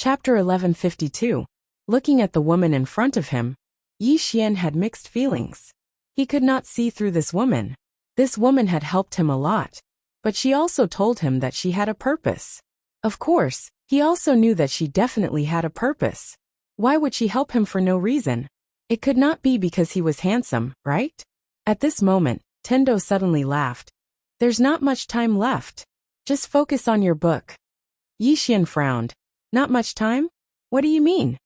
Chapter 1152. Looking at the woman in front of him, Yi Xian had mixed feelings. He could not see through this woman. This woman had helped him a lot, but she also told him that she had a purpose. Of course, he also knew that she definitely had a purpose. Why would she help him for no reason? It could not be because he was handsome, right? At this moment, Tendo suddenly laughed. There's not much time left. Just focus on your book. Yi Xian frowned. Not much time? What do you mean?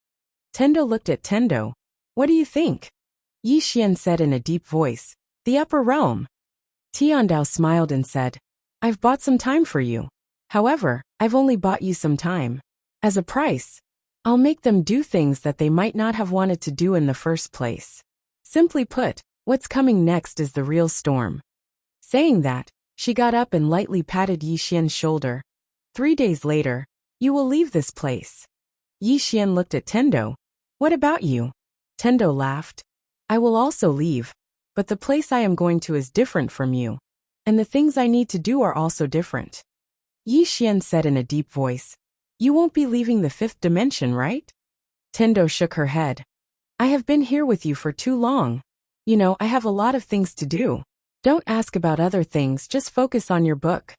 Tendo looked at Tendo. What do you think? Yi Xian said in a deep voice. The upper realm. Tiandao smiled and said, I've bought some time for you. However, I've only bought you some time. As a price, I'll make them do things that they might not have wanted to do in the first place. Simply put, what's coming next is the real storm. Saying that, she got up and lightly patted Yi Xian's shoulder. 3 days later, you will leave this place. Yi Xian looked at Tendo. What about you? Tendo laughed. I will also leave, but the place I am going to is different from you, and the things I need to do are also different. Yi Xian said in a deep voice. You won't be leaving the 5th dimension, right? Tendo shook her head. I have been here with you for too long. You know, I have a lot of things to do. Don't ask about other things, just focus on your book.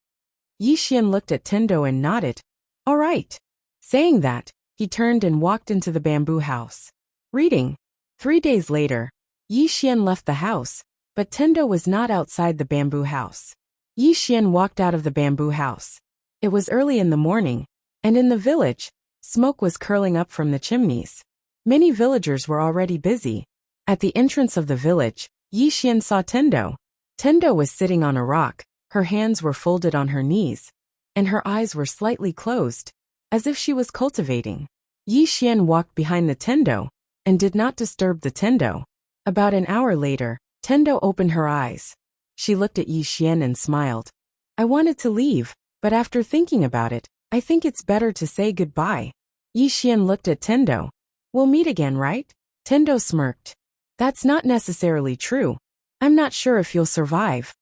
Yi Xian looked at Tendo and nodded. All right. Saying that, he turned and walked into the bamboo house. Reading. 3 days later, Yi Xian left the house, but Tendo was not outside the bamboo house. Yi Xian walked out of the bamboo house. It was early in the morning, and in the village, smoke was curling up from the chimneys. Many villagers were already busy. At the entrance of the village, Yi Xian saw Tendo. Tendo was sitting on a rock, her hands were folded on her knees, and her eyes were slightly closed, as if she was cultivating. Yi Xian walked behind the Tendo, and did not disturb the Tendo. About an hour later, Tendo opened her eyes. She looked at Yi Xian and smiled. I wanted to leave, but after thinking about it, I think it's better to say goodbye. Yi Xian looked at Tendo. We'll meet again, right? Tendo smirked. That's not necessarily true. I'm not sure if you'll survive.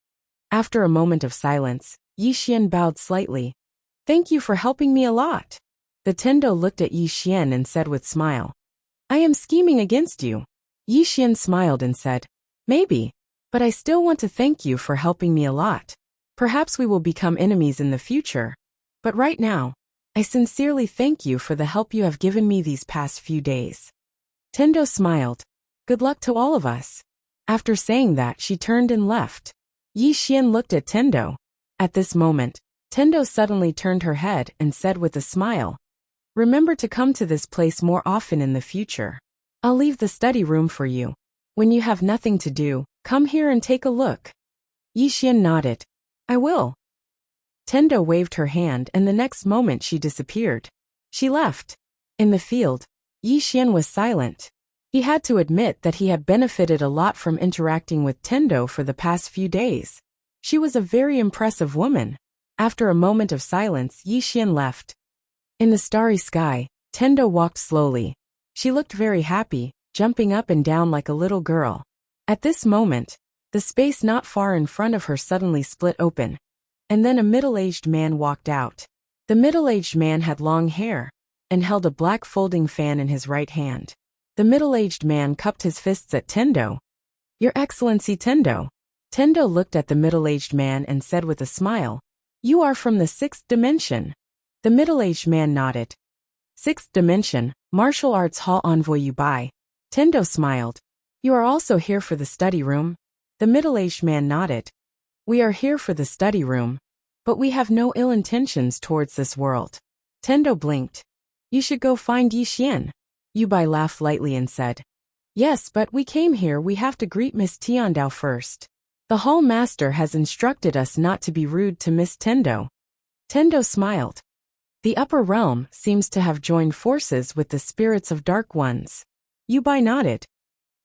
After a moment of silence, Yi Xian bowed slightly. Thank you for helping me a lot. The Tendo looked at Yi Xian and said with smile. I am scheming against you. Yi Xian smiled and said, Maybe, but I still want to thank you for helping me a lot. Perhaps we will become enemies in the future. But right now, I sincerely thank you for the help you have given me these past few days. Tendo smiled. Good luck to all of us. After saying that, she turned and left. Yi Xian looked at Tendo. At this moment, Tendo suddenly turned her head and said with a smile, Remember to come to this place more often in the future. I'll leave the study room for you. When you have nothing to do, come here and take a look. Yi Xian nodded. I will. Tendo waved her hand and the next moment she disappeared. She left. In the field, Yi Xian was silent. He had to admit that he had benefited a lot from interacting with Tendo for the past few days. She was a very impressive woman. After a moment of silence, Yi Xian left. In the starry sky, Tendo walked slowly. She looked very happy, jumping up and down like a little girl. At this moment, the space not far in front of her suddenly split open, and then a middle-aged man walked out. The middle-aged man had long hair, and held a black folding fan in his right hand. The middle-aged man cupped his fists at Tendo. Your Excellency Tendo. Tendo looked at the middle-aged man and said with a smile, You are from the 6th dimension. The middle-aged man nodded. 6th dimension, martial arts hall envoy you by. Tendo smiled. You are also here for the study room? The middle-aged man nodded. We are here for the study room, but we have no ill intentions towards this world. Tendo blinked. You should go find Yi Xian. Yubai laughed lightly and said, Yes, but we came here, we have to greet Miss Tiandao first. The hall master has instructed us not to be rude to Miss Tendo. Tendo smiled. The upper realm seems to have joined forces with the spirits of dark ones. Yubai nodded.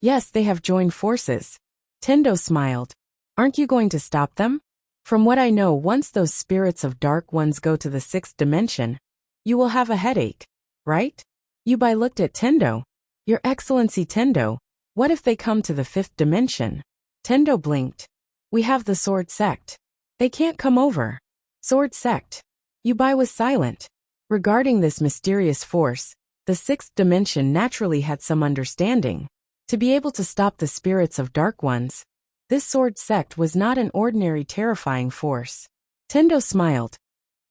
Yes, they have joined forces. Tendo smiled. Aren't you going to stop them? From what I know, once those spirits of dark ones go to the 6th dimension, you will have a headache, right? Yubai looked at Tendo. Your Excellency Tendo, what if they come to the 5th dimension? Tendo blinked. We have the Sword Sect. They can't come over. Sword Sect. Yubai was silent. Regarding this mysterious force, the sixth dimension naturally had some understanding. To be able to stop the spirits of dark ones, this sword sect was not an ordinary terrifying force. Tendo smiled.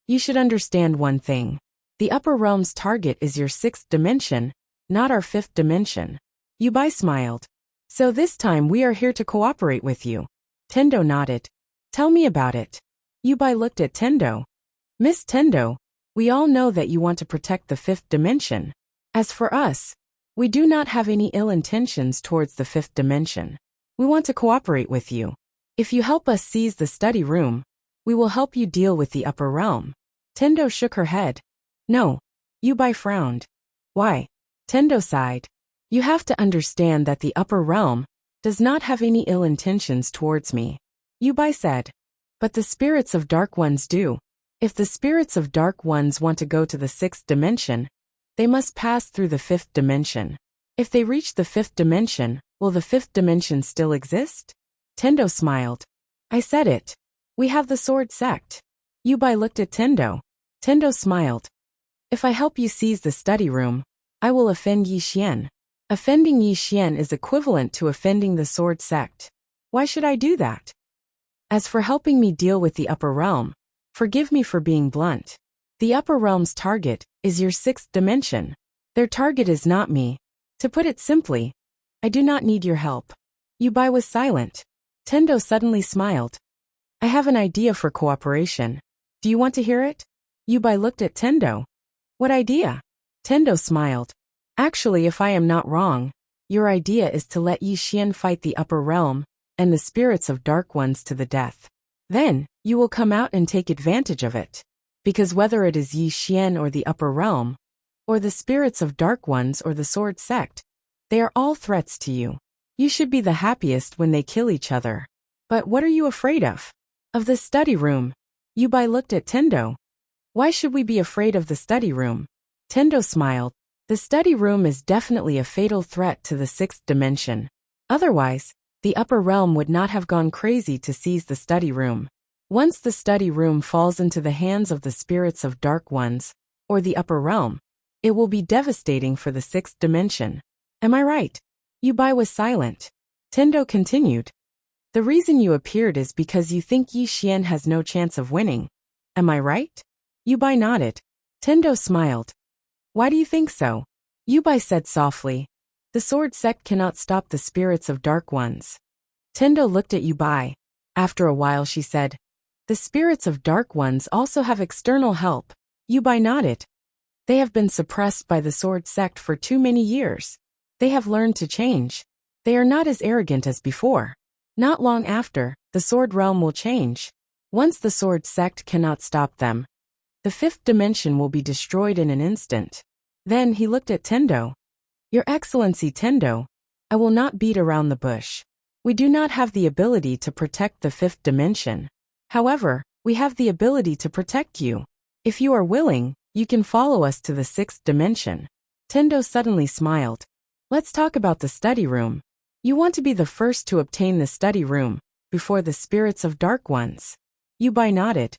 You should understand one thing. The upper realm's target is your sixth dimension, not our fifth dimension. Yubai smiled. So this time we are here to cooperate with you. Tendo nodded. Tell me about it. Yubai looked at Tendo. Miss Tendo, we all know that you want to protect the fifth dimension. As for us, we do not have any ill intentions towards the fifth dimension. We want to cooperate with you. If you help us seize the study room, we will help you deal with the upper realm. Tendo shook her head. No. Yubai frowned. Why? Tendo sighed. You have to understand that the upper realm does not have any ill intentions towards me. Yubai said. But the spirits of dark ones do. If the spirits of dark ones want to go to the sixth dimension, they must pass through the fifth dimension. If they reach the fifth dimension, will the fifth dimension still exist? Tendo smiled. I said it. We have the sword sect. Yubai looked at Tendo. Tendo smiled. If I help you seize the study room, I will offend Yi Xian. Offending Yi Xian is equivalent to offending the sword sect. Why should I do that? As for helping me deal with the upper realm, forgive me for being blunt. The upper realm's target is your sixth dimension. Their target is not me. To put it simply, I do not need your help. Yubai was silent. Tendo suddenly smiled. I have an idea for cooperation. Do you want to hear it? Yubai looked at Tendo. What idea? Tendo smiled. Actually, if I am not wrong, your idea is to let Yi Xian fight the upper realm and the spirits of dark ones to the death. Then, you will come out and take advantage of it. Because whether it is Yi Xian or the upper realm, or the spirits of dark ones or the sword sect, they are all threats to you. You should be the happiest when they kill each other. But what are you afraid of? Of the study room. Yubai looked at Tendo. Why should we be afraid of the study room? Tendo smiled. The study room is definitely a fatal threat to the sixth dimension. Otherwise, the upper realm would not have gone crazy to seize the study room. Once the study room falls into the hands of the spirits of dark ones, or the upper realm, it will be devastating for the sixth dimension. Am I right? Yubai was silent. Tendo continued. The reason you appeared is because you think Yi Xian has no chance of winning. Am I right? Yubai nodded. Tendo smiled. Why do you think so? Yubai said softly. The sword sect cannot stop the spirits of dark ones. Tendo looked at Yubai. After a while she said, the spirits of dark ones also have external help. Yubai nodded. They have been suppressed by the sword sect for too many years. They have learned to change. They are not as arrogant as before. Not long after, the sword realm will change. Once the sword sect cannot stop them, the fifth dimension will be destroyed in an instant. Then he looked at Tendo. Your Excellency Tendo, I will not beat around the bush. We do not have the ability to protect the fifth dimension. However, we have the ability to protect you. If you are willing, you can follow us to the sixth dimension. Tendo suddenly smiled. Let's talk about the study room. You want to be the first to obtain the study room, before the spirits of dark ones. Yubai nodded.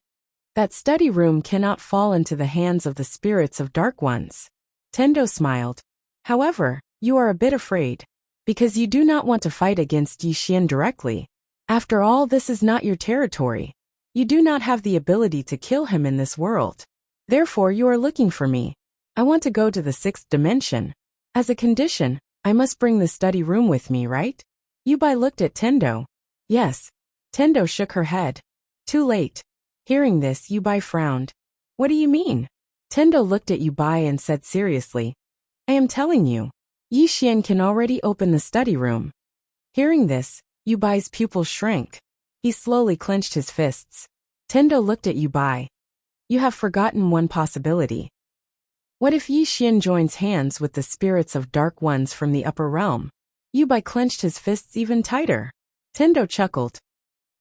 That study room cannot fall into the hands of the spirits of dark ones. Tendo smiled. However, you are a bit afraid. Because you do not want to fight against Yi Xian directly. After all, this is not your territory. You do not have the ability to kill him in this world. Therefore you are looking for me. I want to go to the sixth dimension. As a condition, I must bring the study room with me, right? Yubai looked at Tendo. Yes. Tendo shook her head. Too late. Hearing this, Yubai frowned. What do you mean? Tendo looked at Yubai and said seriously. I am telling you. Yi Xian can already open the study room. Hearing this, Yubai's pupils shrank. He slowly clenched his fists. Tendo looked at Yubai. You have forgotten one possibility. What if Yi Xian joins hands with the spirits of dark ones from the upper realm? Yubai clenched his fists even tighter. Tendo chuckled.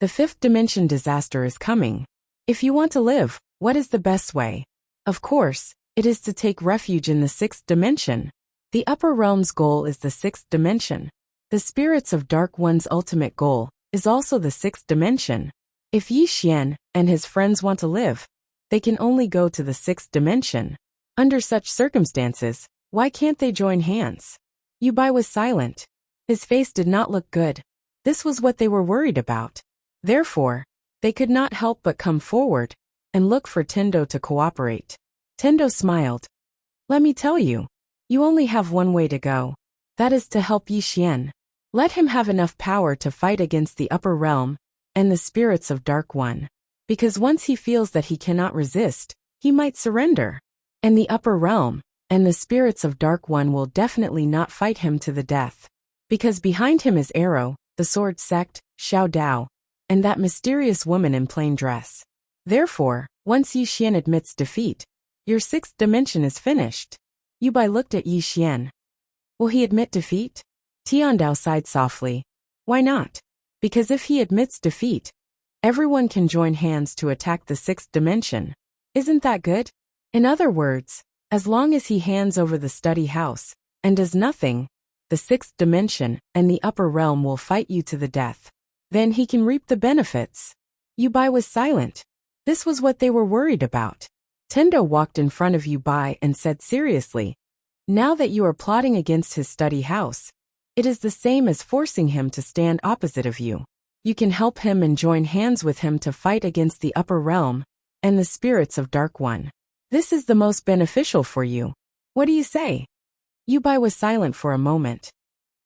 The fifth dimension disaster is coming. If you want to live, what is the best way? Of course, it is to take refuge in the sixth dimension. The upper realm's goal is the sixth dimension. The spirits of dark one's ultimate goal is also the sixth dimension. If Yi Xian and his friends want to live, they can only go to the sixth dimension. Under such circumstances, why can't they join hands? Yubai was silent. His face did not look good. This was what they were worried about. Therefore, they could not help but come forward and look for Tendo to cooperate. Tendo smiled. Let me tell you, you only have one way to go. That is to help Yi Xian. Let him have enough power to fight against the upper realm and the spirits of Dark One. Because once he feels that he cannot resist, he might surrender. And the upper realm and the spirits of Dark One will definitely not fight him to the death. Because behind him is Arrow, the sword sect, Xiao Dao, and that mysterious woman in plain dress. Therefore, once Yi Xian admits defeat, your sixth dimension is finished. Yubai looked at Yi Xian. Will he admit defeat? Tiandao sighed softly. Why not? Because if he admits defeat, everyone can join hands to attack the sixth dimension. Isn't that good? In other words, as long as he hands over the study house and does nothing, the sixth dimension and the upper realm will fight you to the death. Then he can reap the benefits. Yubai was silent. This was what they were worried about. Tendo walked in front of Yubai and said seriously, now that you are plotting against his study house, it is the same as forcing him to stand opposite of you. You can help him and join hands with him to fight against the upper realm and the spirits of Dark One. This is the most beneficial for you. What do you say? Yubai was silent for a moment.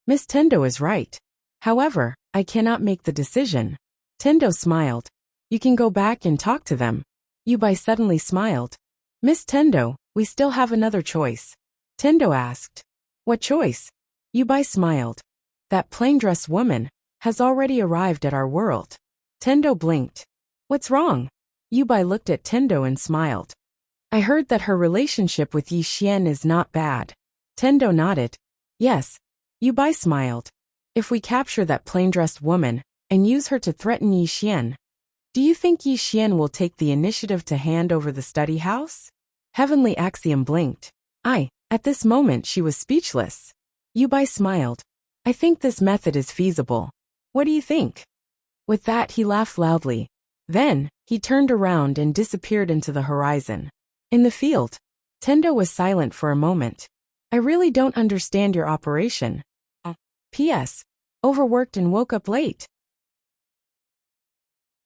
Miss Tendo is right. However, I cannot make the decision. Tendo smiled. You can go back and talk to them. Yubai suddenly smiled. Miss Tendo, we still have another choice. Tendo asked. What choice? Yubai smiled. That plain dress woman has already arrived at our world. Tendo blinked. What's wrong? Yubai looked at Tendo and smiled. I heard that her relationship with Yi Xian is not bad. Tendo nodded. Yes. Yubai smiled. If we capture that plain-dressed woman and use her to threaten Yi Xian, do you think Yi Xian will take the initiative to hand over the study house? Heavenly Axiom blinked. At this moment she was speechless. Yubai smiled. I think this method is feasible. What do you think? With that he laughed loudly. Then, he turned around and disappeared into the horizon. In the field, Tendo was silent for a moment. I really don't understand your operation. P.S. Overworked and woke up late.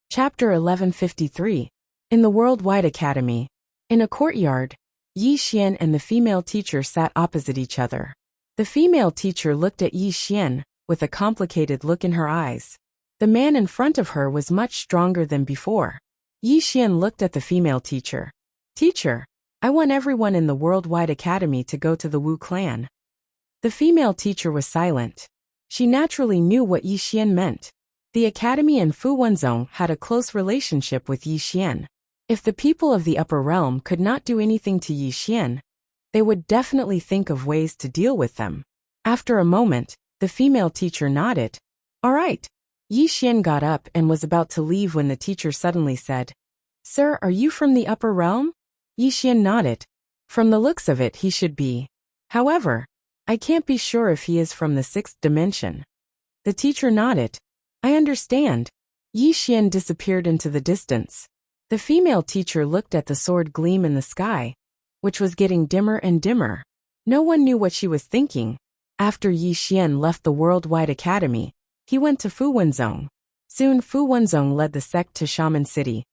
Chapter 1153. In the Worldwide Academy. In a courtyard, Yi Xian and the female teacher sat opposite each other. The female teacher looked at Yi Xian with a complicated look in her eyes. The man in front of her was much stronger than before. Yi Xian looked at the female teacher. Teacher, I want everyone in the Worldwide Academy to go to the Wu clan. The female teacher was silent. She naturally knew what Yi Xian meant. The academy and Fu Wenzong had a close relationship with Yi Xian. If the people of the upper realm could not do anything to Yi Xian, they would definitely think of ways to deal with them. After a moment, the female teacher nodded. All right. Yi Xian got up and was about to leave when the teacher suddenly said, Sir, are you from the upper realm? Yi Xian nodded. From the looks of it, he should be. However, I can't be sure if he is from the sixth dimension. The teacher nodded. I understand. Yi Xian disappeared into the distance. The female teacher looked at the sword gleam in the sky, which was getting dimmer and dimmer. No one knew what she was thinking. After Yi Xian left the Worldwide Academy, he went to Fu Wenzong. Soon Fu Wenzong led the sect to Shaman City.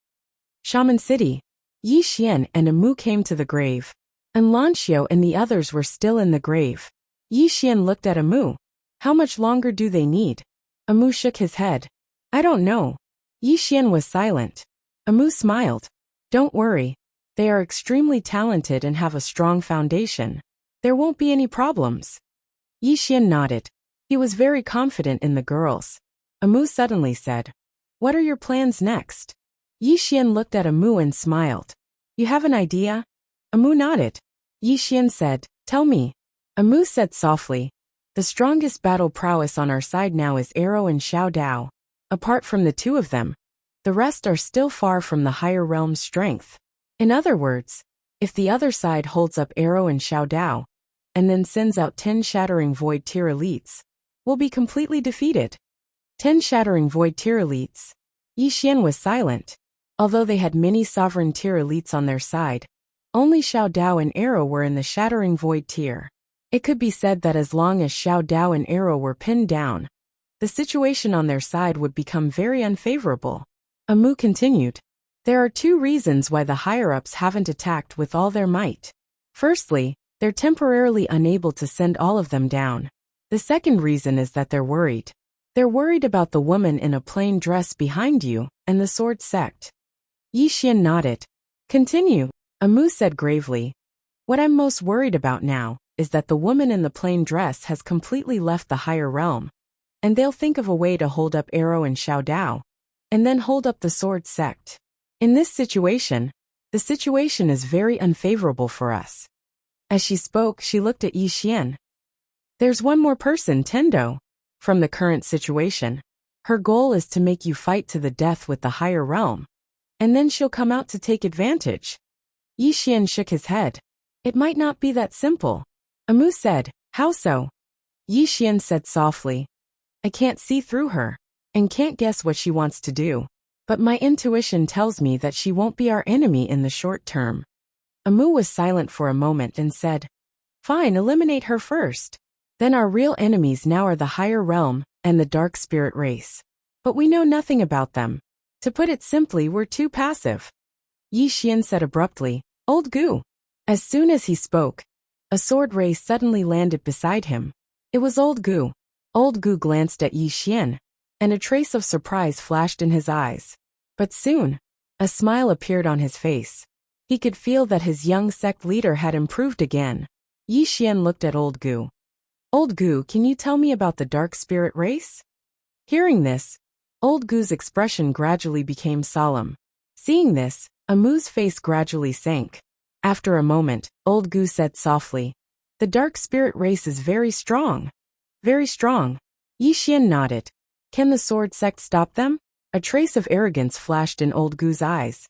Shaman City. Yi Xian and Amu came to the grave. And Lanxiao and the others were still in the grave. Yi Xian looked at Amu. How much longer do they need? Amu shook his head. I don't know. Yi Xian was silent. Amu smiled. Don't worry. They are extremely talented and have a strong foundation. There won't be any problems. Yi Xian nodded. He was very confident in the girls. Amu suddenly said, What are your plans next? Yi Xian looked at Amu and smiled. You have an idea? Amu nodded. Yi Xian said, Tell me. Amu said softly, The strongest battle prowess on our side now is Arrow and Xiao Dao. Apart from the two of them, the rest are still far from the higher realm's strength. In other words, if the other side holds up Arrow and Xiao Dao, and then sends out 10 Shattering Void Tier Elites, we'll be completely defeated. 10 Shattering Void Tier Elites. Yi Xian was silent. Although they had many Sovereign Tier Elites on their side, Only Xiao Dao and Arrow were in the shattering void tier. It could be said that as long as Xiao Dao and Arrow were pinned down, the situation on their side would become very unfavorable. Amu continued. There are two reasons why the higher-ups haven't attacked with all their might. Firstly, they're temporarily unable to send all of them down. The second reason is that they're worried. They're worried about the woman in a plain dress behind you and the sword sect. Yi Xian nodded. Continue, Amu said gravely. What I'm most worried about now is that the woman in the plain dress has completely left the higher realm, and they'll think of a way to hold up Arrow and Xiao Dao, and then hold up the sword sect. In this situation, the situation is very unfavorable for us. As she spoke, she looked at Yi Xian. There's one more person, Tendo. From the current situation, her goal is to make you fight to the death with the higher realm, and then she'll come out to take advantage. Yi Xian shook his head. It might not be that simple. Amu said, how so? Yi Xian said softly. I can't see through her, and can't guess what she wants to do, but my intuition tells me that she won't be our enemy in the short term. Amu was silent for a moment and said, fine, eliminate her first. Then our real enemies now are the higher realm and the dark spirit race. But we know nothing about them. To put it simply, we're too passive. Yi Xian said abruptly, Old Gu. As soon as he spoke, a sword ray suddenly landed beside him. It was Old Gu. Old Gu glanced at Yi Xian, and a trace of surprise flashed in his eyes. But soon, a smile appeared on his face. He could feel that his young sect leader had improved again. Yi Xian looked at Old Gu. Old Gu, can you tell me about the dark spirit race? Hearing this, Old Gu's expression gradually became solemn. Seeing this, Amu's face gradually sank. After a moment, Old Gu said softly, the dark spirit race is very strong. Very strong. Yi Xian nodded. Can the sword sect stop them? A trace of arrogance flashed in Old Gu's eyes.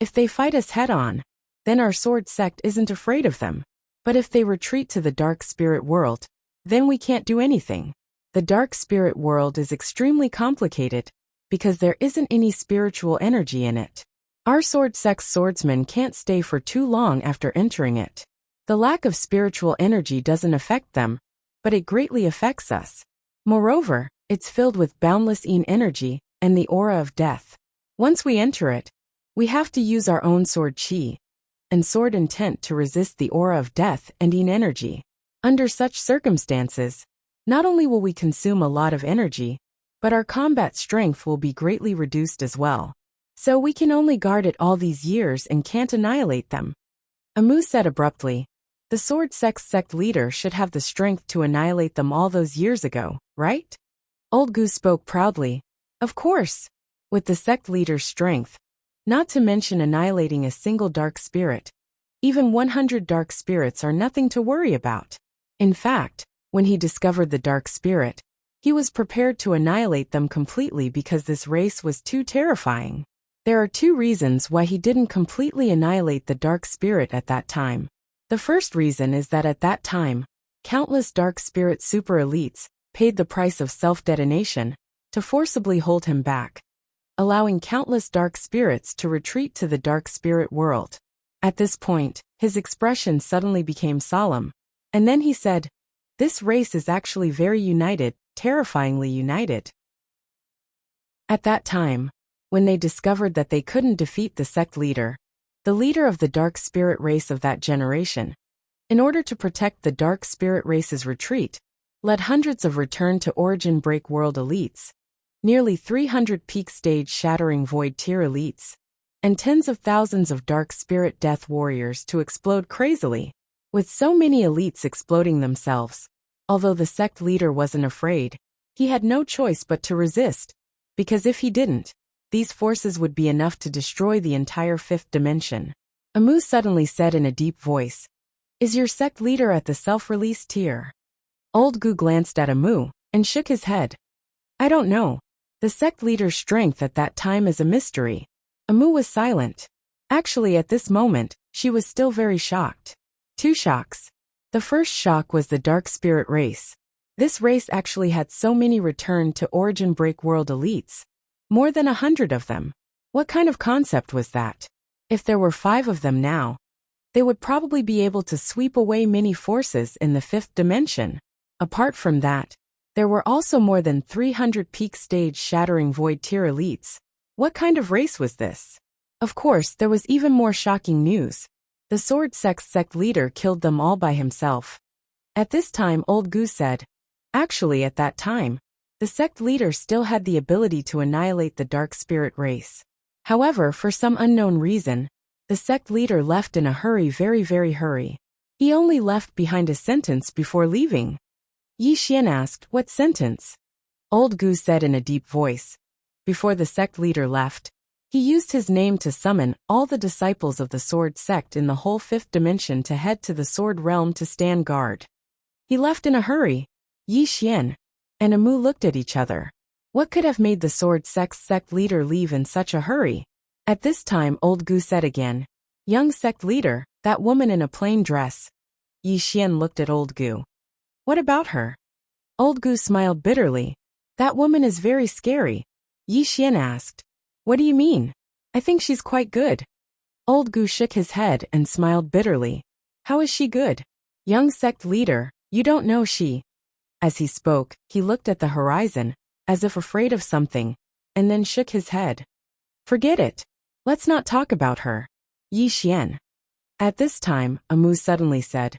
If they fight us head-on, then our sword sect isn't afraid of them. But if they retreat to the dark spirit world, then we can't do anything. The dark spirit world is extremely complicated, because there isn't any spiritual energy in it. Our sword sect's swordsmen can't stay for too long after entering it. The lack of spiritual energy doesn't affect them, but it greatly affects us. Moreover, it's filled with boundless Yin energy and the aura of death. Once we enter it, we have to use our own sword chi and sword intent to resist the aura of death and Yin energy. Under such circumstances, not only will we consume a lot of energy, but our combat strength will be greatly reduced as well. So we can only guard it all these years and can't annihilate them. Amu said abruptly, the sword sect leader should have the strength to annihilate them all those years ago, right? Old Gu spoke proudly. Of course. With the sect leader's strength, not to mention annihilating a single dark spirit, even 100 dark spirits are nothing to worry about. In fact, when he discovered the dark spirit, he was prepared to annihilate them completely because this race was too terrifying. There are two reasons why he didn't completely annihilate the dark spirit at that time. The first reason is that at that time, countless dark spirit super elites paid the price of self-detonation to forcibly hold him back, allowing countless dark spirits to retreat to the dark spirit world. At this point, his expression suddenly became solemn, and then he said, this race is actually very united, terrifyingly united. At that time, when they discovered that they couldn't defeat the sect leader, the leader of the dark spirit race of that generation, in order to protect the dark spirit race's retreat, led hundreds of return to origin break world elites, nearly 300 peak stage shattering void tier elites, and tens of thousands of dark spirit death warriors to explode crazily. With so many elites exploding themselves, although the sect leader wasn't afraid, he had no choice but to resist, because if he didn't, these forces would be enough to destroy the entire fifth dimension. Amu suddenly said in a deep voice, is your sect leader at the self-release tier? Old Gu glanced at Amu and shook his head. I don't know. The sect leader's strength at that time is a mystery. Amu was silent. Actually, at this moment, she was still very shocked. Two shocks. The first shock was the dark spirit race. This race actually had so many return to origin break world elites. More than 100 of them. What kind of concept was that? If there were 5 of them now, they would probably be able to sweep away many forces in the fifth dimension. Apart from that, there were also more than 300 peak stage shattering void tier elites. What kind of race was this? Of course, there was even more shocking news. The Sword sect leader killed them all by himself. At this time, Old Gu said, actually at that time, the sect leader still had the ability to annihilate the dark spirit race. However, for some unknown reason, the sect leader left in a hurry, very hurry. He only left behind a sentence before leaving. Yi Xian asked, what sentence? Old Gu said in a deep voice. Before the sect leader left, he used his name to summon all the disciples of the Sword sect in the whole fifth dimension to head to the Sword realm to stand guard. He left in a hurry. Yi Xian and Amu looked at each other. What could have made the Sword sect leader leave in such a hurry? At this time, Old Gu said again, young sect leader, that woman in a plain dress. Yi Xian looked at Old Gu. What about her? Old Gu smiled bitterly. That woman is very scary. Yi Xian asked, what do you mean? I think she's quite good. Old Gu shook his head and smiled bitterly. How is she good? Young sect leader, you don't know she. As he spoke, he looked at the horizon, as if afraid of something, and then shook his head. Forget it. Let's not talk about her. Yi Xian. At this time, Amu suddenly said,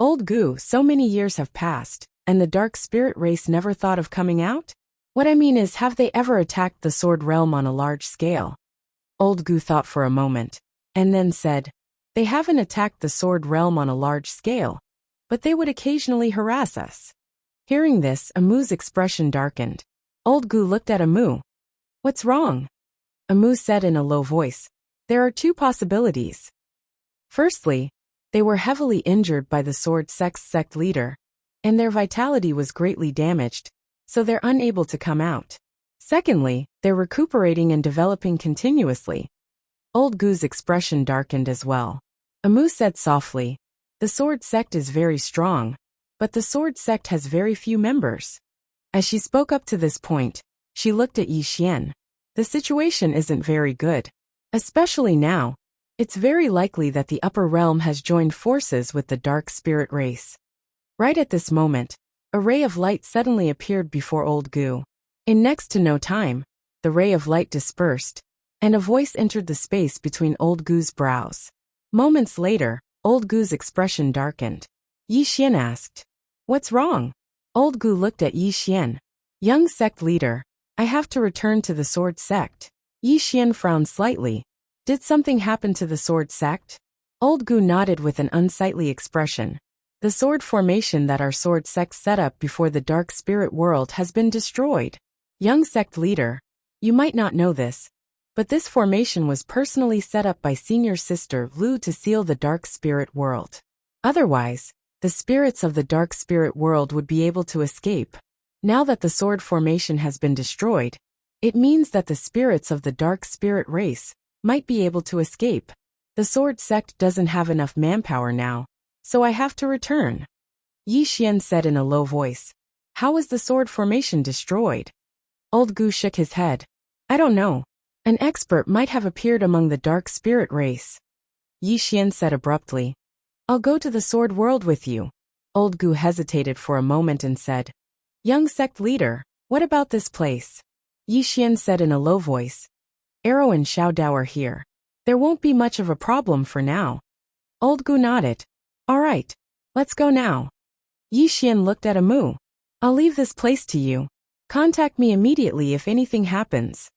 Old Gu, so many years have passed, and the dark spirit race never thought of coming out? What I mean is, have they ever attacked the Sword realm on a large scale? Old Gu thought for a moment, and then said, they haven't attacked the Sword realm on a large scale, but they would occasionally harass us. Hearing this, Amu's expression darkened. Old Gu looked at Amu. What's wrong? Amu said in a low voice, there are two possibilities. Firstly, they were heavily injured by the Sword sect leader, and their vitality was greatly damaged, so they're unable to come out. Secondly, they're recuperating and developing continuously. Old Gu's expression darkened as well. Amu said softly, the Sword sect is very strong, but the Sword sect has very few members. As she spoke up to this point, she looked at Yi Xian. The situation isn't very good. Especially now, it's very likely that the upper realm has joined forces with the dark spirit race. Right at this moment, a ray of light suddenly appeared before Old Gu. In next to no time, the ray of light dispersed, and a voice entered the space between Old Gu's brows. Moments later, Old Gu's expression darkened. Yi Xian asked, what's wrong? Old Gu looked at Yi Xian. Young sect leader, I have to return to the Sword sect. Yi Xian frowned slightly. Did something happen to the Sword sect? Old Gu nodded with an unsightly expression. The sword formation that our Sword sect set up before the dark spirit world has been destroyed. Young sect leader, you might not know this, but this formation was personally set up by senior sister Lu to seal the dark spirit world. Otherwise, the spirits of the dark spirit world would be able to escape. Now that the sword formation has been destroyed, it means that the spirits of the dark spirit race might be able to escape. The Sword sect doesn't have enough manpower now, so I have to return. Yi Xian said in a low voice. How was the sword formation destroyed? Old Gu shook his head. I don't know. An expert might have appeared among the dark spirit race. Yi Xian said abruptly. I'll go to the sword world with you. Old Gu hesitated for a moment and said, young sect leader, what about this place? Yi Xian said in a low voice. Arrow and Xiao Dao are here. There won't be much of a problem for now. Old Gu nodded. All right, let's go now. Yi Xian looked at Amu. I'll leave this place to you. Contact me immediately if anything happens.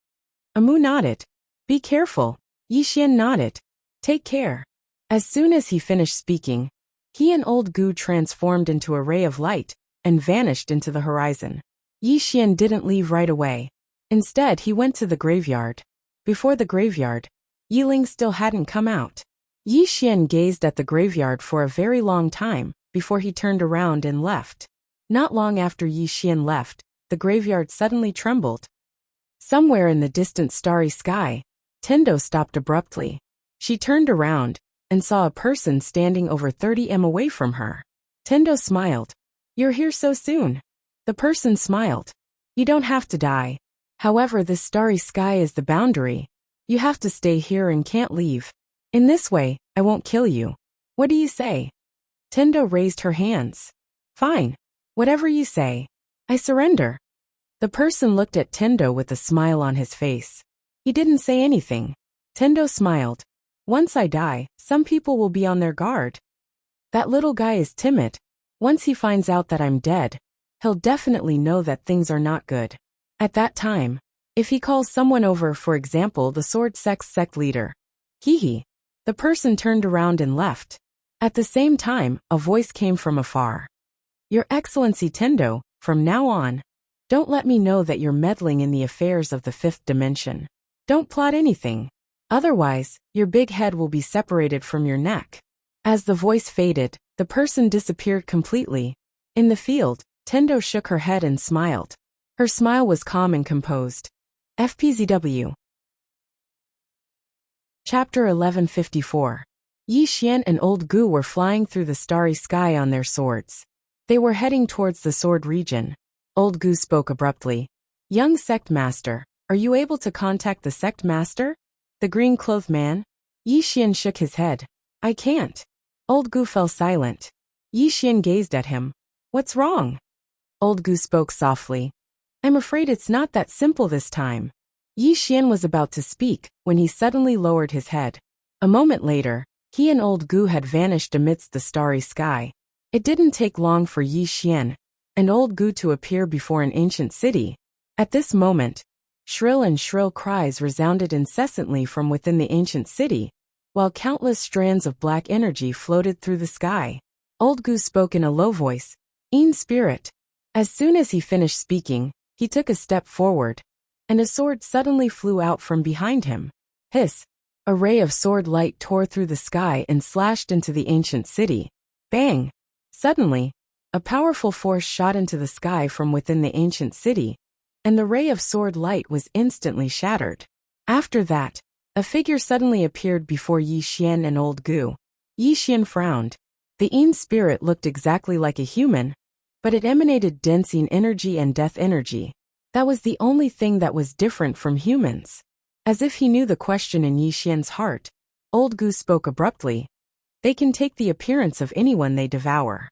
Amu nodded. Be careful. Yi Xian nodded. Take care. As soon as he finished speaking, he and Old Gu transformed into a ray of light and vanished into the horizon. Yi Xian didn't leave right away. Instead, he went to the graveyard. Before the graveyard, Yiling still hadn't come out. Yi Xian gazed at the graveyard for a very long time before he turned around and left. Not long after Yi Xian left, the graveyard suddenly trembled. Somewhere in the distant starry sky, Tendo stopped abruptly. She turned around and saw a person standing over 30 m away from her. Tendo smiled. You're here so soon. The person smiled. You don't have to die. However, this starry sky is the boundary. You have to stay here and can't leave. In this way, I won't kill you. What do you say? Tendo raised her hands. Fine. Whatever you say. I surrender. The person looked at Tendo with a smile on his face. He didn't say anything. Tendo smiled. Once I die, some people will be on their guard. That little guy is timid. Once he finds out that I'm dead, he'll definitely know that things are not good. At that time, if he calls someone over, for example the sword sect leader. Hee. The person turned around and left. At the same time, a voice came from afar. Your Excellency Tendo, from now on, don't let me know that you're meddling in the affairs of the fifth dimension. Don't plot anything. Otherwise, your big head will be separated from your neck. As the voice faded, the person disappeared completely. In the field, Tendo shook her head and smiled. Her smile was calm and composed. FPZW. Chapter 1154. Yi Xian and Old Gu were flying through the starry sky on their swords. They were heading towards the sword region. Old Gu spoke abruptly. Young sect master, are you able to contact the sect master? The green-clothed man? Yi Xian shook his head. I can't. Old Gu fell silent. Yi Xian gazed at him. What's wrong? Old Gu spoke softly. I'm afraid it's not that simple this time. Yi Xian was about to speak when he suddenly lowered his head. A moment later, he and Old Gu had vanished amidst the starry sky. It didn't take long for Yi Xian and Old Gu to appear before an ancient city. At this moment, shrill cries resounded incessantly from within the ancient city, while countless strands of black energy floated through the sky. Old Gu spoke in a low voice. In spirit. As soon as he finished speaking, he took a step forward, and a sword suddenly flew out from behind him. Hiss! A ray of sword light tore through the sky and slashed into the ancient city. Bang! Suddenly, a powerful force shot into the sky from within the ancient city, and the ray of sword light was instantly shattered. After that, a figure suddenly appeared before Yi Xian and Old Gu. Yi Xian frowned. The Yin spirit looked exactly like a human, but it emanated dense Yin energy and death energy. That was the only thing that was different from humans. As if he knew the question in Yi Xian's heart, Old Gu spoke abruptly. They can take the appearance of anyone they devour.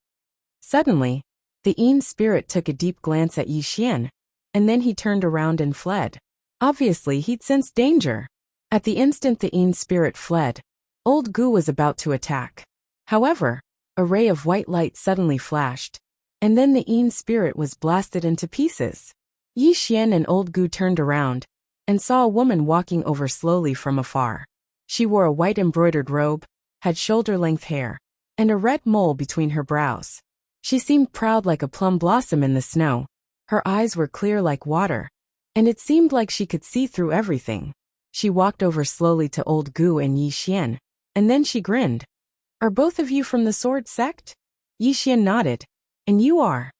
Suddenly, the Yin spirit took a deep glance at Yi Xian, and then he turned around and fled. Obviously he'd sensed danger. At the instant the Yin spirit fled, Old Gu was about to attack. However, a ray of white light suddenly flashed, and then the Yin spirit was blasted into pieces. Yi Xian and Old Gu turned around, and saw a woman walking over slowly from afar. She wore a white embroidered robe, had shoulder-length hair, and a red mole between her brows. She seemed proud like a plum blossom in the snow. Her eyes were clear like water, and it seemed like she could see through everything. She walked over slowly to Old Gu and Yi Xian, and then she grinned. Are both of you from the sword sect? Yi Xian nodded. And you are?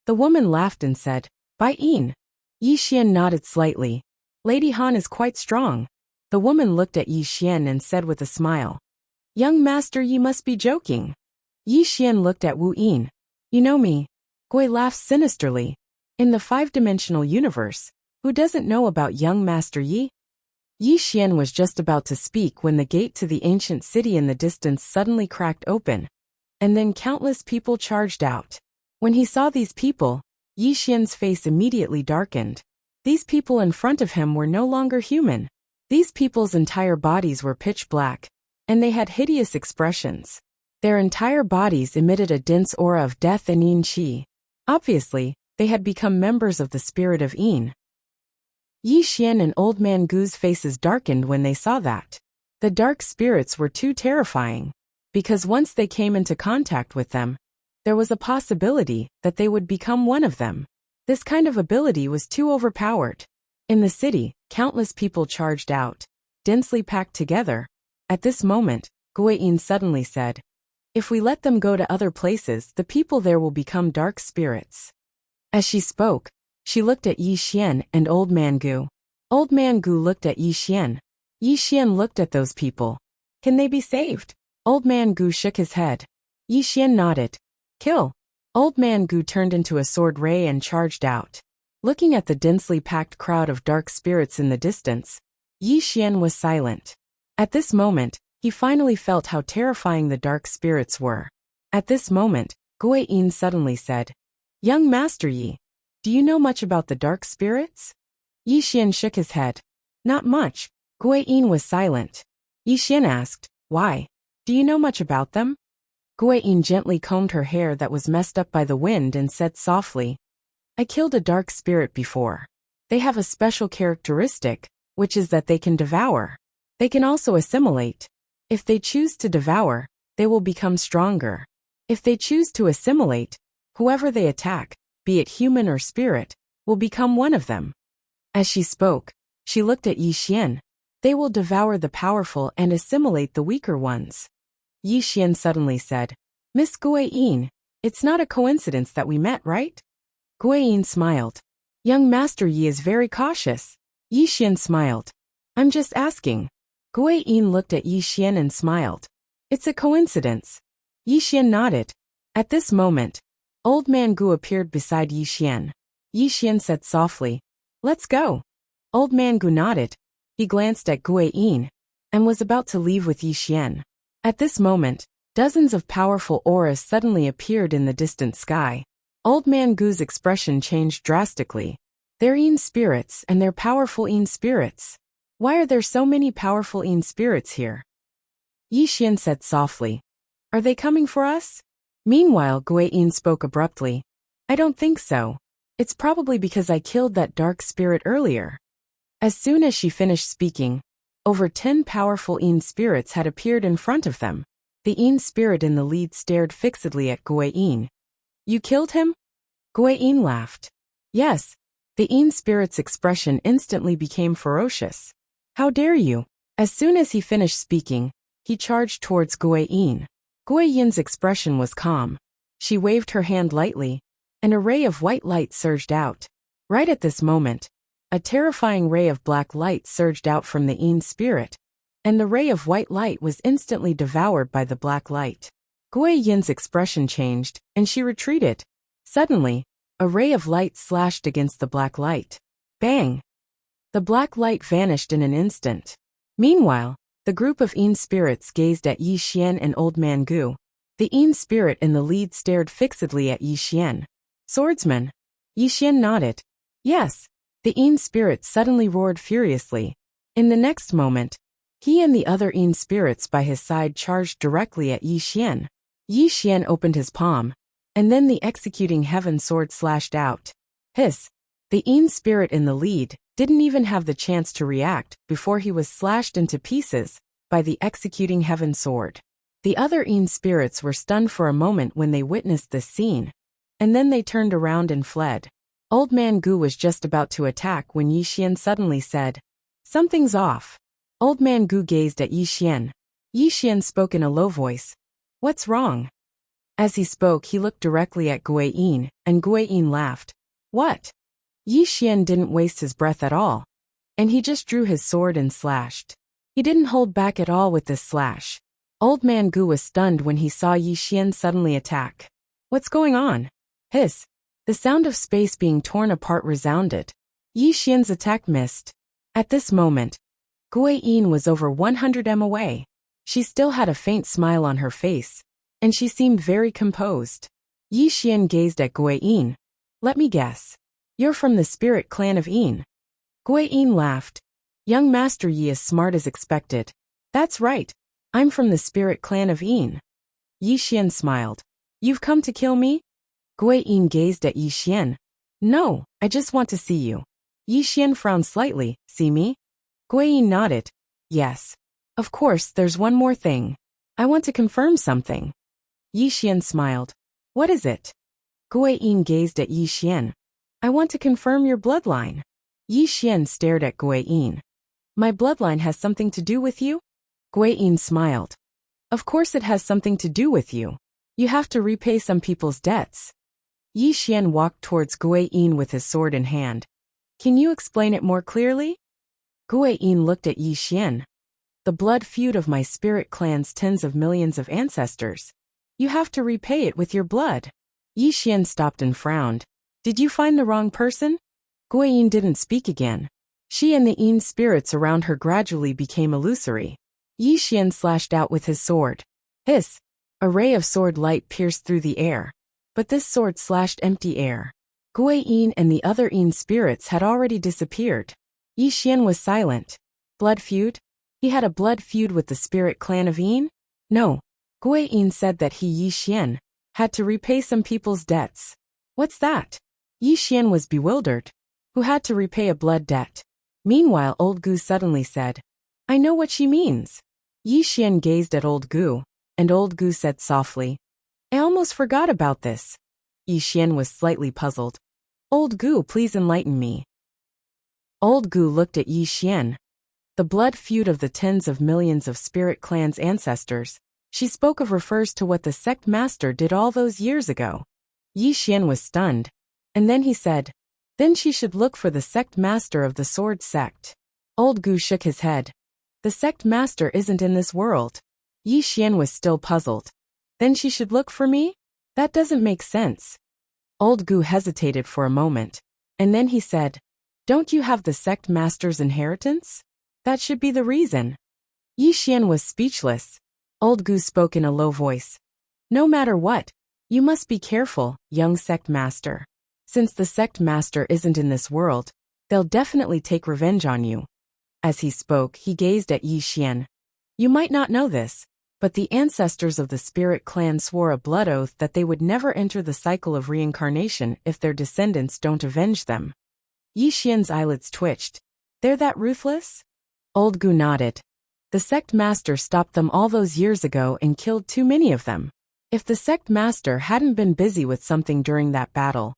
The woman laughed and said, By Yin. Yi Xian nodded slightly. Lady Han is quite strong. The woman looked at Yi Xian and said with a smile, Young master, you must be joking. Yi Xian looked at Wu Yin. You know me. Gui laughed sinisterly. In the five-dimensional universe, who doesn't know about young Master Yi? Yi Xian was just about to speak when the gate to the ancient city in the distance suddenly cracked open, and then countless people charged out. When he saw these people, Yi Xian's face immediately darkened. These people in front of him were no longer human. These people's entire bodies were pitch black, and they had hideous expressions. Their entire bodies emitted a dense aura of death and Yin Qi. Obviously, they had become members of the spirit of Yin. Yi Xian and Old Man Gu's faces darkened when they saw that. The dark spirits were too terrifying, because once they came into contact with them, there was a possibility that they would become one of them. This kind of ability was too overpowered. In the city, countless people charged out, densely packed together. At this moment, Gui Yin suddenly said, If we let them go to other places, the people there will become dark spirits. As she spoke, she looked at Yi Xian and Old Man Gu. Old Man Gu looked at Yi Xian. Yi Xian looked at those people. Can they be saved? Old Man Gu shook his head. Yi Xian nodded. Kill. Old Man Gu turned into a sword ray and charged out. Looking at the densely packed crowd of dark spirits in the distance, Yi Xian was silent. At this moment, He finally felt how terrifying the dark spirits were. At this moment, Guiyin suddenly said, "Young Master Yi, do you know much about the dark spirits?" Yi Xian shook his head. "Not much." Guiyin was silent. Yi Xian asked, "Why? Do you know much about them?" Guiyin gently combed her hair that was messed up by the wind and said softly, "I killed a dark spirit before. They have a special characteristic, which is that they can devour. They can also assimilate. If they choose to devour, they will become stronger. If they choose to assimilate, whoever they attack, be it human or spirit, will become one of them." As she spoke, she looked at Yi Xian. "They will devour the powerful and assimilate the weaker ones." Yi Xian suddenly said, "Miss Guiyin, it's not a coincidence that we met, right?" Guiyin smiled. "Young Master Yi is very cautious." Yi Xian smiled. "I'm just asking." Guiyin looked at Yi Xian and smiled. "It's a coincidence." Yi Xian nodded. At this moment, Old Man Gu appeared beside Yi Xian. Yi Xian said softly, "Let's go." Old Man Gu nodded. He glanced at Guiyin and was about to leave with Yi Xian. At this moment, dozens of powerful auras suddenly appeared in the distant sky. Old Man Gu's expression changed drastically. "They're Yin spirits and they're powerful Yin spirits. Why are there so many powerful Yin spirits here?" Yi Xian said softly, "Are they coming for us?" Meanwhile, Guiyin spoke abruptly, "I don't think so. It's probably because I killed that dark spirit earlier." As soon as she finished speaking, over 10 powerful Yin spirits had appeared in front of them. The Yin spirit in the lead stared fixedly at Guiyin. "You killed him?" Guiyin laughed. "Yes." The Yin spirit's expression instantly became ferocious. "How dare you?" As soon as he finished speaking, he charged towards Guiyin. Guiyin's expression was calm. She waved her hand lightly, and a ray of white light surged out. Right at this moment, a terrifying ray of black light surged out from the Yin spirit, and the ray of white light was instantly devoured by the black light. Guiyin's expression changed, and she retreated. Suddenly, a ray of light slashed against the black light. Bang! The black light vanished in an instant. Meanwhile, the group of Yin spirits gazed at Yi Xian and Old Man Gu. The Yin spirit in the lead stared fixedly at Yi Xian. "Swordsman." Yi Xian nodded. "Yes." The Yin spirit suddenly roared furiously. In the next moment, he and the other Yin spirits by his side charged directly at Yi Xian. Yi Xian opened his palm, and then the executing heaven sword slashed out. Hiss! The Yin spirit in the lead didn't even have the chance to react before he was slashed into pieces by the executing heaven sword. The other Yin spirits were stunned for a moment when they witnessed this scene, and then they turned around and fled. Old Man Gu was just about to attack when Yi Xian suddenly said, "Something's off." Old Man Gu gazed at Yi Xian. Yi Xian spoke in a low voice, "What's wrong?" As he spoke, he looked directly at Guiyin, and Guiyin laughed. "What?" Yi Xian didn't waste his breath at all, and he just drew his sword and slashed. He didn't hold back at all with this slash. Old Man Gu was stunned when he saw Yi Xian suddenly attack. "What's going on?" Hiss! The sound of space being torn apart resounded. Yi Xian's attack missed. At this moment, Guiyin was over 100 m away. She still had a faint smile on her face, and she seemed very composed. Yi Xian gazed at Guiyin. "Let me guess. You're from the spirit clan of Yin." Guiyin laughed. "Young Master Yi is smart as expected." "That's right. I'm from the spirit clan of Yin." Yi Xian smiled. "You've come to kill me?" Guiyin gazed at Yi Xian. "No, I just want to see you." Yi Xian frowned slightly. "See me?" Guiyin nodded. "Yes. Of course, there's one more thing. I want to confirm something." Yi Xian smiled. "What is it?" Guiyin gazed at Yi Xian. "I want to confirm your bloodline." Yi Xian stared at Guiyin. "My bloodline has something to do with you?" Guiyin smiled. "Of course it has something to do with you. You have to repay some people's debts." Yi Xian walked towards Guiyin with his sword in hand. "Can you explain it more clearly?" Guiyin looked at Yi Xian. "The blood feud of my spirit clan's tens of millions of ancestors. You have to repay it with your blood." Yi Xian stopped and frowned. "Did you find the wrong person?" Guiyin didn't speak again. She and the Yin spirits around her gradually became illusory. Yi Xian slashed out with his sword. Hiss! A ray of sword light pierced through the air. But this sword slashed empty air. Gui Yin and the other Yin spirits had already disappeared. Yi Xian was silent. Blood feud? He had a blood feud with the spirit clan of Yin? No. Gui Yin said that he, Yi Xian, had to repay some people's debts. What's that? Yi Xian was bewildered. Who had to repay a blood debt? Meanwhile, old Gu suddenly said, I know what she means. Yi Xian gazed at old Gu, and old Gu said softly, I almost forgot about this. Yi Xian was slightly puzzled. Old Gu, please enlighten me. Old Gu looked at Yi Xian. The blood feud of the tens of millions of spirit clans' ancestors she spoke of refers to what the sect master did all those years ago. Yi Xian was stunned, and then he said, then she should look for the sect master of the sword sect. Old Gu shook his head. The sect master isn't in this world. Yi Xian was still puzzled. Then she should look for me? That doesn't make sense. Old Gu hesitated for a moment, and then he said, don't you have the sect master's inheritance? That should be the reason. Yi Xian was speechless. Old Gu spoke in a low voice. No matter what, you must be careful, young sect master. Since the sect master isn't in this world, they'll definitely take revenge on you. As he spoke, he gazed at Yi Xian. You might not know this, but the ancestors of the spirit clan swore a blood oath that they would never enter the cycle of reincarnation if their descendants don't avenge them. Yi Xian's eyelids twitched. They're that ruthless? Old Gu nodded. The sect master stopped them all those years ago and killed too many of them. If the sect master hadn't been busy with something during that battle,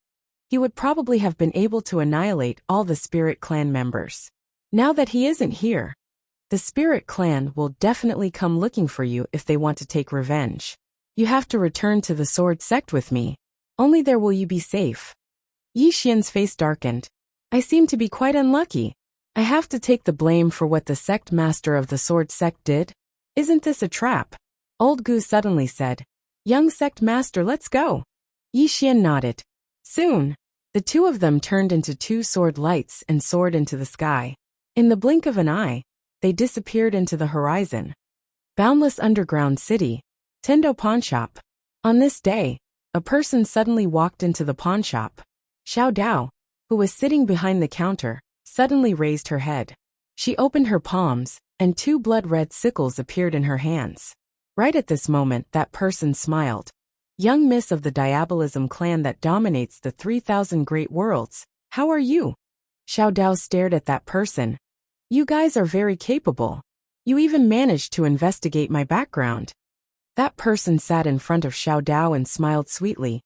he would probably have been able to annihilate all the spirit clan members. Now that he isn't here, the spirit clan will definitely come looking for you if they want to take revenge. You have to return to the sword sect with me. Only there will you be safe. Yi Xian's face darkened. I seem to be quite unlucky. I have to take the blame for what the sect master of the sword sect did? Isn't this a trap? Old Gu suddenly said, young sect master, let's go. Yi Xian nodded. Soon, the two of them turned into two sword lights and soared into the sky. In the blink of an eye, they disappeared into the horizon. Boundless underground city, Tendo pawnshop. On this day, a person suddenly walked into the pawnshop. Xiao Dao, who was sitting behind the counter, suddenly raised her head. She opened her palms, and two blood-red sickles appeared in her hands. Right at this moment, that person smiled. Young miss of the Diabolism clan that dominates the 3,000 great worlds, how are you? Xiao Dao stared at that person. You guys are very capable. You even managed to investigate my background. That person sat in front of Xiao Dao and smiled sweetly.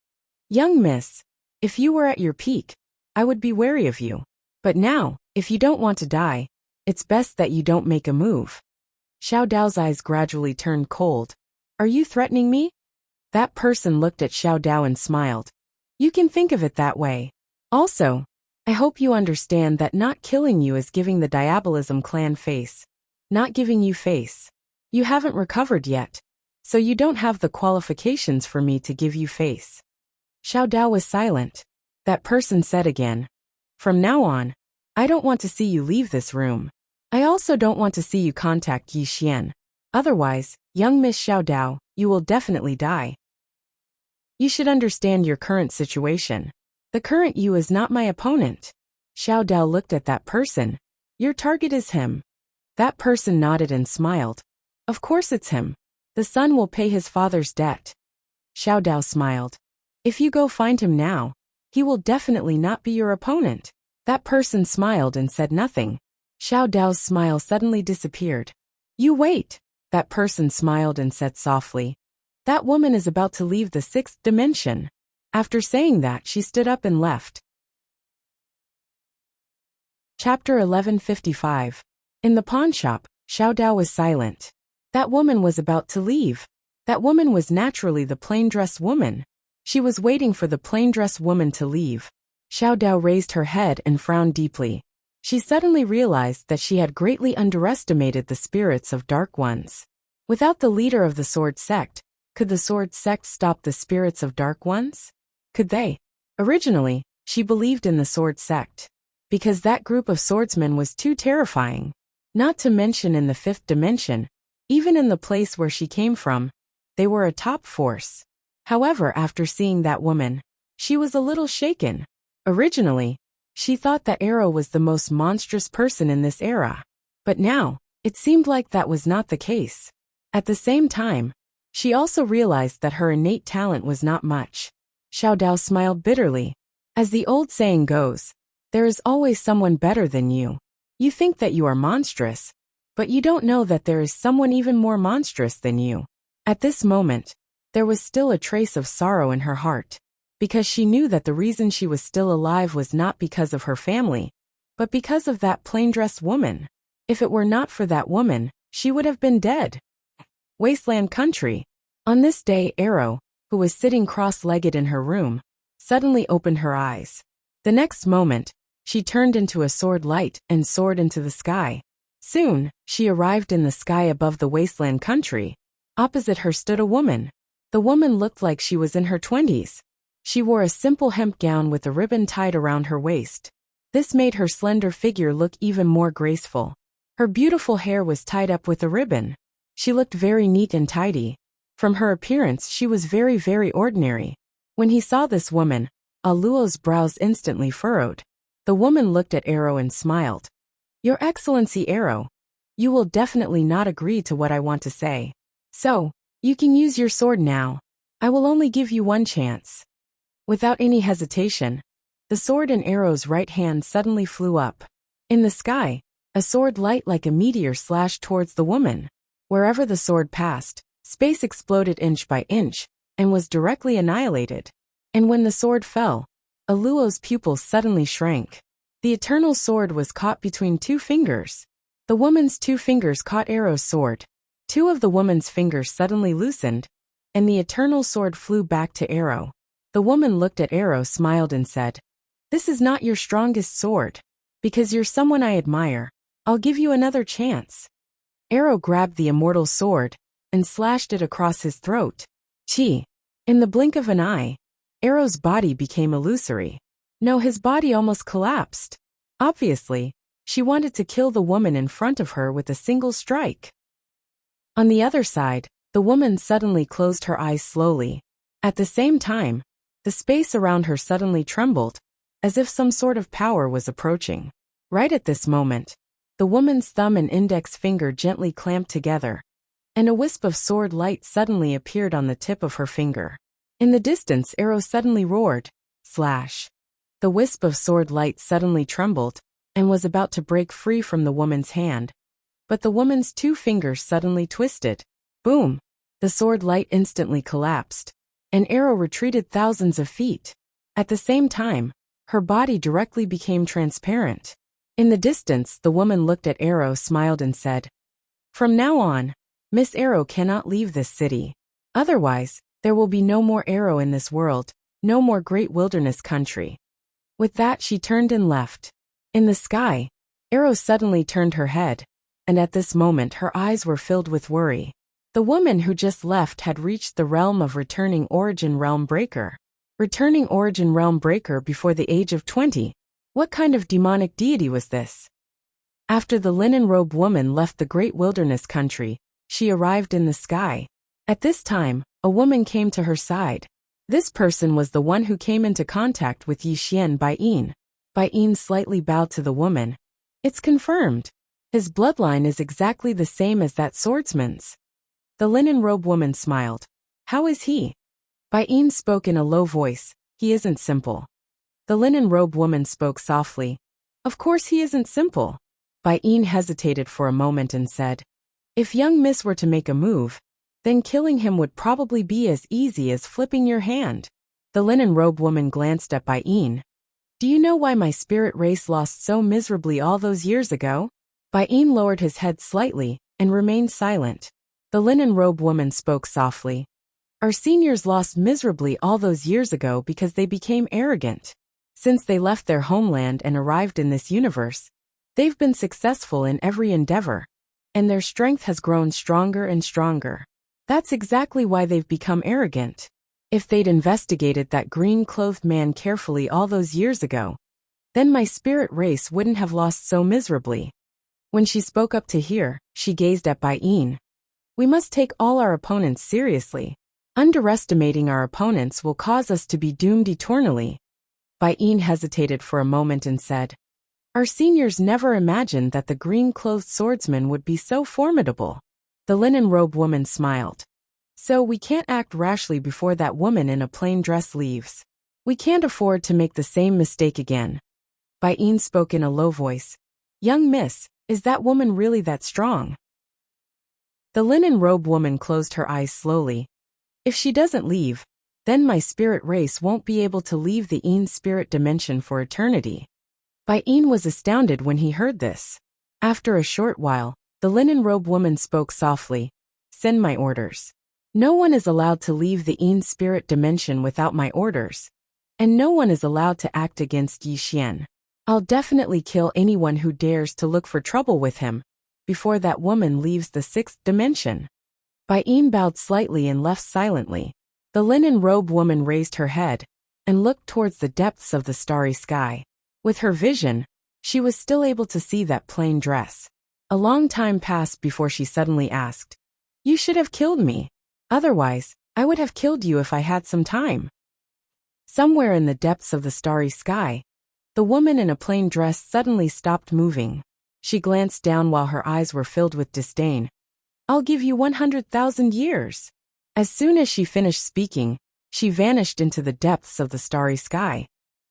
Young miss, if you were at your peak, I would be wary of you. But now, if you don't want to die, it's best that you don't make a move. Xiao Dao's eyes gradually turned cold. Are you threatening me? That person looked at Xiao Dao and smiled. You can think of it that way. Also, I hope you understand that not killing you is giving the Diabolism clan face. Not giving you face. You haven't recovered yet, so you don't have the qualifications for me to give you face. Xiao Dao was silent. That person said again. From now on, I don't want to see you leave this room. I also don't want to see you contact Yi Xian. Otherwise, young Miss Xiao Dao, you will definitely die. You should understand your current situation. The current you is not my opponent. Xiao Dao looked at that person. Your target is him. That person nodded and smiled. Of course it's him. The son will pay his father's debt. Xiao Dao smiled. If you go find him now, he will definitely not be your opponent. That person smiled and said nothing. Xiao Dao's smile suddenly disappeared. You wait. That person smiled and said softly. That woman is about to leave the sixth dimension. After saying that, she stood up and left. Chapter 1155. In the pawnshop, Xiao Dao was silent. That woman was about to leave. That woman was naturally the plain-dress woman. She was waiting for the plain-dress woman to leave. Xiao Dao raised her head and frowned deeply. She suddenly realized that she had greatly underestimated the spirits of Dark Ones. Without the leader of the Sword Sect, could the Sword Sect stop the spirits of Dark Ones? Could they? Originally, she believed in the Sword Sect, because that group of swordsmen was too terrifying. Not to mention in the fifth dimension, Even in the place where she came from, they were a top force. However, after seeing that woman, she was a little shaken. Originally, she thought that Arrow was the most monstrous person in this era. But now, it seemed like that was not the case. At the same time, she also realized that her innate talent was not much. Xiao Dao smiled bitterly. As the old saying goes, there is always someone better than you. You think that you are monstrous, but you don't know that there is someone even more monstrous than you. At this moment, there was still a trace of sorrow in her heart, because she knew that the reason she was still alive was not because of her family, but because of that plain-dressed woman. If it were not for that woman, she would have been dead. Wasteland Country. On this day, Arrow, who was sitting cross-legged in her room, suddenly opened her eyes. The next moment, she turned into a sword light and soared into the sky. Soon, she arrived in the sky above the Wasteland Country. Opposite her stood a woman. The woman looked like she was in her 20s. She wore a simple hemp gown with a ribbon tied around her waist. This made her slender figure look even more graceful. Her beautiful hair was tied up with a ribbon. She looked very neat and tidy. From her appearance, she was very ordinary. When he saw this woman, Aluo's brows instantly furrowed. The woman looked at Arrow and smiled. Your Excellency Arrow, you will definitely not agree to what I want to say. So, you can use your sword now. I will only give you one chance. Without any hesitation, the sword in Arrow's right hand suddenly flew up. In the sky, a sword light like a meteor slashed towards the woman. Wherever the sword passed, space exploded inch by inch, and was directly annihilated. And when the sword fell, Aluo's pupils suddenly shrank. The eternal sword was caught between two fingers. The woman's two fingers caught Arrow's sword. Two of the woman's fingers suddenly loosened, and the eternal sword flew back to Arrow. The woman looked at Arrow, smiled and said, This is not your strongest sword. Because you're someone I admire, I'll give you another chance. Arrow grabbed the immortal sword and slashed it across his throat. Chi. In the blink of an eye, Arrow's body became illusory. No, his body almost collapsed. Obviously, she wanted to kill the woman in front of her with a single strike. On the other side, the woman suddenly closed her eyes slowly. At the same time, the space around her suddenly trembled, as if some sort of power was approaching. Right at this moment, the woman's thumb and index finger gently clamped together, and a wisp of sword light suddenly appeared on the tip of her finger. In the distance, Arrow suddenly roared, Slash. The wisp of sword light suddenly trembled, and was about to break free from the woman's hand. But the woman's two fingers suddenly twisted. Boom! The sword light instantly collapsed, and Arrow retreated thousands of feet. At the same time, her body directly became transparent. In the distance, the woman looked at Arrow, smiled and said, From now on, Miss Arrow cannot leave this city. Otherwise, there will be no more Arrow in this world, no more great wilderness country. With that, she turned and left. In the sky, Arrow suddenly turned her head, and at this moment her eyes were filled with worry. The woman who just left had reached the realm of Returning Origin Realm Breaker. Returning Origin Realm Breaker before the age of 20. What kind of demonic deity was this? After the linen robe woman left the great wilderness country, she arrived in the sky. At this time, a woman came to her side. This person was the one who came into contact with Yixian Baiyin. Baiyin slightly bowed to the woman. It's confirmed. His bloodline is exactly the same as that swordsman's. The linen robe woman smiled. How is he? Baiyin spoke in a low voice. He isn't simple. The linen robe woman spoke softly. Of course he isn't simple. Baiyin hesitated for a moment and said, If young miss were to make a move, then killing him would probably be as easy as flipping your hand. The linen robe woman glanced at Baiyin. Do you know why my spirit race lost so miserably all those years ago? Baiyin lowered his head slightly and remained silent. The linen robe woman spoke softly. Our seniors lost miserably all those years ago because they became arrogant. Since they left their homeland and arrived in this universe, they've been successful in every endeavor, and their strength has grown stronger and stronger. That's exactly why they've become arrogant. If they'd investigated that green-clothed man carefully all those years ago, then my spirit race wouldn't have lost so miserably. When she spoke up to hear, she gazed at Baiyin. We must take all our opponents seriously. Underestimating our opponents will cause us to be doomed eternally. Bai Yin hesitated for a moment and said, Our seniors never imagined that the green-clothed swordsman would be so formidable. The linen-robed woman smiled. So we can't act rashly before that woman in a plain dress leaves. We can't afford to make the same mistake again. Bai Yin spoke in a low voice. Young miss, is that woman really that strong? The linen-robed woman closed her eyes slowly. If she doesn't leave, then my spirit race won't be able to leave the Yin spirit dimension for eternity. Bai Yin was astounded when he heard this. After a short while, the linen-robed woman spoke softly. Send my orders. No one is allowed to leave the Yin spirit dimension without my orders. And no one is allowed to act against Yi Xian. I'll definitely kill anyone who dares to look for trouble with him before that woman leaves the sixth dimension. Bai Yin bowed slightly and left silently. The linen-robed woman raised her head and looked towards the depths of the starry sky. With her vision, she was still able to see that plain dress. A long time passed before she suddenly asked, You should have killed me. Otherwise, I would have killed you if I had some time. Somewhere in the depths of the starry sky, the woman in a plain dress suddenly stopped moving. She glanced down while her eyes were filled with disdain. I'll give you 100,000 years. As soon as she finished speaking, she vanished into the depths of the starry sky.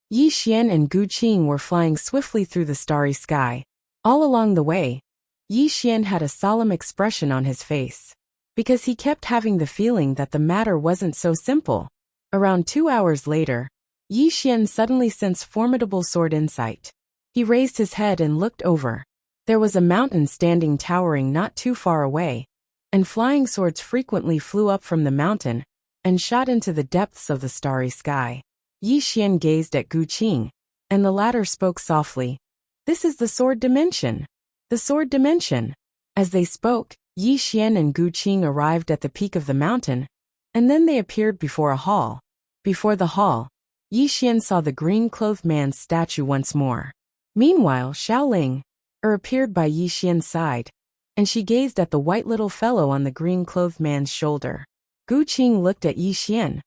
Yi Xian and Gu Qing were flying swiftly through the starry sky. All along the way, Yi Xian had a solemn expression on his face, because he kept having the feeling that the matter wasn't so simple. Around 2 hours later, Yi Xian suddenly sensed formidable sword insight. He raised his head and looked over. There was a mountain standing towering not too far away, and flying swords frequently flew up from the mountain and shot into the depths of the starry sky. Yi Xian gazed at Gu Qing, and the latter spoke softly. This is the sword dimension. The sword dimension. As they spoke, Yi Xian and Gu Qing arrived at the peak of the mountain, and then they appeared before a hall. Before the hall, Yi Xian saw the green-clothed man's statue once more. Meanwhile, Xiaoling appeared by Yi Xian's side, and she gazed at the white little fellow on the green-clothed man's shoulder. Gu Qing looked at Yi Xian.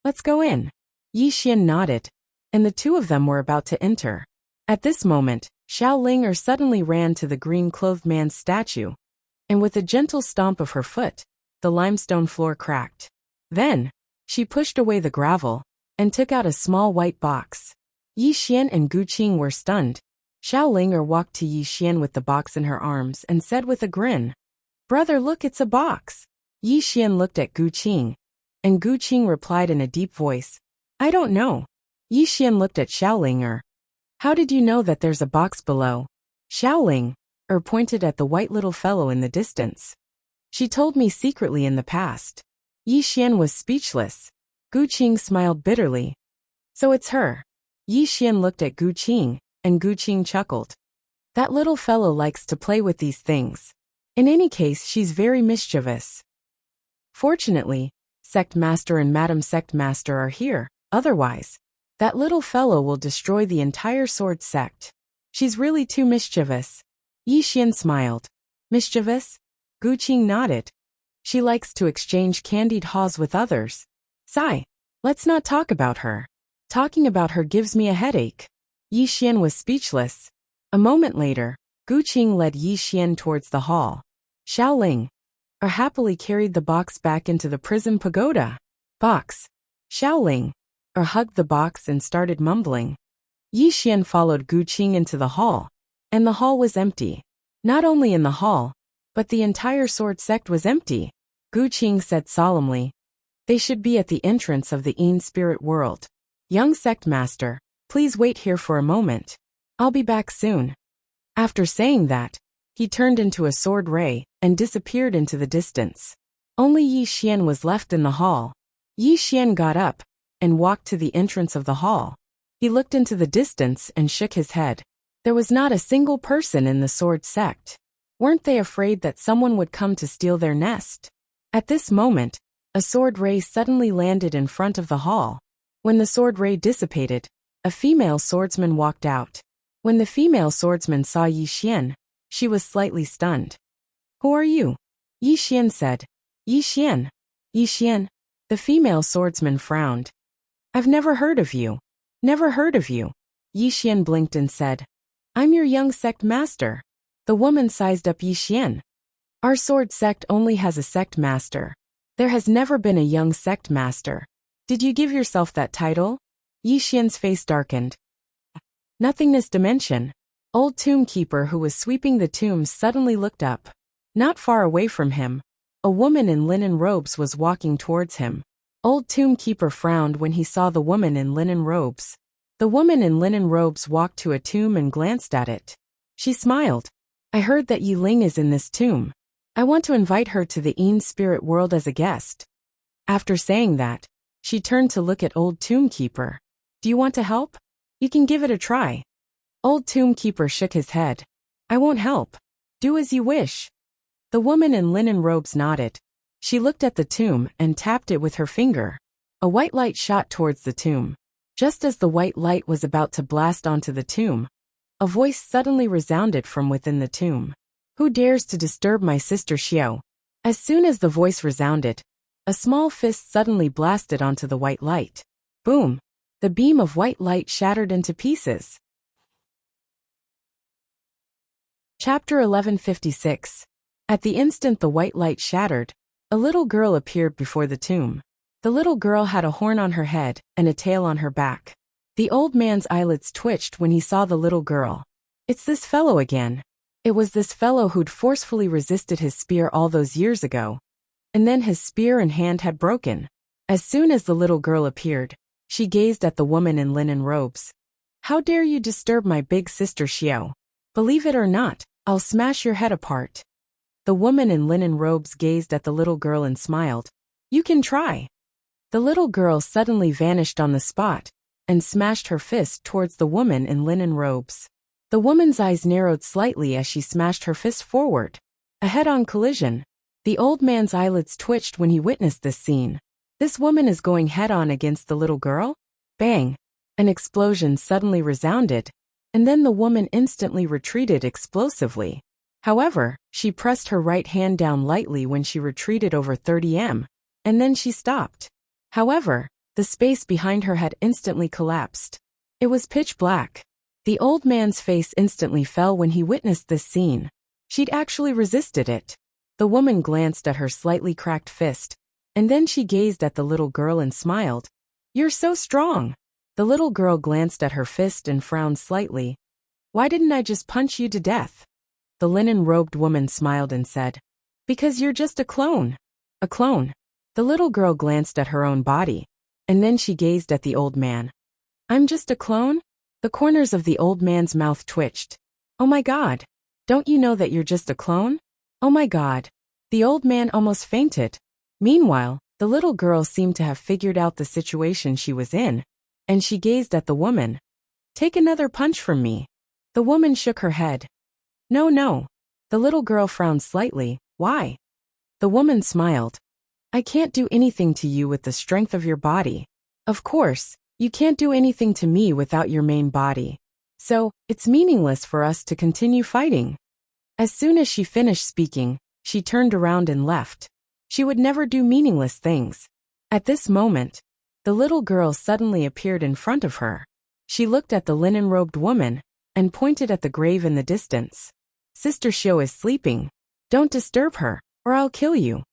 Let's go in. Yi Xian nodded, and the two of them were about to enter. At this moment, Xiaoling suddenly ran to the green-clothed man's statue, and with a gentle stomp of her foot, the limestone floor cracked. Then, she pushed away the gravel and took out a small white box. Yi Xian and Gu Qing were stunned. Xiaoling walked to Yi Xian with the box in her arms and said with a grin, Brother, look, it's a box. Yi Xian looked at Gu Qing, and Gu Qing replied in a deep voice, I don't know. Yi Xian looked at Xiaoling. How did you know that there's a box below? Xiaoling pointed at the white little fellow in the distance. She told me secretly in the past. Yi Xian was speechless. Gu Qing smiled bitterly. So it's her. Yi Xian looked at Gu Qing, and Gu Qing chuckled. That little fellow likes to play with these things. In any case, she's very mischievous. Fortunately, Sect Master and Madam Sect Master are here, otherwise, that little fellow will destroy the entire sword sect. She's really too mischievous. Yi Xian smiled. Mischievous? Gu Qing nodded. She likes to exchange candied haws with others. Sigh. Let's not talk about her. Talking about her gives me a headache. Yi Xian was speechless. A moment later, Gu Qing led Yi Xian towards the hall. Xiaoling happily carried the box back into the prison pagoda. Box. Xiaoling hugged the box and started mumbling. Yi Xian followed Gu Qing into the hall, and the hall was empty. Not only in the hall, but the entire sword sect was empty. Gu Qing said solemnly, They should be at the entrance of the Yin spirit world. Young sect master, please wait here for a moment. I'll be back soon. After saying that, he turned into a sword ray and disappeared into the distance. Only Yi Xian was left in the hall. Yi Xian got up and walked to the entrance of the hall. He looked into the distance and shook his head. There was not a single person in the sword sect. Weren't they afraid that someone would come to steal their nest? At this moment, a sword ray suddenly landed in front of the hall. When the sword ray dissipated, a female swordsman walked out. When the female swordsman saw Yi Xian, she was slightly stunned. Who are you? Yi Xian said. Yi Xian. Yi Xian. The female swordsman frowned. I've never heard of you. Never heard of you. Yi Xian blinked and said. I'm your young sect master. The woman sized up Yi Xian. Our sword sect only has a sect master. There has never been a young sect master. Did you give yourself that title? Yi Xian's face darkened. Nothingness dimension. Old tomb keeper who was sweeping the tombs suddenly looked up. Not far away from him, a woman in linen robes was walking towards him. Old tomb keeper frowned when he saw the woman in linen robes. The woman in linen robes walked to a tomb and glanced at it. She smiled. I heard that Yi Ling is in this tomb. I want to invite her to the Yin spirit world as a guest. After saying that, she turned to look at old tomb keeper. Do you want to help? You can give it a try. Old tomb keeper shook his head. I won't help. Do as you wish. The woman in linen robes nodded. She looked at the tomb and tapped it with her finger. A white light shot towards the tomb. Just as the white light was about to blast onto the tomb, a voice suddenly resounded from within the tomb. Who dares to disturb my sister Xiao? As soon as the voice resounded, a small fist suddenly blasted onto the white light. Boom! The beam of white light shattered into pieces. Chapter 1156. At the instant the white light shattered, a little girl appeared before the tomb. The little girl had a horn on her head and a tail on her back. The old man's eyelids twitched when he saw the little girl. It's this fellow again. It was this fellow who'd forcefully resisted his spear all those years ago. And then his spear and hand had broken. As soon as the little girl appeared, she gazed at the woman in linen robes. How dare you disturb my big sister Xiao? Believe it or not, I'll smash your head apart. The woman in linen robes gazed at the little girl and smiled. You can try. The little girl suddenly vanished on the spot and smashed her fist towards the woman in linen robes. The woman's eyes narrowed slightly as she smashed her fist forward. A head-on collision. The old man's eyelids twitched when he witnessed this scene. This woman is going head-on against the little girl? Bang! An explosion suddenly resounded, and then the woman instantly retreated explosively. However, she pressed her right hand down lightly when she retreated over 30 m, and then she stopped. However, the space behind her had instantly collapsed. It was pitch black. The old man's face instantly fell when he witnessed this scene. She'd actually resisted it. The woman glanced at her slightly cracked fist, and then she gazed at the little girl and smiled. You're so strong. The little girl glanced at her fist and frowned slightly. Why didn't I just punch you to death? The linen-robed woman smiled and said, Because you're just a clone. A clone. The little girl glanced at her own body, and then she gazed at the old man. I'm just a clone? The corners of the old man's mouth twitched. Oh my God. Don't you know that you're just a clone? Oh my God. The old man almost fainted. Meanwhile, the little girl seemed to have figured out the situation she was in, and she gazed at the woman. Take another punch from me. The woman shook her head. No, no. The little girl frowned slightly. Why? The woman smiled. I can't do anything to you with the strength of your body. Of course, you can't do anything to me without your main body. So, it's meaningless for us to continue fighting. As soon as she finished speaking, she turned around and left. She would never do meaningless things. At this moment, the little girl suddenly appeared in front of her. She looked at the linen-robed woman and pointed at the grave in the distance. Sister Xiao is sleeping. Don't disturb her, or I'll kill you.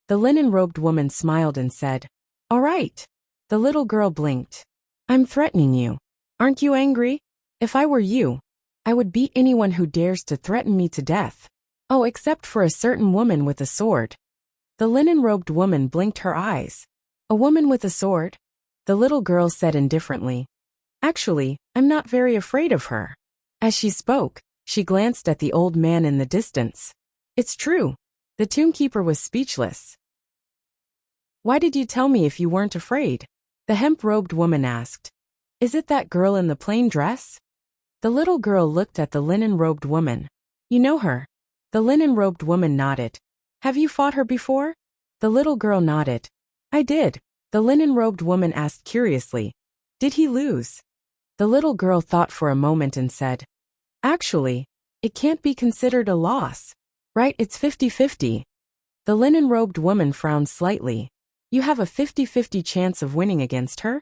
The linen-robed woman smiled and said, All right. The little girl blinked. I'm threatening you. Aren't you angry? If I were you, I would beat anyone who dares to threaten me to death. Oh, except for a certain woman with a sword. The linen-robed woman blinked her eyes. A woman with a sword? The little girl said indifferently. Actually, I'm not very afraid of her. As she spoke, she glanced at the old man in the distance. It's true. The tombkeeper was speechless. Why did you tell me if you weren't afraid? The hemp-robed woman asked. Is it that girl in the plain dress? The little girl looked at the linen-robed woman. You know her. The linen-robed woman nodded. Have you fought her before? The little girl nodded. I did. The linen-robed woman asked curiously. Did he lose? The little girl thought for a moment and said, Actually, it can't be considered a loss. Right, it's 50-50. The linen-robed woman frowned slightly. You have a 50-50 chance of winning against her?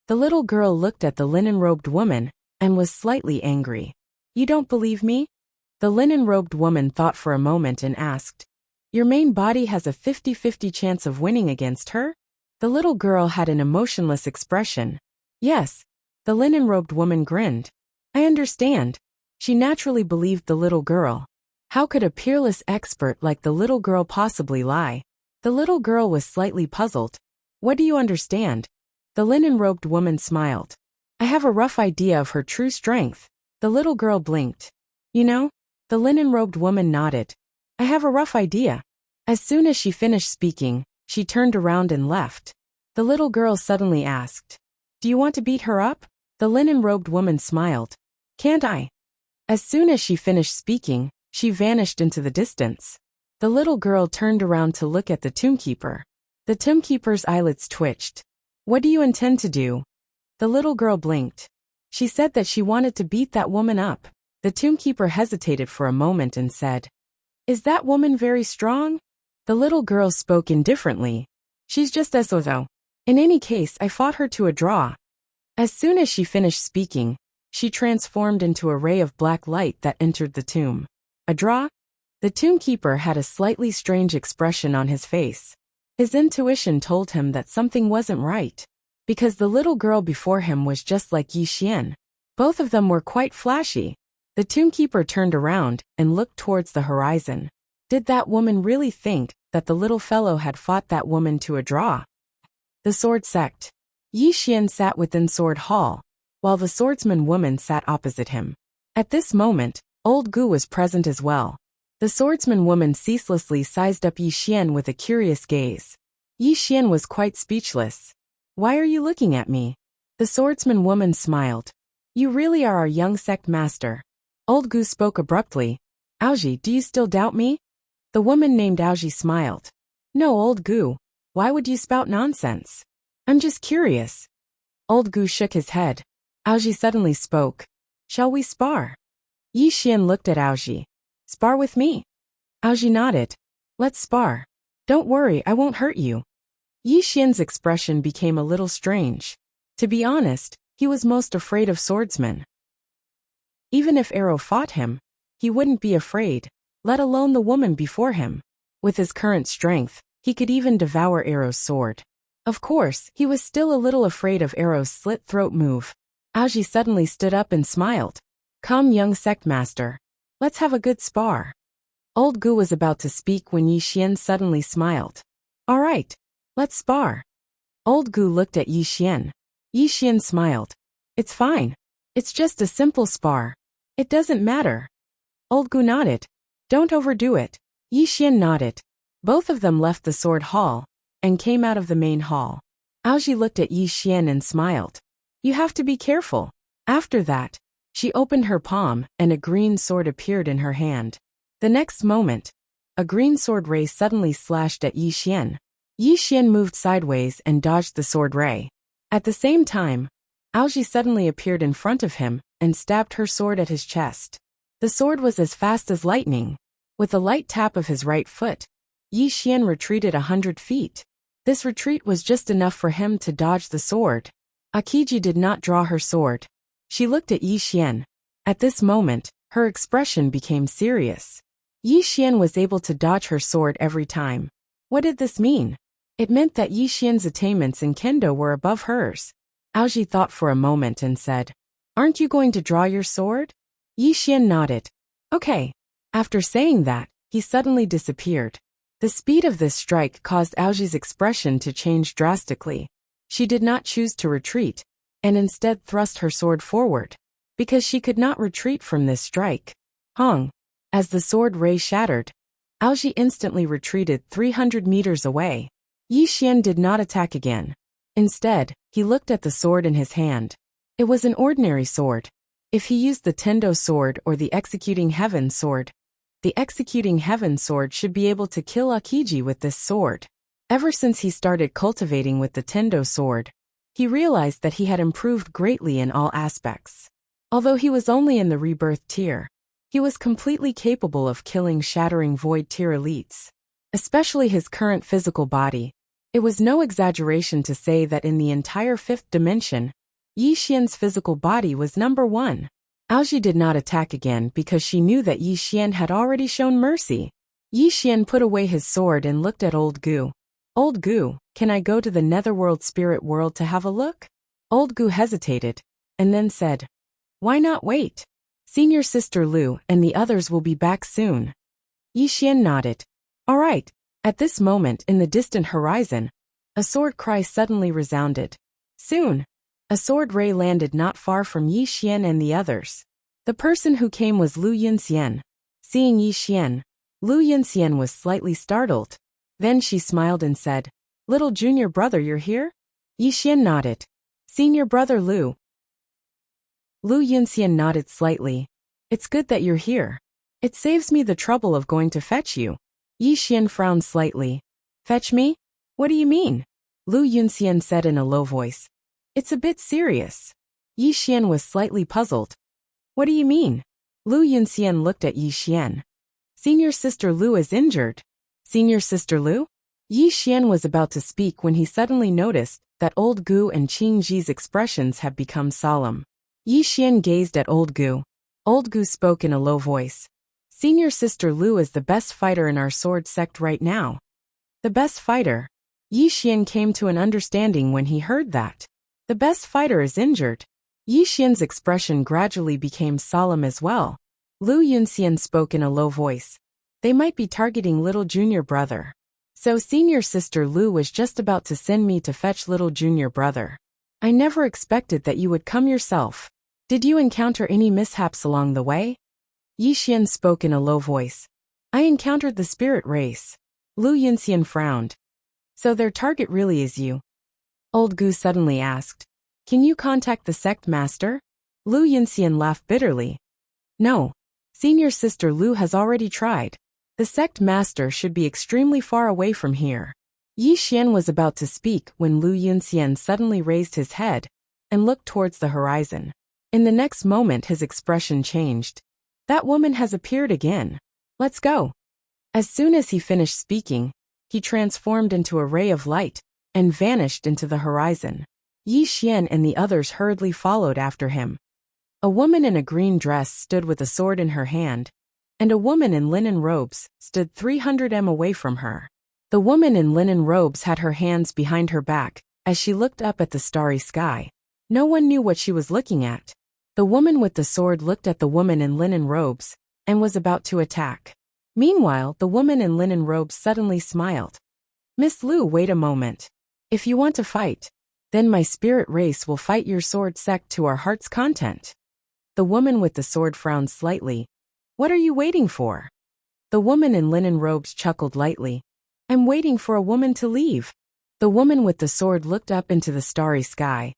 The little girl looked at the linen-robed woman and was slightly angry. You don't believe me? The linen-robed woman thought for a moment and asked, your main body has a 50-50 chance of winning against her? The little girl had an emotionless expression. Yes. The linen-robed woman grinned. I understand. She naturally believed the little girl. How could a peerless expert like the little girl possibly lie? The little girl was slightly puzzled. What do you understand? The linen-robed woman smiled. I have a rough idea of her true strength. The little girl blinked. You know? The linen-robed woman nodded. I have a rough idea. As soon as she finished speaking, she turned around and left. The little girl suddenly asked, do you want to beat her up? The linen-robed woman smiled. Can't I? As soon as she finished speaking, she vanished into the distance. The little girl turned around to look at the tombkeeper. The tombkeeper's eyelids twitched. What do you intend to do? The little girl blinked. She said that she wanted to beat that woman up. The tombkeeper hesitated for a moment and said, is that woman very strong? The little girl spoke indifferently. She's just as though. In any case, I fought her to a draw. As soon as she finished speaking, she transformed into a ray of black light that entered the tomb. A draw? The tombkeeper had a slightly strange expression on his face. His intuition told him that something wasn't right, because the little girl before him was just like Yi Xian. Both of them were quite flashy. The tombkeeper turned around and looked towards the horizon. Did that woman really think that the little fellow had fought that woman to a draw? The sword sect. Yi Xian sat within Sword Hall, while the swordsman woman sat opposite him. At this moment, Old Gu was present as well. The swordsman woman ceaselessly sized up Yi Xian with a curious gaze. Yi Xian was quite speechless. Why are you looking at me? The swordsman woman smiled. You really are our young sect master. Old Gu spoke abruptly. Aoji, do you still doubt me? The woman named Aoji smiled. No, Old Gu. Why would you spout nonsense? I'm just curious. Old Gu shook his head. Aoji suddenly spoke. Shall we spar? Yi Xian looked at Aoji. Spar with me? Aoji nodded. Let's spar. Don't worry, I won't hurt you. Yi Xian's expression became a little strange. To be honest, he was most afraid of swordsmen. Even if Arrow fought him, he wouldn't be afraid, let alone the woman before him. With his current strength, he could even devour Arrow's sword. Of course, he was still a little afraid of Arrow's slit-throat move. Aoji suddenly stood up and smiled. Come, young sect master. Let's have a good spar. Old Gu was about to speak when Yi Xian suddenly smiled. All right. Let's spar. Old Gu looked at Yi Xian. Yi Xian smiled. It's fine. It's just a simple spar. It doesn't matter. Old Gu nodded. Don't overdo it. Yi Xian nodded. Both of them left the sword hall and came out of the main hall. Aoji looked at Yi Xian and smiled. You have to be careful. After that, she opened her palm and a green sword appeared in her hand. The next moment, a green sword ray suddenly slashed at Yi Xian. Yi Xian moved sideways and dodged the sword ray. At the same time, Aoji suddenly appeared in front of him and stabbed her sword at his chest. The sword was as fast as lightning. With a light tap of his right foot, Yi Xian retreated 100 feet. This retreat was just enough for him to dodge the sword. Akiji did not draw her sword. She looked at Yi Xian. At this moment, her expression became serious. Yi Xian was able to dodge her sword every time. What did this mean? It meant that Yi Xian's attainments in kendo were above hers. Aoji thought for a moment and said, Aren't you going to draw your sword? Yi Xian nodded. Okay. After saying that, he suddenly disappeared. The speed of this strike caused Aoji's expression to change drastically. She did not choose to retreat, and instead thrust her sword forward, because she could not retreat from this strike. Hong. As the sword ray shattered, Aoji instantly retreated 300 meters away. Yi Xian did not attack again. Instead, he looked at the sword in his hand. It was an ordinary sword. If he used the Tendo sword or the Executing Heaven sword, the Executing Heaven sword should be able to kill Akiji with this sword. Ever since he started cultivating with the Tendo sword, he realized that he had improved greatly in all aspects. Although he was only in the rebirth tier, he was completely capable of killing Shattering Void tier elites. especially his current physical body. It was no exaggeration to say that in the entire fifth dimension, Yi Xian's physical body was number one. Aoji did not attack again because she knew that Yi Xian had already shown mercy. Yi Xian put away his sword and looked at Old Gu. Old Gu, can I go to the netherworld spirit world to have a look? Old Gu hesitated, and then said, why not wait? Senior Sister Lu and the others will be back soon. Yi Xian nodded. All right. At this moment in the distant horizon, a sword cry suddenly resounded. Soon, a sword ray landed not far from Yi Xian and the others. The person who came was Lu Yunxian. Seeing Yi Xian, Lu Yunxian was slightly startled. Then she smiled and said, little junior brother, you're here? Yi Xian nodded. Senior brother Lu. Lu Yunxian nodded slightly. It's good that you're here. It saves me the trouble of going to fetch you. Yi Xian frowned slightly. Fetch me? What do you mean? Lu Yunxian said in a low voice. It's a bit serious. Yi Xian was slightly puzzled. What do you mean? Lu Yunxian looked at Yi Xian. Senior Sister Lu is injured. Senior Sister Lu? Yi Xian was about to speak when he suddenly noticed that Old Gu and Qing Ji's expressions had become solemn. Yi Xian gazed at Old Gu. Old Gu spoke in a low voice. Senior Sister Lu is the best fighter in our sword sect right now. The best fighter? Yi Xian came to an understanding when he heard that. The best fighter is injured. Yi Xian's expression gradually became solemn as well. Lu Yunxian spoke in a low voice. They might be targeting little junior brother. So Senior Sister Lu was just about to send me to fetch little junior brother. I never expected that you would come yourself. Did you encounter any mishaps along the way? Yi Xian spoke in a low voice. I encountered the spirit race. Lu Yunxian frowned. So their target really is you? Old Gu suddenly asked. Can you contact the sect master? Lu Yunxian laughed bitterly. No. Senior Sister Lu has already tried. The sect master should be extremely far away from here. Yi Xian was about to speak when Lu Yunxian suddenly raised his head and looked towards the horizon. In the next moment his expression changed. That woman has appeared again. Let's go. As soon as he finished speaking, he transformed into a ray of light and vanished into the horizon. Yi Xian and the others hurriedly followed after him. A woman in a green dress stood with a sword in her hand, and a woman in linen robes stood 300 m away from her. The woman in linen robes had her hands behind her back as she looked up at the starry sky. No one knew what she was looking at. The woman with the sword looked at the woman in linen robes and was about to attack. Meanwhile, the woman in linen robes suddenly smiled. Miss Lu, wait a moment. If you want to fight, then my spirit race will fight your sword sect to our heart's content. The woman with the sword frowned slightly. What are you waiting for? The woman in linen robes chuckled lightly. I'm waiting for a woman to leave. The woman with the sword looked up into the starry sky.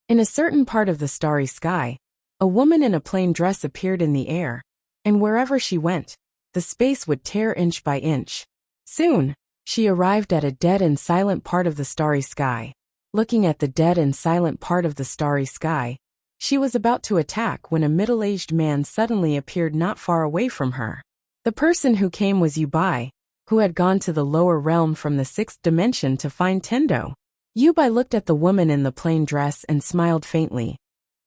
In a certain part of the starry sky, a woman in a plain dress appeared in the air, and wherever she went, the space would tear inch by inch. Soon, she arrived at a dead and silent part of the starry sky. Looking at the dead and silent part of the starry sky, she was about to attack when a middle-aged man suddenly appeared not far away from her. The person who came was Yubai, who had gone to the lower realm from the sixth dimension to find Tendo. Yubai looked at the woman in the plain dress and smiled faintly.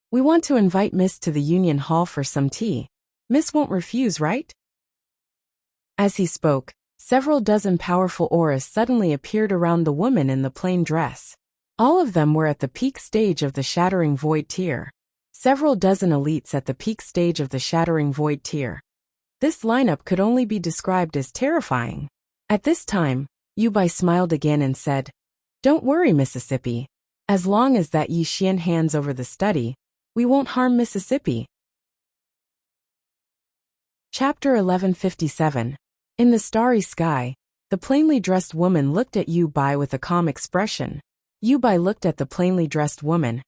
We want to invite Miss to the Union Hall for some tea. Miss won't refuse, right? As he spoke, several dozen powerful auras suddenly appeared around the woman in the plain dress. All of them were at the peak stage of the Shattering Void tier. Several dozen elites at the peak stage of the Shattering Void tier. This lineup could only be described as terrifying. At this time, Yubai smiled again and said, Don't worry, Mississippi. As long as that Yi Xian hands over the study, we won't harm Mississippi. Chapter 1157. In the starry sky, the plainly dressed woman looked at Yubai with a calm expression. Yubai looked at the plainly dressed woman,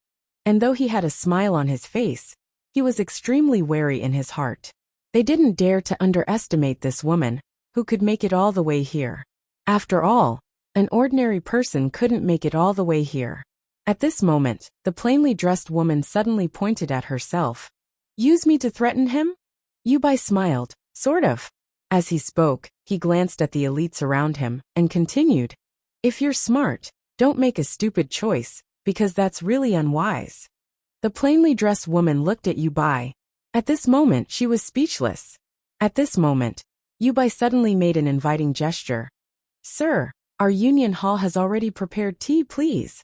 and though he had a smile on his face, he was extremely wary in his heart. They didn't dare to underestimate this woman, who could make it all the way here. After all, an ordinary person couldn't make it all the way here. At this moment, the plainly dressed woman suddenly pointed at herself. Use me to threaten him? Yubai smiled, sort of. As he spoke, he glanced at the elites around him and continued, "If you're smart, don't make a stupid choice, because that's really unwise." The plainly dressed woman looked at Yubai. At this moment she was speechless. At this moment, Yubai suddenly made an inviting gesture. "Sir, our union hall has already prepared tea, please."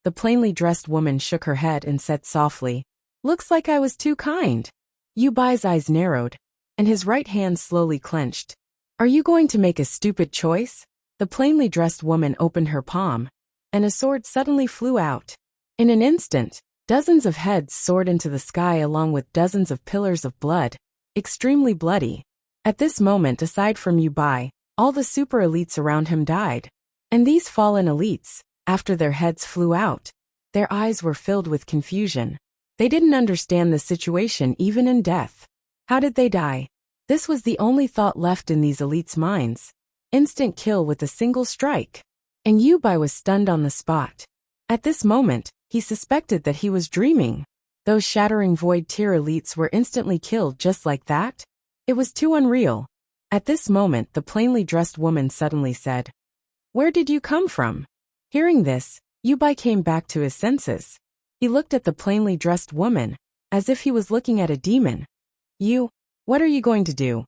The plainly dressed woman shook her head and said softly, "Looks like I was too kind." Yubai's eyes narrowed, and his right hand slowly clenched. "Are you going to make a stupid choice?" The plainly dressed woman opened her palm, and a sword suddenly flew out. In an instant, dozens of heads soared into the sky along with dozens of pillars of blood, extremely bloody. At this moment, aside from Yubai, all the super elites around him died. And these fallen elites, after their heads flew out, their eyes were filled with confusion. They didn't understand the situation even in death. How did they die? This was the only thought left in these elites' minds. Instant kill with a single strike. And Yubai was stunned on the spot. At this moment, he suspected that he was dreaming. Those shattering void tier elites were instantly killed just like that? It was too unreal. At this moment, the plainly dressed woman suddenly said, "Where did you come from?" Hearing this, Yubai came back to his senses. He looked at the plainly dressed woman, as if he was looking at a demon. What are you going to do?"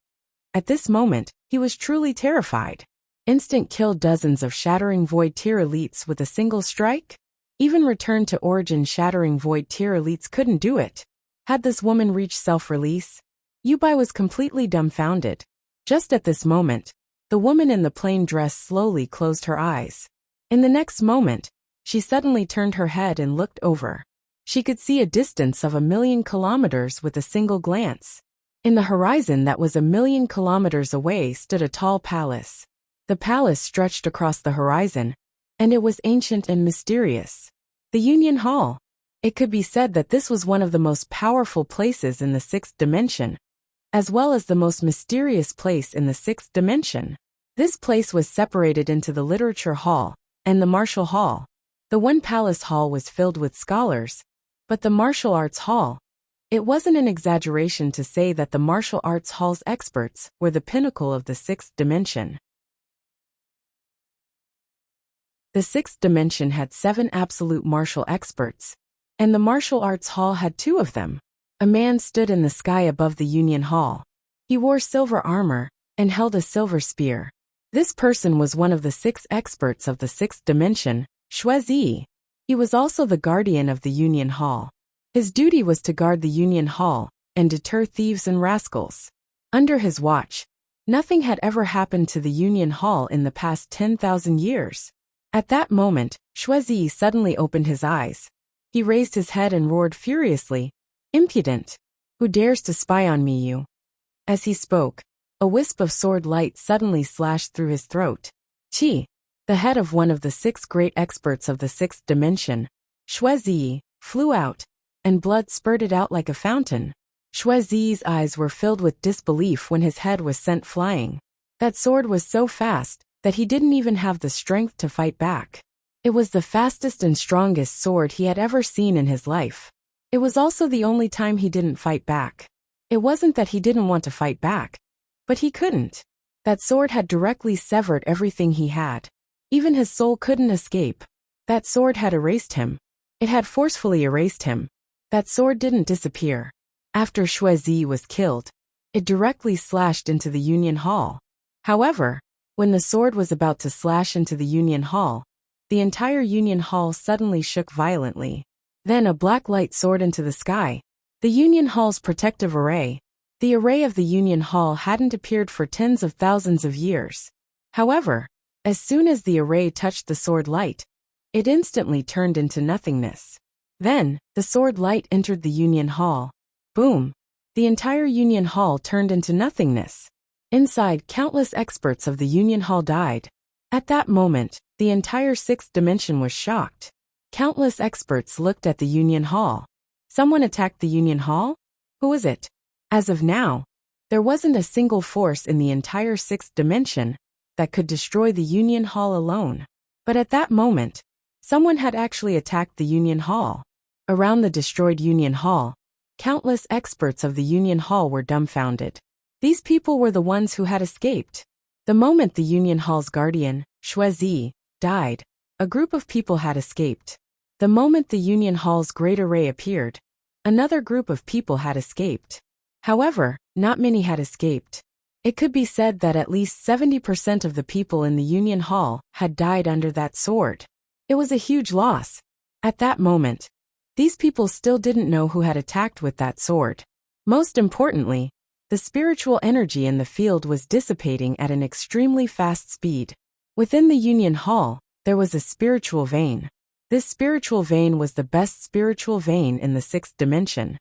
At this moment, he was truly terrified. Instant kill dozens of shattering void tier elites with a single strike? Even return to origin shattering void tier elites couldn't do it. Had this woman reached self-release? Yubai was completely dumbfounded. Just at this moment, the woman in the plain dress slowly closed her eyes. In the next moment, she suddenly turned her head and looked over. She could see a distance of 1,000,000 kilometers with a single glance. In the horizon that was 1,000,000 kilometers away stood a tall palace. The palace stretched across the horizon, and it was ancient and mysterious. The Union Hall. It could be said that this was one of the most powerful places in the sixth dimension, as well as the most mysterious place in the sixth dimension. This place was separated into the Literature Hall and the Martial Hall. The one Palace Hall was filled with scholars, but the Martial Arts Hall, it wasn't an exaggeration to say that the Martial Arts Hall's experts were the pinnacle of the sixth dimension. The sixth dimension had 7 absolute martial experts, and the Martial Arts Hall had 2 of them. A man stood in the sky above the Union Hall. He wore silver armor and held a silver spear. This person was one of the 6 experts of the sixth dimension, Shuizi. He was also the guardian of the Union Hall. His duty was to guard the Union Hall and deter thieves and rascals. Under his watch, nothing had ever happened to the Union Hall in the past 10,000 years. At that moment, Shuizi suddenly opened his eyes. He raised his head and roared furiously, "Impudent! Who dares to spy on me, you?" As he spoke, a wisp of sword light suddenly slashed through his throat. Qi, the head of one of the 6 great experts of the sixth dimension, Shuizi, flew out, and blood spurted out like a fountain. Shuizi's eyes were filled with disbelief when his head was sent flying. That sword was so fast that he didn't even have the strength to fight back. It was the fastest and strongest sword he had ever seen in his life. It was also the only time he didn't fight back. It wasn't that he didn't want to fight back, but he couldn't. That sword had directly severed everything he had. Even his soul couldn't escape. That sword had erased him. It had forcefully erased him. That sword didn't disappear. After Shuizi was killed, it directly slashed into the Union Hall. However, when the sword was about to slash into the Union Hall, the entire Union Hall suddenly shook violently. Then a black light soared into the sky. The Union Hall's protective array. The array of the Union Hall hadn't appeared for tens of thousands of years. However, as soon as the array touched the sword light, it instantly turned into nothingness. Then, the sword light entered the Union Hall. Boom! The entire Union Hall turned into nothingness. Inside, countless experts of the Union Hall died. At that moment, the entire sixth dimension was shocked. Countless experts looked at the Union Hall. Someone attacked the Union Hall? Who was it? As of now, there wasn't a single force in the entire sixth dimension that could destroy the Union Hall alone. But at that moment, someone had actually attacked the Union Hall. Around the destroyed Union Hall, countless experts of the Union Hall were dumbfounded. These people were the ones who had escaped. The moment the Union Hall's guardian, Shuizi, died, a group of people had escaped. The moment the Union Hall's great array appeared, another group of people had escaped. However, not many had escaped. It could be said that at least 70% of the people in the Union Hall had died under that sword. It was a huge loss. At that moment, these people still didn't know who had attacked with that sword. Most importantly, the spiritual energy in the field was dissipating at an extremely fast speed. Within the Union Hall, there was a spiritual vein. This spiritual vein was the best spiritual vein in the sixth dimension.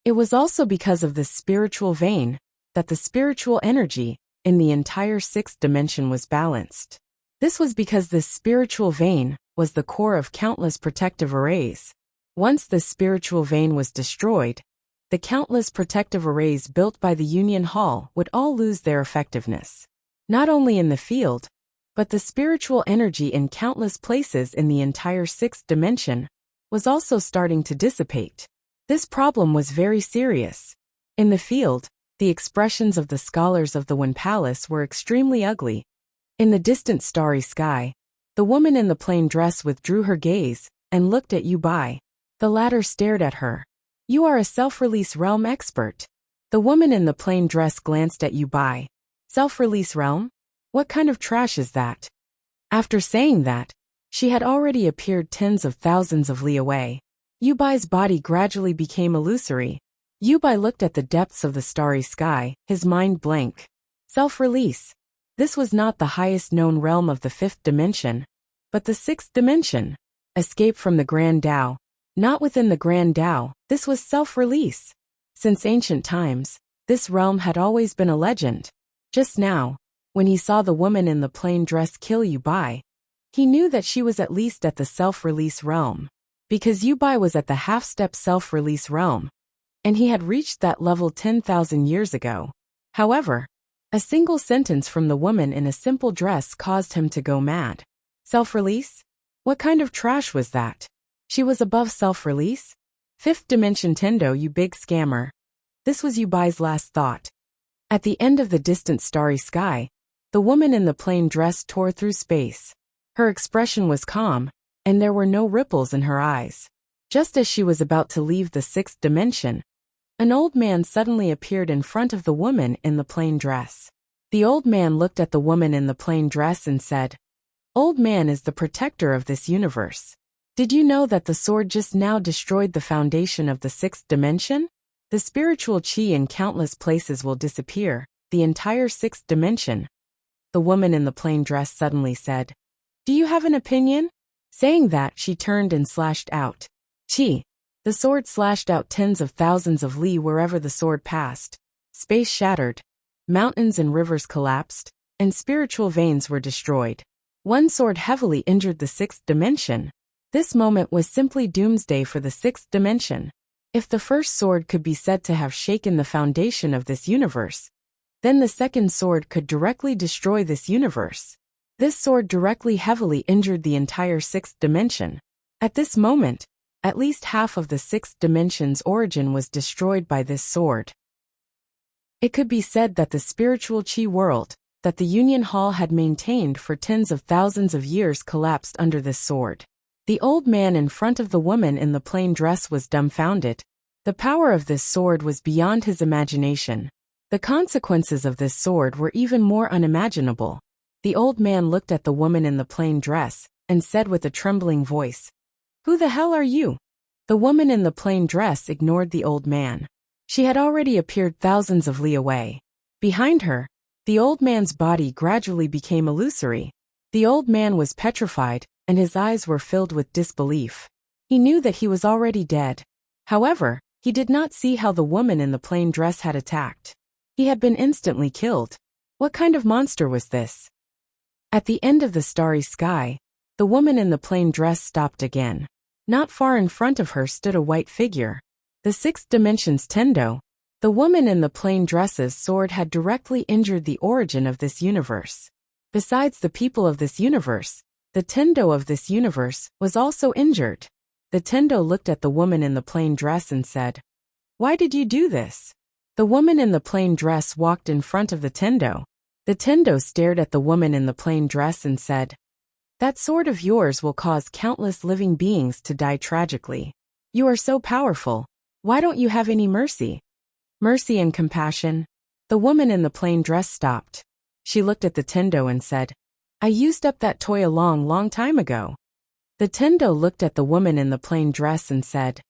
It was also because of this spiritual vein that the spiritual energy in the entire sixth dimension was balanced. This was because this spiritual vein was the core of countless protective arrays. Once this spiritual vein was destroyed, the countless protective arrays built by the Union Hall would all lose their effectiveness. Not only in the field, but the spiritual energy in countless places in the entire sixth dimension was also starting to dissipate. This problem was very serious. In the field, the expressions of the scholars of the One Palace were extremely ugly. In the distant starry sky, the woman in the plain dress withdrew her gaze and looked at Yu Bai. The latter stared at her. "You are a self-release realm expert." The woman in the plain dress glanced at Yu Bai. "Self-release realm? What kind of trash is that?" After saying that, she had already appeared tens of thousands of li away. Yu Bai's body gradually became illusory. Yu Bai looked at the depths of the starry sky, his mind blank. Self-release. This was not the highest known realm of the fifth dimension, but the sixth dimension. Escape from the Grand Tao. Not within the Grand Tao, this was self-release. Since ancient times, this realm had always been a legend. Just now, when he saw the woman in the plain dress kill Yu Bai, he knew that she was at least at the self-release realm. Because Yu Bai was at the half-step self-release realm, and he had reached that level 10,000 years ago. However, a single sentence from the woman in a simple dress caused him to go mad. Self-release? What kind of trash was that? She was above self-release? Fifth dimension Tendo, you big scammer. This was Yu Bai's last thought. At the end of the distant starry sky, the woman in the plain dress tore through space. Her expression was calm, and there were no ripples in her eyes. Just as she was about to leave the sixth dimension, an old man suddenly appeared in front of the woman in the plain dress. The old man looked at the woman in the plain dress and said, "Old man is the protector of this universe. Did you know that the sword just now destroyed the foundation of the sixth dimension? The spiritual chi in countless places will disappear, the entire sixth dimension." The woman in the plain dress suddenly said, "Do you have an opinion?" Saying that, she turned and slashed out. Chi. The sword slashed out tens of thousands of li wherever the sword passed. Space shattered. Mountains and rivers collapsed, and spiritual veins were destroyed. One sword heavily injured the sixth dimension. This moment was simply doomsday for the sixth dimension. If the first sword could be said to have shaken the foundation of this universe, then the second sword could directly destroy this universe. This sword directly heavily injured the entire sixth dimension. At this moment, at least half of the sixth dimension's origin was destroyed by this sword. It could be said that the spiritual chi world that the Union Hall had maintained for tens of thousands of years collapsed under this sword. The old man in front of the woman in the plain dress was dumbfounded. The power of this sword was beyond his imagination. The consequences of this sword were even more unimaginable. The old man looked at the woman in the plain dress and said with a trembling voice, "Who the hell are you?" The woman in the plain dress ignored the old man. She had already appeared thousands of li away. Behind her, the old man's body gradually became illusory. The old man was petrified, and his eyes were filled with disbelief. He knew that he was already dead. However, he did not see how the woman in the plain dress had attacked. He had been instantly killed. What kind of monster was this? At the end of the starry sky, the woman in the plain dress stopped again. Not far in front of her stood a white figure. The sixth dimension's Tendo. The woman in the plain dress's sword had directly injured the origin of this universe. Besides the people of this universe, the Tendo of this universe was also injured. The Tendo looked at the woman in the plain dress and said, "Why did you do this?" The woman in the plain dress walked in front of the Tendo. The Tendo stared at the woman in the plain dress and said, "That sword of yours will cause countless living beings to die tragically. You are so powerful. Why don't you have any mercy?" Mercy and compassion? The woman in the plain dress stopped. She looked at the Tendo and said, "I used up that toy a long time ago." The Tendo looked at the woman in the plain dress and said,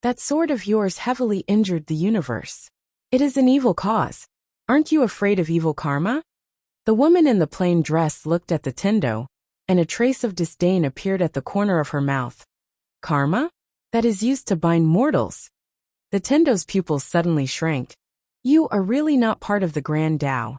"That sword of yours heavily injured the universe. It is an evil cause. Aren't you afraid of evil karma?" The woman in the plain dress looked at the Tendo, and a trace of disdain appeared at the corner of her mouth. "Karma? That is used to bind mortals." The Tendo's pupils suddenly shrank. "You are really not part of the Grand Tao."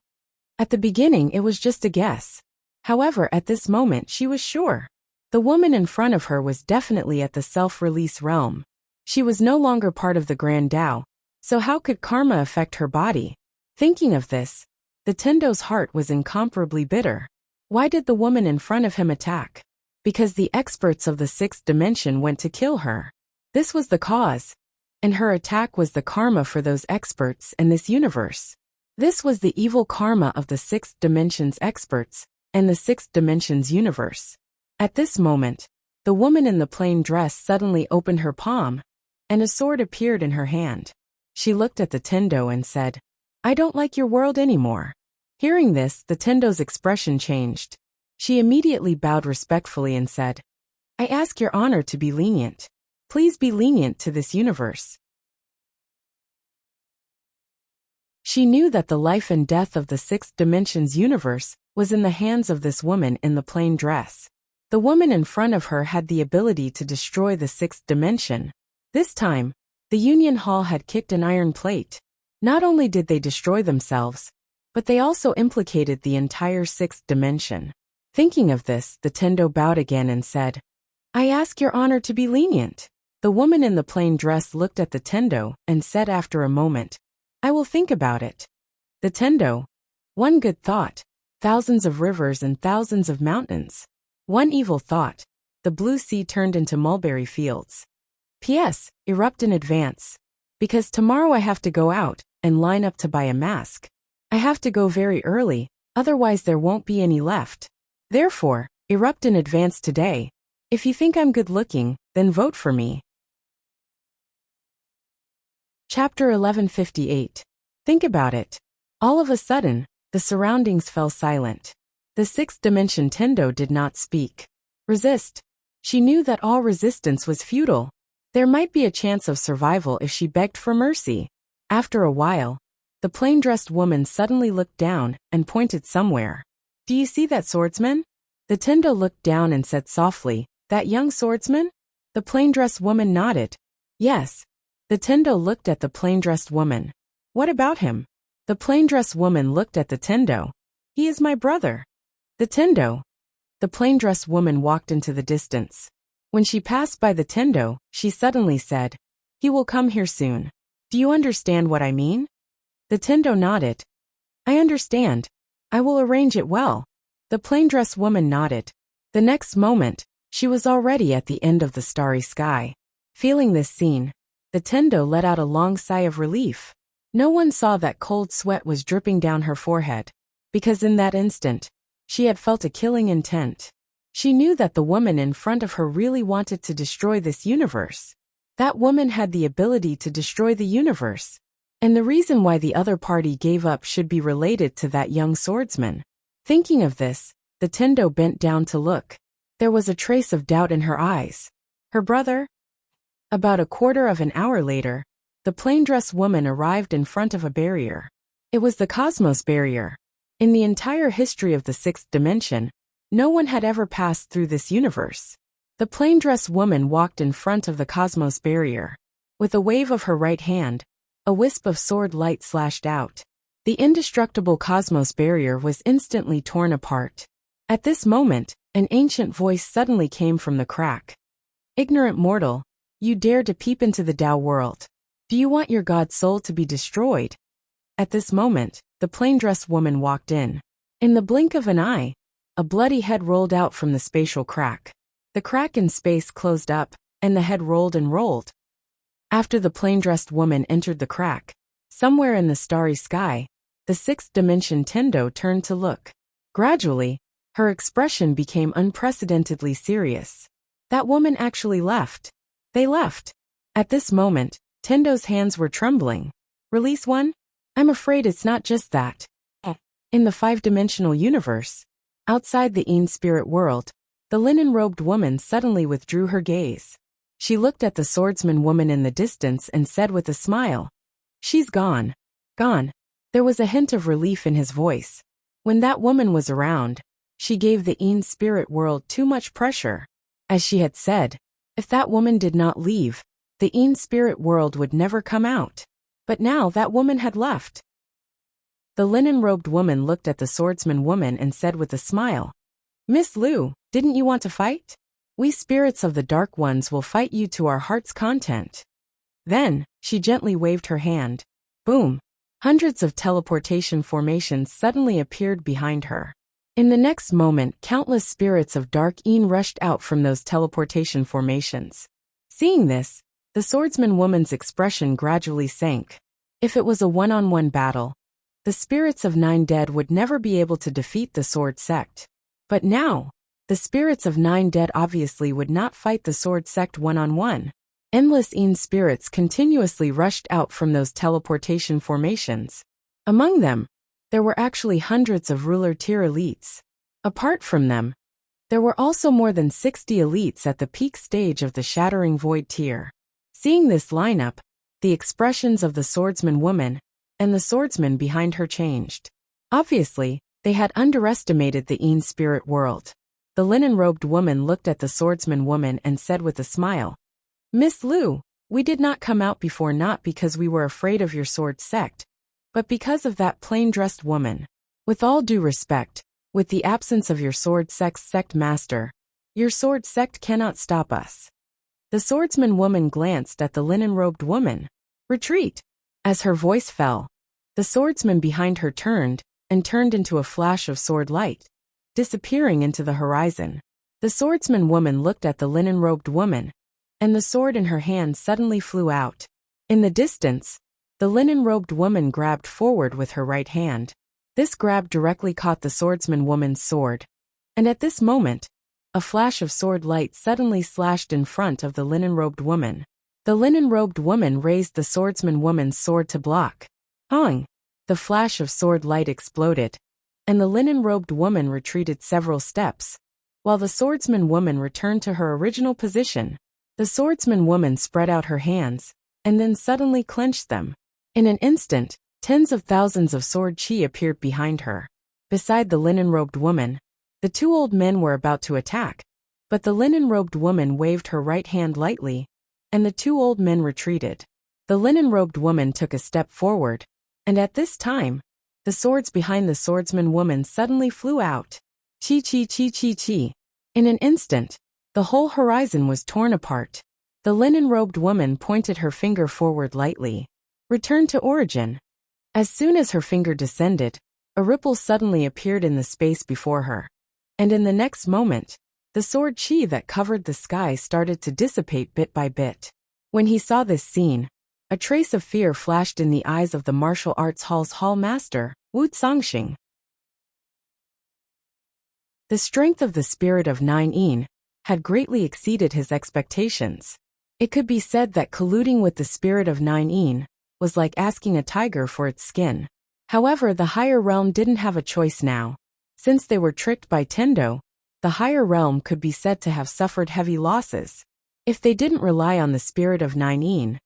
At the beginning it was just a guess. However, at this moment she was sure. The woman in front of her was definitely at the self-release realm. She was no longer part of the Grand Tao, so how could karma affect her body? Thinking of this, the Tendo's heart was incomparably bitter. Why did the woman in front of him attack? Because the experts of the sixth dimension went to kill her. This was the cause. And her attack was the karma for those experts and this universe. This was the evil karma of the sixth dimension's experts and the sixth dimension's universe. At this moment, the woman in the plain dress suddenly opened her palm, and a sword appeared in her hand. She looked at the Tendo and said, "I don't like your world anymore." Hearing this, the Tendo's expression changed. She immediately bowed respectfully and said, "I ask your honor to be lenient. Please be lenient to this universe." She knew that the life and death of the sixth dimension's universe was in the hands of this woman in the plain dress. The woman in front of her had the ability to destroy the sixth dimension. This time, the Union Hall had kicked an iron plate. Not only did they destroy themselves, but they also implicated the entire sixth dimension. Thinking of this, the Tendo bowed again and said, "I ask your honor to be lenient." The woman in the plain dress looked at the Tendo and said after a moment, "I will think about it." The Tendo, one good thought, thousands of rivers and thousands of mountains. One evil thought, the blue sea turned into mulberry fields. P.S. Erupt in advance. Because tomorrow I have to go out and line up to buy a mask. I have to go very early, otherwise there won't be any left. Therefore, erupt in advance today. If you think I'm good looking, then vote for me. Chapter 1158. Think about it. All of a sudden, the surroundings fell silent. The sixth dimension Tendo did not speak. Resist. She knew that all resistance was futile. There might be a chance of survival if she begged for mercy. After a while, the plain-dressed woman suddenly looked down and pointed somewhere. "Do you see that swordsman?" The Tendo looked down and said softly, "That young swordsman?" The plain-dressed woman nodded. "Yes." The Tendo looked at the plain-dressed woman. "What about him?" The plain-dressed woman looked at the Tendo. "He is my brother." The Tendo. The plain-dressed woman walked into the distance. When she passed by the Tendo, she suddenly said, "He will come here soon. Do you understand what I mean?" The Tendo nodded. "I understand. I will arrange it well." The plain-dressed woman nodded. The next moment, she was already at the end of the starry sky. Feeling this scene, the Tendo let out a long sigh of relief. No one saw that cold sweat was dripping down her forehead, because in that instant, she had felt a killing intent. She knew that the woman in front of her really wanted to destroy this universe. That woman had the ability to destroy the universe. And the reason why the other party gave up should be related to that young swordsman. Thinking of this, the Tendo bent down to look. There was a trace of doubt in her eyes. Her brother? About a quarter of an hour later, the plain-dressed woman arrived in front of a barrier. It was the cosmos barrier. In the entire history of the sixth dimension, no one had ever passed through this universe. The plain-dressed woman walked in front of the cosmos barrier. With a wave of her right hand, a wisp of sword light slashed out. The indestructible cosmos barrier was instantly torn apart. At this moment, an ancient voice suddenly came from the crack. "Ignorant mortal, you dare to peep into the Tao world. Do you want your god's soul to be destroyed?" At this moment, the plain-dressed woman walked in. In the blink of an eye, a bloody head rolled out from the spatial crack. The crack in space closed up, and the head rolled and rolled. After the plain-dressed woman entered the crack, Somewhere in the starry sky, the sixth dimension Tendo turned to look. Gradually, her expression became unprecedentedly serious. That woman actually left. They left. At this moment, Tendo's hands were trembling. Release one? I'm afraid it's not just that. In the five-dimensional universe, outside the Een spirit world, the linen-robed woman suddenly withdrew her gaze. She looked at the swordsman woman in the distance and said with a smile, "She's gone. Gone." There was a hint of relief in his voice. When that woman was around, she gave the Een spirit world too much pressure. As she had said, if that woman did not leave, the Een spirit world would never come out. But now that woman had left. The linen-robed woman looked at the swordsman woman and said with a smile, "Miss Liu, didn't you want to fight? We spirits of the Dark Ones will fight you to our heart's content." Then, she gently waved her hand. Boom! Hundreds of teleportation formations suddenly appeared behind her. In the next moment, countless spirits of Dark Een rushed out from those teleportation formations. Seeing this, the swordsman woman's expression gradually sank. If it was a one-on-one battle, the spirits of Nine Dead would never be able to defeat the Sword Sect. But now, the spirits of Nine Dead obviously would not fight the Sword Sect one-on-one. Endless Een spirits continuously rushed out from those teleportation formations. Among them, there were actually hundreds of ruler tier elites. Apart from them, there were also more than 60 elites at the peak stage of the Shattering Void tier. Seeing this lineup, the expressions of the swordsman woman and the swordsman behind her changed. Obviously, they had underestimated the Een spirit world. The linen-robed woman looked at the swordsman woman and said with a smile, "Miss Liu, we did not come out before not because we were afraid of your sword sect, but because of that plain-dressed woman. With all due respect, with the absence of your sword sect's sect master, your sword sect cannot stop us." The swordsman woman glanced at the linen-robed woman. "Retreat!" As her voice fell, the swordsman behind her turned into a flash of sword light, disappearing into the horizon. The swordsman woman looked at the linen-robed woman, and the sword in her hand suddenly flew out. In the distance, the linen-robed woman grabbed forward with her right hand. This grab directly caught the swordsman woman's sword, and at this moment, a flash of sword light suddenly slashed in front of the linen-robed woman. The linen-robed woman raised the swordsman woman's sword to block. Hong! The flash of sword light exploded, and the linen-robed woman retreated several steps, while the swordsman woman returned to her original position. The swordsman woman spread out her hands, and then suddenly clenched them. In an instant, tens of thousands of sword chi appeared behind her. Beside the linen-robed woman, the two old men were about to attack, but the linen-robed woman waved her right hand lightly, and the two old men retreated. The linen-robed woman took a step forward, and at this time, the swords behind the swordsman woman suddenly flew out. Chi chi chi chi chi. In an instant, the whole horizon was torn apart. The linen-robed woman pointed her finger forward lightly. Return to origin. As soon as her finger descended, a ripple suddenly appeared in the space before her. And in the next moment, the sword chi that covered the sky started to dissipate bit by bit. When he saw this scene, a trace of fear flashed in the eyes of the martial arts hall's hall master, Wu Zongxing. The strength of the spirit of Nine Een had greatly exceeded his expectations. It could be said that colluding with the spirit of Nine Een was like asking a tiger for its skin. However, the higher realm didn't have a choice now. Since they were tricked by Tendo, the higher realm could be said to have suffered heavy losses. If they didn't rely on the spirit of Nine Een,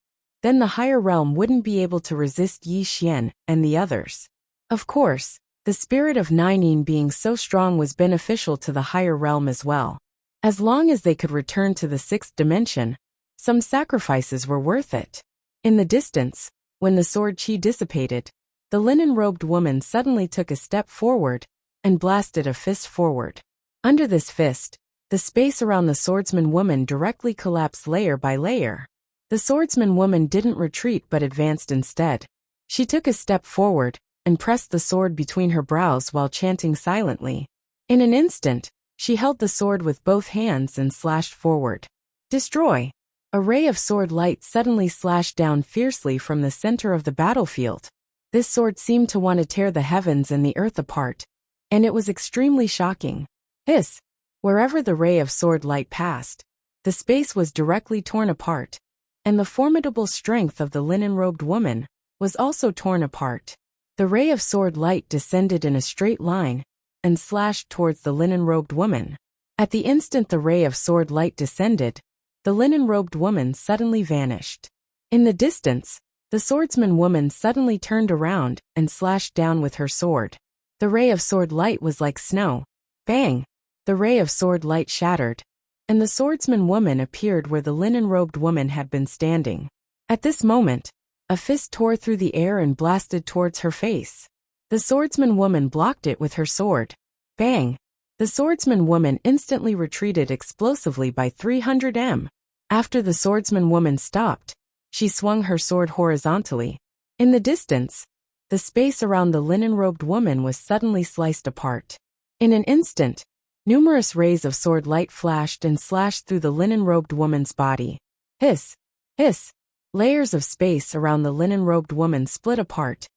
then the higher realm wouldn't be able to resist Yi Xian and the others. Of course, the spirit of Nine Een being so strong was beneficial to the higher realm as well. As long as they could return to the sixth dimension, some sacrifices were worth it. In the distance, when the sword chi dissipated, the linen-robed woman suddenly took a step forward and blasted a fist forward. Under this fist, the space around the swordsman woman directly collapsed layer by layer. The swordsman woman didn't retreat but advanced instead. She took a step forward and pressed the sword between her brows while chanting silently. In an instant, she held the sword with both hands and slashed forward. Destroy! A ray of sword light suddenly slashed down fiercely from the center of the battlefield. This sword seemed to want to tear the heavens and the earth apart, and it was extremely shocking. Hiss! Wherever the ray of sword light passed, the space was directly torn apart, and the formidable strength of the linen-robed woman was also torn apart. The ray of sword light descended in a straight line and slashed towards the linen-robed woman. At the instant the ray of sword light descended, the linen-robed woman suddenly vanished. In the distance, the swordsman woman suddenly turned around and slashed down with her sword. The ray of sword light was like snow. Bang! The ray of sword light shattered, and the swordsman woman appeared where the linen-robed woman had been standing. At this moment, a fist tore through the air and blasted towards her face. The swordsman woman blocked it with her sword. Bang! The swordsman woman instantly retreated explosively by 300 m. After the swordsman woman stopped, she swung her sword horizontally. In the distance, the space around the linen-robed woman was suddenly sliced apart. In an instant, numerous rays of sword light flashed and slashed through the linen-robed woman's body. Hiss! Hiss! Layers of space around the linen-robed woman split apart,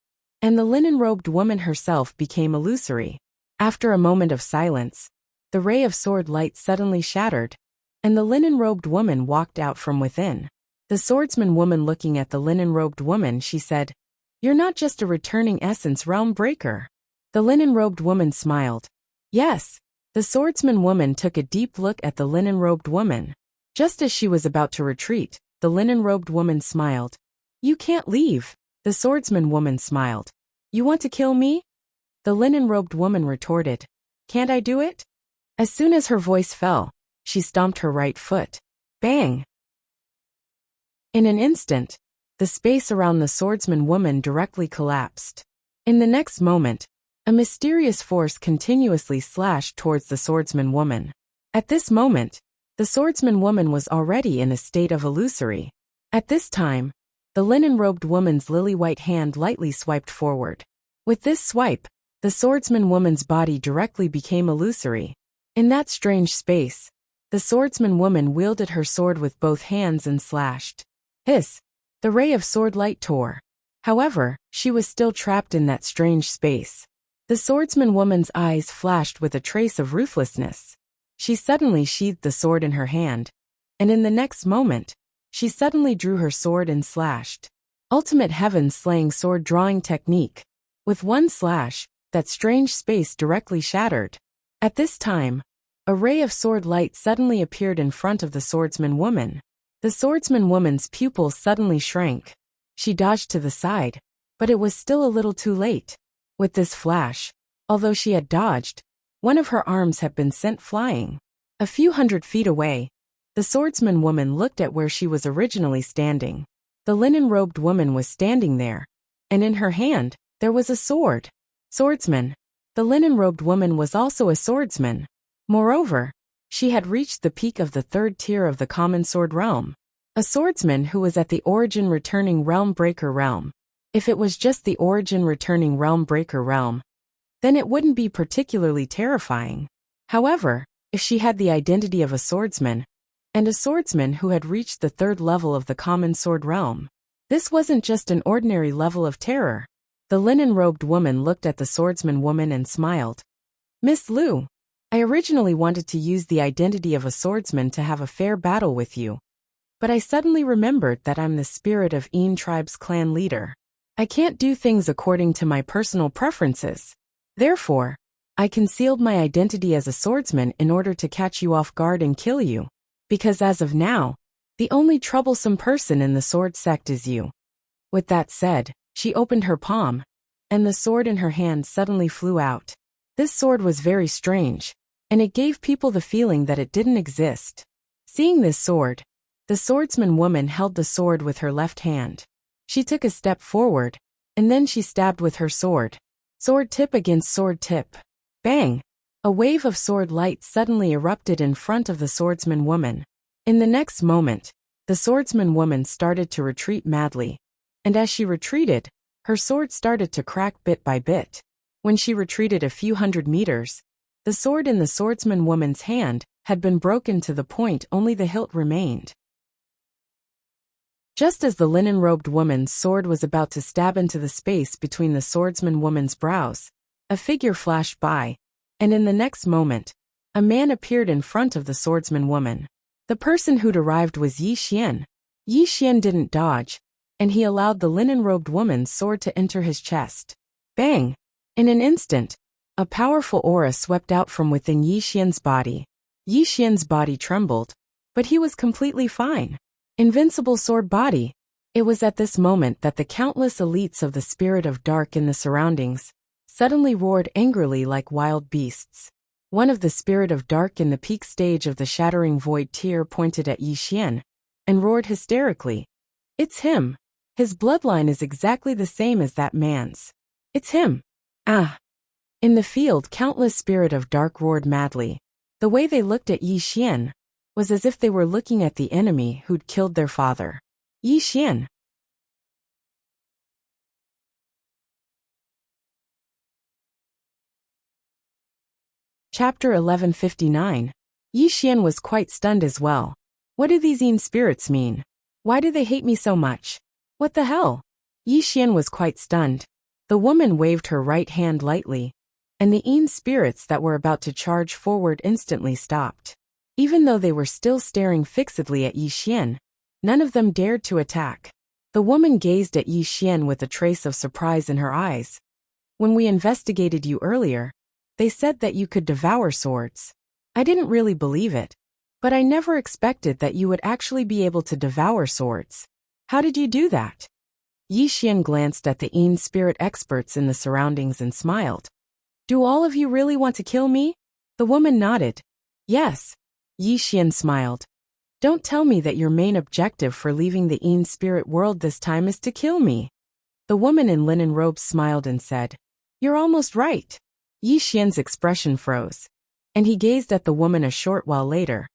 and the linen-robed woman herself became illusory. After a moment of silence, the ray of sword light suddenly shattered, and the linen-robed woman walked out from within. The swordsman woman looking at the linen-robed woman, she said, "You're not just a returning essence realm breaker." The linen-robed woman smiled. Yes. The swordsman woman took a deep look at the linen-robed woman. Just as she was about to retreat, the linen-robed woman smiled. "You can't leave." The swordsman woman smiled. "You want to kill me?" The linen-robed woman retorted. "Can't I do it?" As soon as her voice fell, she stomped her right foot. Bang! In an instant, the space around the swordsman woman directly collapsed. In the next moment, a mysterious force continuously slashed towards the swordsman woman. At this moment, the swordsman woman was already in a state of illusory. At this time, the linen-robed woman's lily-white hand lightly swiped forward. With this swipe, the swordsman woman's body directly became illusory. In that strange space, the swordsman woman wielded her sword with both hands and slashed. Hiss! The ray of sword light tore. However, she was still trapped in that strange space. The swordsman woman's eyes flashed with a trace of ruthlessness. She suddenly sheathed the sword in her hand, and in the next moment, she suddenly drew her sword and slashed. Ultimate heaven-slaying sword-drawing technique. With one slash, that strange space directly shattered. At this time, a ray of sword light suddenly appeared in front of the swordsman woman. The swordsman woman's pupils suddenly shrank. She dodged to the side, but it was still a little too late. With this flash, although she had dodged, one of her arms had been sent flying. A few hundred feet away, the swordsman woman looked at where she was originally standing. The linen-robed woman was standing there, and in her hand, there was a sword. Swordsman. The linen-robed woman was also a swordsman. Moreover, she had reached the peak of the third tier of the common sword realm. A swordsman who was at the origin returning realm breaker realm. If it was just the origin returning realm breaker realm, then it wouldn't be particularly terrifying. However, if she had the identity of a swordsman, and a swordsman who had reached the third level of the common sword realm, this wasn't just an ordinary level of terror. The linen-robed woman looked at the swordsman woman and smiled. "Miss Liu, I originally wanted to use the identity of a swordsman to have a fair battle with you, but I suddenly remembered that I'm the spirit of Een tribe's clan leader. I can't do things according to my personal preferences. Therefore, I concealed my identity as a swordsman in order to catch you off guard and kill you, because as of now, the only troublesome person in the sword sect is you." With that said, she opened her palm, and the sword in her hand suddenly flew out. This sword was very strange, and it gave people the feeling that it didn't exist. Seeing this sword, the swordsman woman held the sword with her left hand. She took a step forward, and then she stabbed with her sword. Sword tip against sword tip. Bang! A wave of sword light suddenly erupted in front of the swordsman woman. In the next moment, the swordsman woman started to retreat madly, and as she retreated, her sword started to crack bit by bit. When she retreated a few hundred meters, the sword in the swordsman woman's hand had been broken to the point only the hilt remained. Just as the linen-robed woman's sword was about to stab into the space between the swordsman woman's brows, a figure flashed by, and in the next moment, a man appeared in front of the swordsman woman. The person who'd arrived was Yi Xian. Yi Xian didn't dodge, and he allowed the linen-robed woman's sword to enter his chest. Bang! In an instant, a powerful aura swept out from within Yi Xian's body. Yi Xian's body trembled, but he was completely fine. Invincible sword body. It was at this moment that the countless elites of the spirit of dark in the surroundings suddenly roared angrily like wild beasts. One of the spirit of dark in the peak stage of the shattering void tier pointed at Yi Xian and roared hysterically. It's him. His bloodline is exactly the same as that man's. It's him. Ah! In the field, countless spirit of dark roared madly. The way they looked at Yi Xian was as if they were looking at the enemy who'd killed their father. Yi Xian. Chapter 1159. Yi Xian was quite stunned as well. What do these Yin spirits mean? Why do they hate me so much? What the hell? Yi Xian was quite stunned. The woman waved her right hand lightly, and the Yin spirits that were about to charge forward instantly stopped. Even though they were still staring fixedly at Yi Xian, none of them dared to attack. The woman gazed at Yi Xian with a trace of surprise in her eyes. When we investigated you earlier, they said that you could devour swords. I didn't really believe it, but I never expected that you would actually be able to devour swords. How did you do that? Yi Xian glanced at the Yin spirit experts in the surroundings and smiled. Do all of you really want to kill me? The woman nodded. Yes. Yi Xian smiled. Don't tell me that your main objective for leaving the Yin spirit world this time is to kill me. The woman in linen robes smiled and said, You're almost right. Yi Xian's expression froze, and he gazed at the woman a short while later.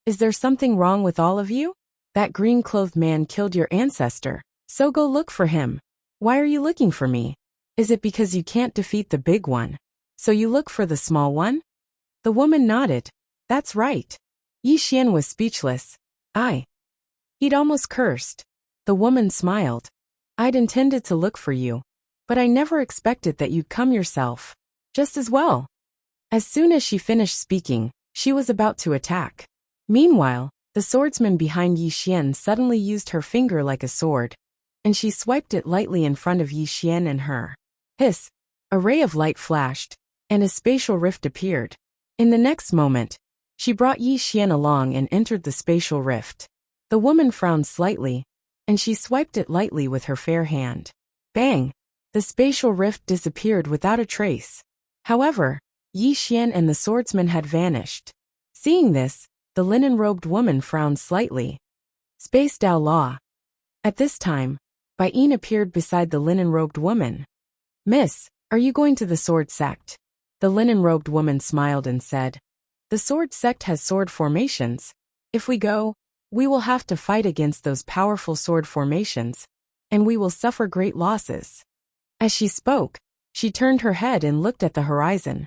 Is there something wrong with all of you? That green-clothed man killed your ancestor, so go look for him. Why are you looking for me? Is it because you can't defeat the big one, so you look for the small one? The woman nodded. That's right. Yi Xian was speechless. He'd almost cursed. The woman smiled. I'd intended to look for you, but I never expected that you'd come yourself. Just as well. As soon as she finished speaking, she was about to attack. Meanwhile, the swordsman behind Yi Xian suddenly used her finger like a sword, and she swiped it lightly in front of Yi Xian and her. Hiss! A ray of light flashed, and a spatial rift appeared. In the next moment, she brought Yi Xian along and entered the spatial rift. The woman frowned slightly, and she swiped it lightly with her fair hand. Bang! The spatial rift disappeared without a trace. However, Yi Xian and the swordsman had vanished. Seeing this, the linen-robed woman frowned slightly. Space Dao Law. At this time, Bai Yin appeared beside the linen-robed woman. Miss, are you going to the sword sect? The linen-robed woman smiled and said, The sword sect has sword formations. If we go, we will have to fight against those powerful sword formations, and we will suffer great losses. As she spoke, she turned her head and looked at the horizon.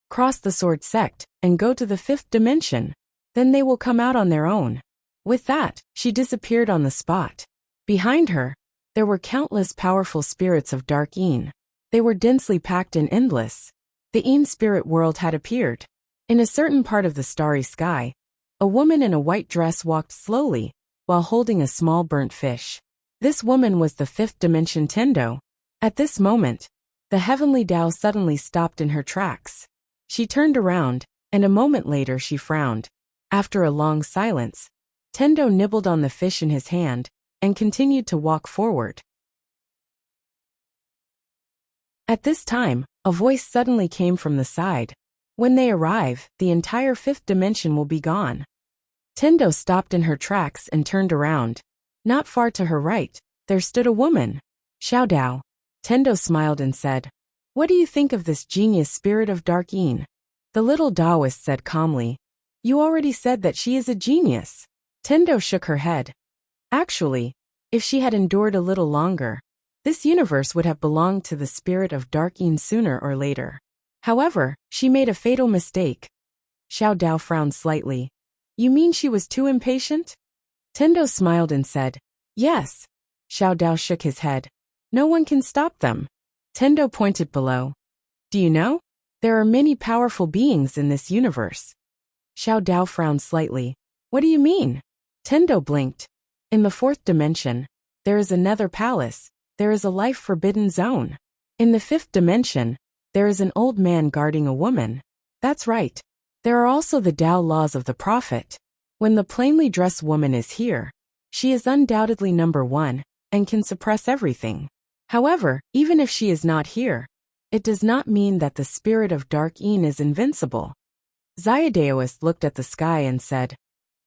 Cross the sword sect and go to the 5th dimension. Then they will come out on their own. With that, she disappeared on the spot. Behind her, there were countless powerful spirits of dark Yin. They were densely packed and endless. The Yin spirit world had appeared. In a certain part of the starry sky, a woman in a white dress walked slowly, while holding a small burnt fish. This woman was the 5th dimension Tendo. At this moment, the heavenly Tao suddenly stopped in her tracks. She turned around, and a moment later she frowned. After a long silence, Tendo nibbled on the fish in his hand and continued to walk forward. At this time, a voice suddenly came from the side. When they arrive, the entire 5th dimension will be gone. Tendo stopped in her tracks and turned around. Not far to her right, there stood a woman. Xiao Dao. Tendo smiled and said, What do you think of this genius spirit of dark Yin? The little Taoist said calmly, You already said that she is a genius. Tendo shook her head. Actually, if she had endured a little longer, this universe would have belonged to the spirit of dark Yin sooner or later. However, she made a fatal mistake. Xiao Dao frowned slightly. You mean she was too impatient? Tendo smiled and said, Yes. Xiao Dao shook his head. No one can stop them. Tendo pointed below. Do you know? There are many powerful beings in this universe. Xiao Dao frowned slightly. What do you mean? Tendo blinked. In the fourth dimension, there is a nether palace. There is a life-forbidden zone. In the fifth dimension, there is an old man guarding a woman. That's right. There are also the Tao laws of the prophet. When the plainly dressed woman is here, she is undoubtedly number one and can suppress everything. However, even if she is not here, it does not mean that the spirit of Dark Een is invincible. Xiaodaoist looked at the sky and said,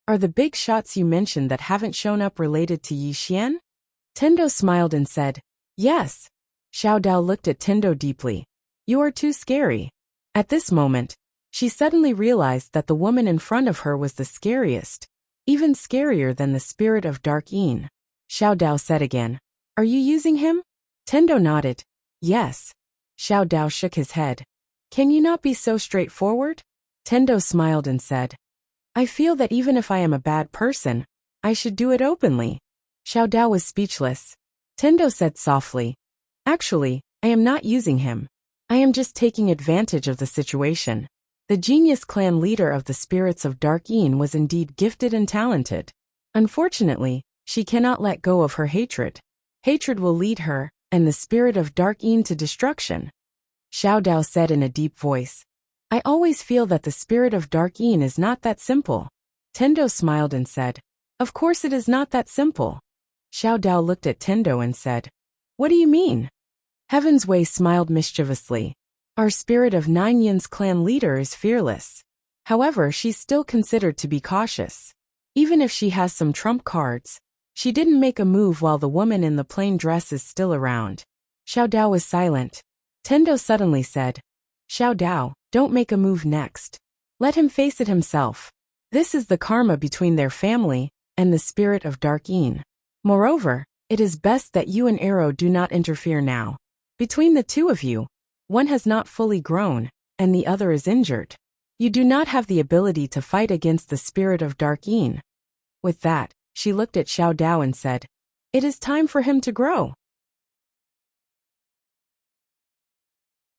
Are the big shots you mentioned that haven't shown up related to Yi Xian? Tendo smiled and said, Yes. Xiao Dao looked at Tendo deeply. You are too scary. At this moment, she suddenly realized that the woman in front of her was the scariest, even scarier than the spirit of Dark Een. Xiao Dao said again, Are you using him? Tendo nodded. Yes. Xiao Dao shook his head. Can you not be so straightforward? Tendo smiled and said, I feel that even if I am a bad person, I should do it openly. Xiao Dao was speechless. Tendo said softly, Actually, I am not using him. I am just taking advantage of the situation. The genius clan leader of the spirits of Dark Een was indeed gifted and talented. Unfortunately, she cannot let go of her hatred. Hatred will lead her and the spirit of Dark Een to destruction. Xiao Dao said in a deep voice, I always feel that the spirit of Dark Een is not that simple. Tendo smiled and said, Of course it is not that simple. Xiao Dao looked at Tendo and said, What do you mean? Heaven's Way smiled mischievously. Our spirit of Nine Yin's clan leader is fearless. However, she's still considered to be cautious. Even if she has some trump cards, she didn't make a move while the woman in the plain dress is still around. Xiao Dao was silent. Tendo suddenly said, Xiao Dao, don't make a move next. Let him face it himself. This is the karma between their family and the spirit of Dark Een. Moreover, it is best that you and Arrow do not interfere now. Between the two of you, one has not fully grown, and the other is injured. You do not have the ability to fight against the spirit of Dark Een. With that, she looked at Xiao Dao and said, It is time for him to grow.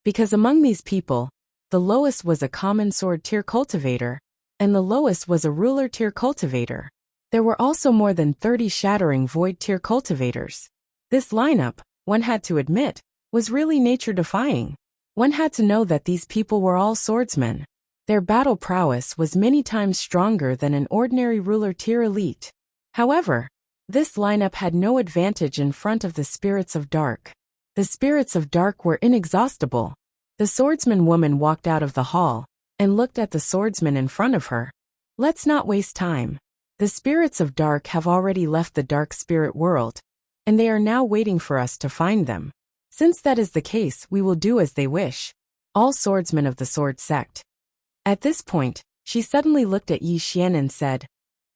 Because among these people, the lowest was a common sword tier cultivator, and the lowest was a ruler tier cultivator. There were also more than 30 shattering void tier cultivators. This lineup, one had to admit, was really nature-defying. One had to know that these people were all swordsmen. Their battle prowess was many times stronger than an ordinary ruler tier elite. However, this lineup had no advantage in front of the spirits of dark. The spirits of dark were inexhaustible. The swordsman woman walked out of the hall and looked at the swordsman in front of her. Let's not waste time. The spirits of dark have already left the dark spirit world, and they are now waiting for us to find them. Since that is the case, we will do as they wish. All swordsmen of the sword sect. At this point, she suddenly looked at Yi Xian and said,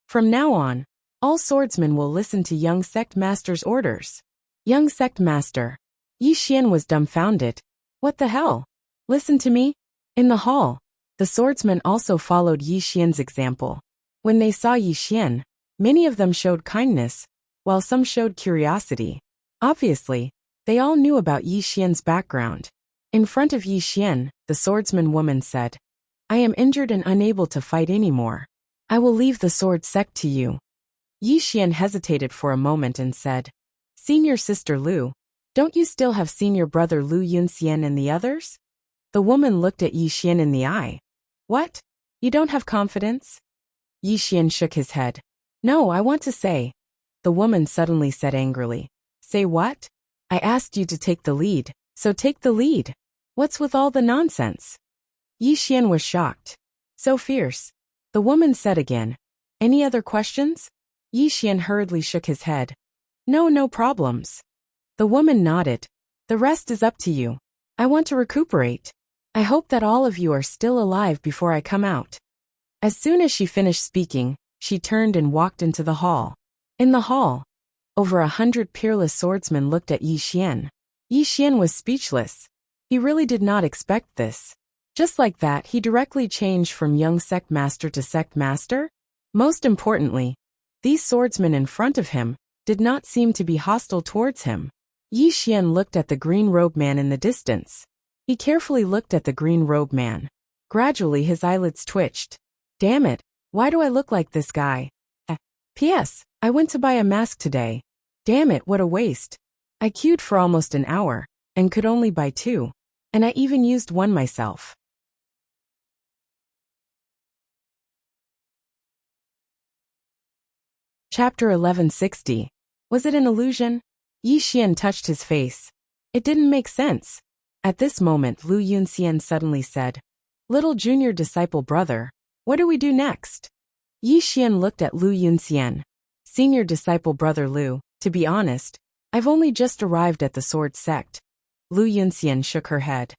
From now on, all swordsmen will listen to young sect master's orders. Young sect master. Yi Xian was dumbfounded. What the hell? Listen to me? In the hall, the swordsmen also followed Yi Xian's example. When they saw Yi Xian, many of them showed kindness, while some showed curiosity. Obviously, they all knew about Yi Xian's background. In front of Yi Xian, the swordsman woman said, I am injured and unable to fight anymore. I will leave the sword sect to you. Yi Xian hesitated for a moment and said, Senior sister Lu, don't you still have senior brother Lu Yunxian and the others? The woman looked at Yi Xian in the eye. What? You don't have confidence? Yi Xian shook his head. No, I want to say. The woman suddenly said angrily. Say what? I asked you to take the lead, so take the lead. What's with all the nonsense? Yi Xian was shocked. So fierce. The woman said again. Any other questions? Yi Xian hurriedly shook his head. No problems. The woman nodded. The rest is up to you. I want to recuperate. I hope that all of you are still alive before I come out. As soon as she finished speaking, she turned and walked into the hall. In the hall, over 100 peerless swordsmen looked at Yi Xian. Yi Xian was speechless. He really did not expect this. Just like that, he directly changed from young sect master to sect master. Most importantly, these swordsmen in front of him did not seem to be hostile towards him. Yi Xian looked at the green-robed man in the distance. He carefully looked at the green-robed man. Gradually his eyelids twitched. Damn it, why do I look like this guy? P.S. I went to buy a mask today. Damn it, what a waste. I queued for almost an hour, and could only buy 2. And I even used one myself. Chapter 1160. Was it an illusion? Yi Xian touched his face. It didn't make sense. At this moment Lu Yunxian suddenly said, Little junior disciple brother, what do we do next? Yi Xian looked at Lu Yunxian. Senior disciple brother Lu, to be honest, I've only just arrived at the sword sect. Lu Yunxian shook her head.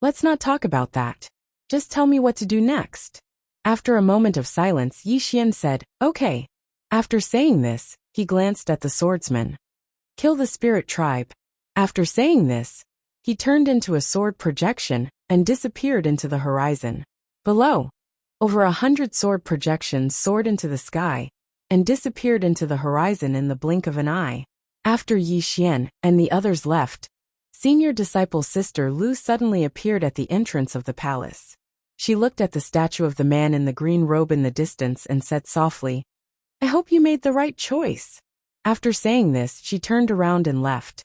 Let's not talk about that. Just tell me what to do next. After a moment of silence Yi Xian said, Okay. After saying this, he glanced at the swordsman. Kill the spirit tribe. After saying this, he turned into a sword projection and disappeared into the horizon. Below, over 100 sword projections soared into the sky and disappeared into the horizon in the blink of an eye. After Yi Xian and the others left, senior disciple sister Lu suddenly appeared at the entrance of the palace. She looked at the statue of the man in the green robe in the distance and said softly, I hope you made the right choice. After saying this, she turned around and left.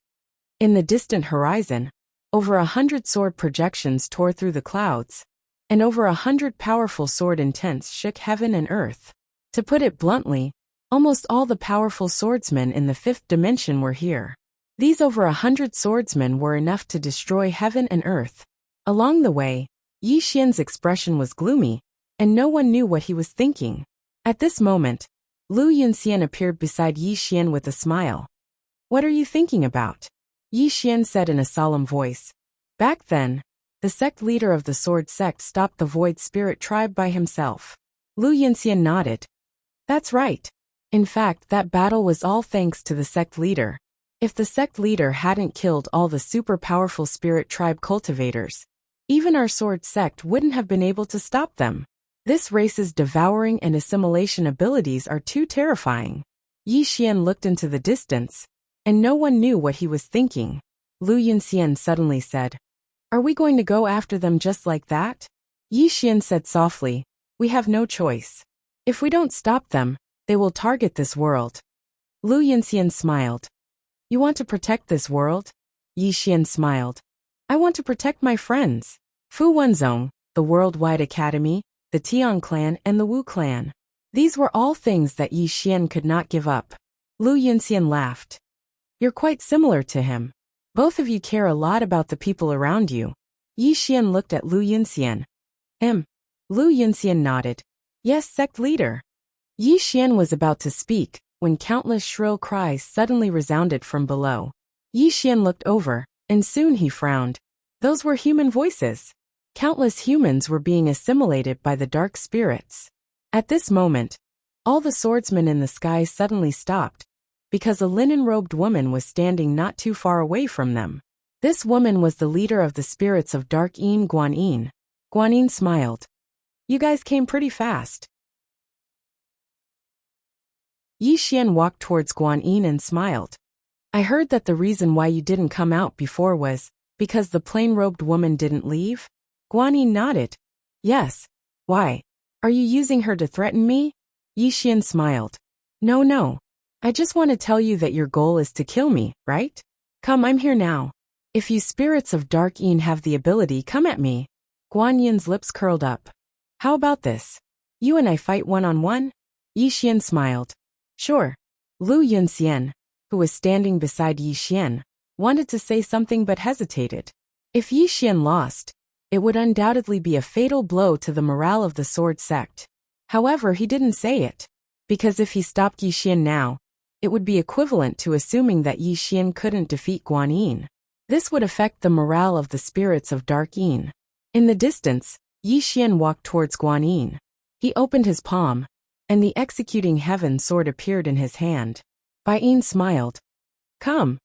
In the distant horizon, over 100 sword projections tore through the clouds, and over 100 powerful sword intents shook heaven and earth. To put it bluntly, almost all the powerful swordsmen in the 5th dimension were here. These over 100 swordsmen were enough to destroy heaven and earth. Along the way, Yi Xian's expression was gloomy, and no one knew what he was thinking. At this moment, Lu Yunxian appeared beside Yi Xian with a smile. What are you thinking about? Yi Xian said in a solemn voice. Back then, the sect leader of the sword sect stopped the void spirit tribe by himself. Lu Yunxian nodded. That's right. In fact, that battle was all thanks to the sect leader. If the sect leader hadn't killed all the super powerful spirit tribe cultivators, even our sword sect wouldn't have been able to stop them. This race's devouring and assimilation abilities are too terrifying. Yi Xian looked into the distance, and no one knew what he was thinking. Lu Yunxian suddenly said, Are we going to go after them just like that? Yi Xian said softly, We have no choice. If we don't stop them, they will target this world. Lu Yunxian smiled. You want to protect this world? Yi Xian smiled. I want to protect my friends. Fu Wenzong, the Worldwide Academy, the Tian clan and the Wu clan. These were all things that Yi Xian could not give up. Lu Yunxian laughed. You're quite similar to him. Both of you care a lot about the people around you. Yi Xian looked at Lu Yunxian. Lu Yunxian nodded. Yes, sect leader. Yi Xian was about to speak, when countless shrill cries suddenly resounded from below. Yi Xian looked over, and soon he frowned. Those were human voices. Countless humans were being assimilated by the dark spirits. At this moment, all the swordsmen in the sky suddenly stopped, because a linen-robed woman was standing not too far away from them. This woman was the leader of the spirits of Dark Yin Guanyin. Guanyin smiled. You guys came pretty fast. Yi Xian walked towards Guanyin and smiled. I heard that the reason why you didn't come out before was because the plain-robed woman didn't leave? Guanyin nodded. Yes. Why? Are you using her to threaten me? Yi Xian smiled. No. I just want to tell you that your goal is to kill me, right? Come, I'm here now. If you spirits of Dark Yin have the ability, come at me. Guanyin's lips curled up. How about this? You and I fight one-on-one? Yi Xian smiled. Sure. Lu Yunxian, who was standing beside Yi Xian, wanted to say something but hesitated. If Yi Xian lost, it would undoubtedly be a fatal blow to the morale of the sword sect. However, he didn't say it, because if he stopped Yi Xian now, it would be equivalent to assuming that Yi Xian couldn't defeat Guanyin. This would affect the morale of the spirits of Dark Yin. In the distance, Yi Xian walked towards Guanyin. He opened his palm, and the executing heaven sword appeared in his hand. Bai Yin smiled. Come.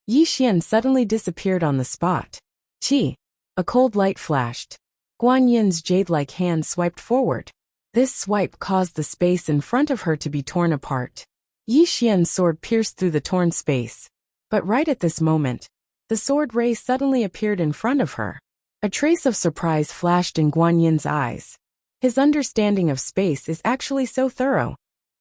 Yi Xian suddenly disappeared on the spot. Qi. A cold light flashed. Guanyin's jade-like hand swiped forward. This swipe caused the space in front of her to be torn apart. Yi Xian's sword pierced through the torn space. But right at this moment, the sword ray suddenly appeared in front of her. A trace of surprise flashed in Guan Yin's eyes. His understanding of space is actually so thorough.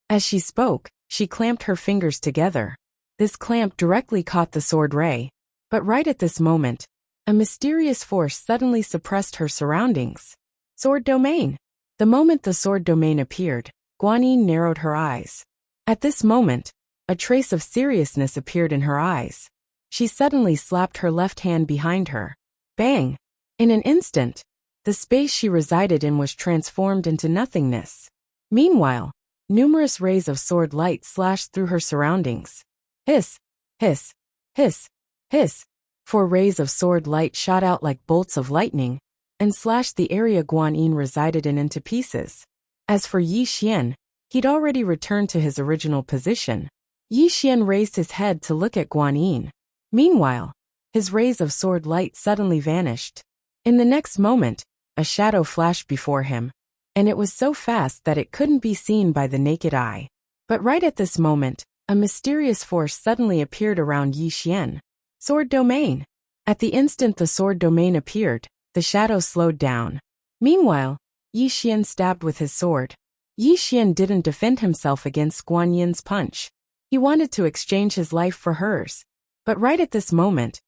As she spoke, she clamped her fingers together. This clamp directly caught the sword ray. But right at this moment, a mysterious force suddenly suppressed her surroundings. Sword domain. The moment the sword domain appeared, Guan Yin narrowed her eyes. At this moment, a trace of seriousness appeared in her eyes. She suddenly slapped her left hand behind her. Bang! In an instant, the space she resided in was transformed into nothingness. Meanwhile, numerous rays of sword light slashed through her surroundings. Hiss! Hiss! Hiss! Hiss! 4 rays of sword light shot out like bolts of lightning and slashed the area Guan Yin resided in into pieces. As for Yi Xian, he'd already returned to his original position. Yi Xian raised his head to look at Guan Yin. Meanwhile, his rays of sword light suddenly vanished. In the next moment, a shadow flashed before him, and it was so fast that it couldn't be seen by the naked eye. But right at this moment, a mysterious force suddenly appeared around Yi Xian. Sword domain. At the instant the sword domain appeared, the shadow slowed down. Meanwhile, Yi Xian stabbed with his sword. Yi Xian didn't defend himself against Guan Yin's punch. He wanted to exchange his life for hers. But right at this moment,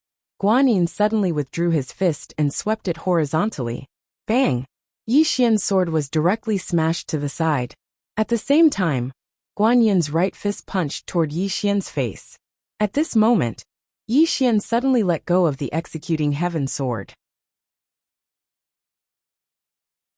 Guan Yin suddenly withdrew his fist and swept it horizontally. Bang! Yi Xian's sword was directly smashed to the side. At the same time, Guan Yin's right fist punched toward Yi Xian's face. At this moment, Yi Xian suddenly let go of the executing heaven sword.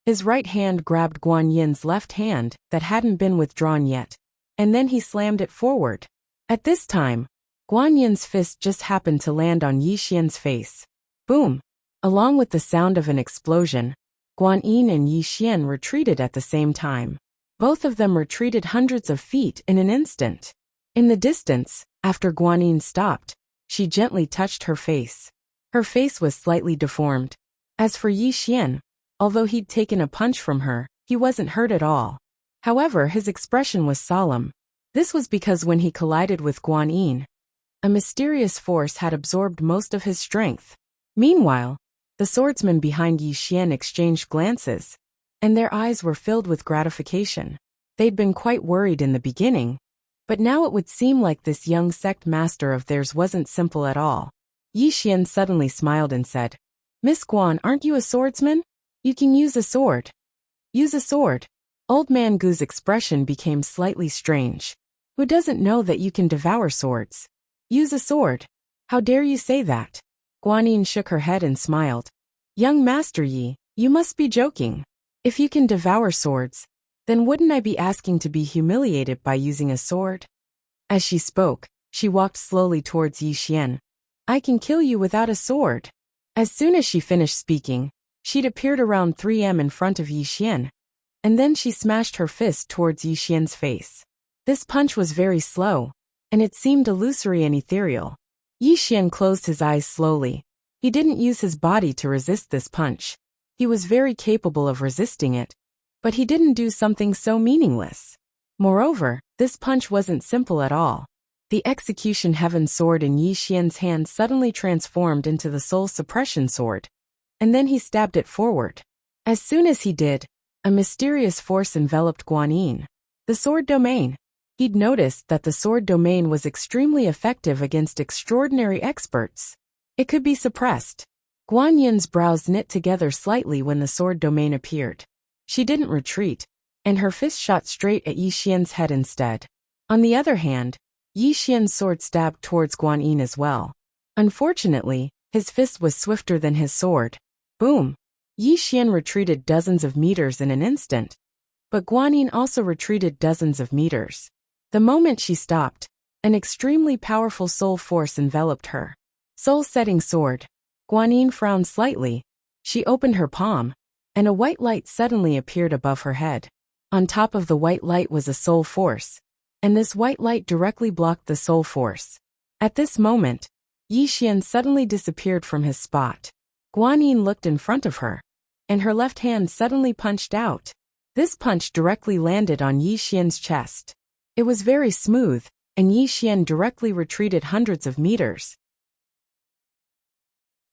His right hand grabbed Guan Yin's left hand that hadn't been withdrawn yet, and then he slammed it forward. At this time, Guan Yin's fist just happened to land on Yi Xian's face. Boom! Along with the sound of an explosion, Guan Yin and Yi Xian retreated at the same time. Both of them retreated hundreds of feet in an instant. In the distance, after Guan Yin stopped, she gently touched her face. Her face was slightly deformed. As for Yi Xian, although he'd taken a punch from her, he wasn't hurt at all. However, his expression was solemn. This was because when he collided with Guan Yin, a mysterious force had absorbed most of his strength. Meanwhile, the swordsmen behind Yi Xian exchanged glances, and their eyes were filled with gratification. They'd been quite worried in the beginning, but now it would seem like this young sect master of theirs wasn't simple at all. Yi Xian suddenly smiled and said, "Miss Guan, aren't you a swordsman? You can use a sword." Use a sword. Old Man Gu's expression became slightly strange. Who doesn't know that you can devour swords? Use a sword. How dare you say that? Guan Yin shook her head and smiled. Young Master Yi, you must be joking. If you can devour swords, then wouldn't I be asking to be humiliated by using a sword? As she spoke, she walked slowly towards Yi Xian. I can kill you without a sword. As soon as she finished speaking, she'd appeared around 3 m in front of Yi Xian, and then she smashed her fist towards Yi Xian's face. This punch was very slow, and it seemed illusory and ethereal. Yi Xian closed his eyes slowly. He didn't use his body to resist this punch. He was very capable of resisting it, but he didn't do something so meaningless. Moreover, this punch wasn't simple at all. The execution heaven sword in Yi Xian's hand suddenly transformed into the soul suppression sword, and then he stabbed it forward. As soon as he did, a mysterious force enveloped Guan Yin. The sword domain. He'd noticed that the sword domain was extremely effective against extraordinary experts. It could be suppressed. Guan Yin's brows knit together slightly when the sword domain appeared. She didn't retreat, and her fist shot straight at Yi Xian's head instead. On the other hand, Yi Xian's sword stabbed towards Guan Yin as well. Unfortunately, his fist was swifter than his sword. Boom! Yi Xian retreated dozens of meters in an instant, but Guan Yin also retreated dozens of meters. The moment she stopped, an extremely powerful soul force enveloped her. Soul-setting sword. Guan Yin frowned slightly. She opened her palm, and a white light suddenly appeared above her head. On top of the white light was a soul force, and this white light directly blocked the soul force. At this moment, Yi Xian suddenly disappeared from his spot. Guan Yin looked in front of her, and her left hand suddenly punched out. This punch directly landed on Yi Xian's chest. It was very smooth, and Yi Xian directly retreated hundreds of meters.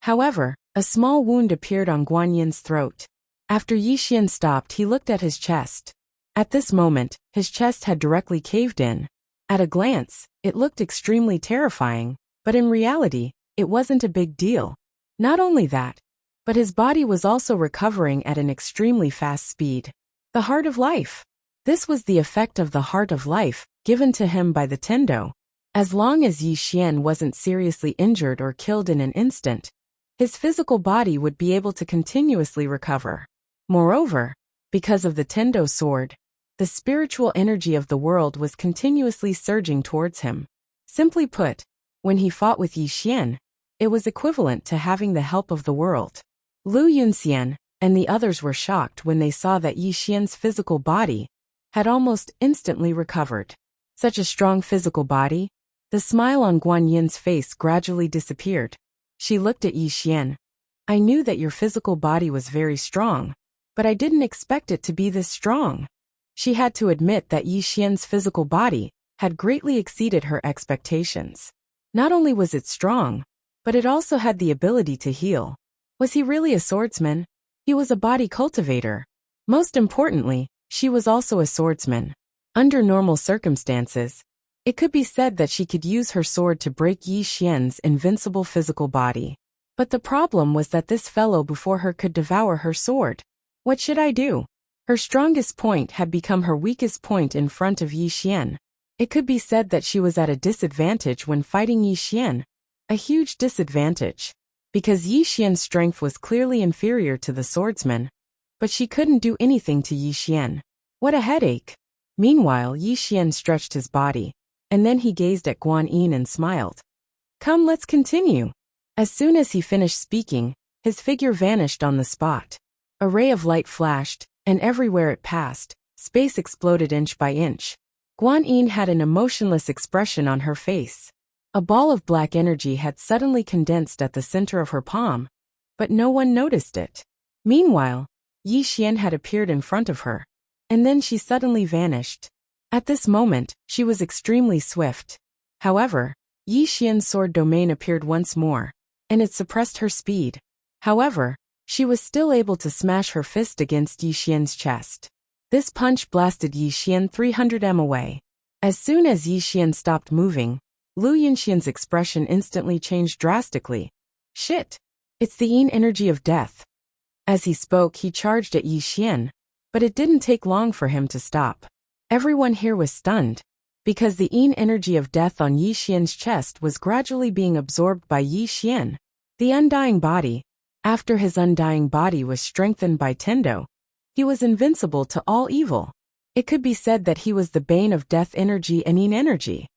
However, a small wound appeared on Guan Yin's throat. After Yi Xian stopped, he looked at his chest. At this moment, his chest had directly caved in. At a glance, it looked extremely terrifying, but in reality, it wasn't a big deal. Not only that, but his body was also recovering at an extremely fast speed. The Heart of Life. This was the effect of the Heart of Life, given to him by the Tendo. As long as Yi Xian wasn't seriously injured or killed in an instant, his physical body would be able to continuously recover. Moreover, because of the Tendo sword, the spiritual energy of the world was continuously surging towards him. Simply put, when he fought with Yi Xian, it was equivalent to having the help of the world. Lu Yunxian and the others were shocked when they saw that Yi Xian's physical body had almost instantly recovered. Such a strong physical body? The smile on Guan Yin's face gradually disappeared. She looked at Yi Xian. I knew that your physical body was very strong, but I didn't expect it to be this strong. She had to admit that Yi Xian's physical body had greatly exceeded her expectations. Not only was it strong, but it also had the ability to heal. Was he really a swordsman? He was a body cultivator. Most importantly, she was also a swordsman. Under normal circumstances, it could be said that she could use her sword to break Yi Xian's invincible physical body. But the problem was that this fellow before her could devour her sword. What should I do? Her strongest point had become her weakest point in front of Yi Xian. It could be said that she was at a disadvantage when fighting Yi Xian. A huge disadvantage. Because Yi Xian's strength was clearly inferior to the swordsman. But she couldn't do anything to Yi Xian. What a headache. Meanwhile, Yi Xian stretched his body, and then he gazed at Guan Yin and smiled. Come, let's continue. As soon as he finished speaking, his figure vanished on the spot. A ray of light flashed, and everywhere it passed, space exploded inch by inch. Guan Yin had an emotionless expression on her face. A ball of black energy had suddenly condensed at the center of her palm, but no one noticed it. Meanwhile, Yi Xian had appeared in front of her, and then she suddenly vanished. At this moment, she was extremely swift. However, Yi Xian's sword domain appeared once more, and it suppressed her speed. However, she was still able to smash her fist against Yi Xian's chest. This punch blasted Yi Xian 300 m away. As soon as Yi Xian stopped moving, Lu Yunxian's expression instantly changed drastically. Shit! It's the yin energy of death. As he spoke, he charged at Yi Xian, but it didn't take long for him to stop. Everyone here was stunned, because the yin energy of death on Yi Xian's chest was gradually being absorbed by Yi Xian. The undying body. After his undying body was strengthened by Tendo, he was invincible to all evil. It could be said that he was the bane of death energy and yin energy.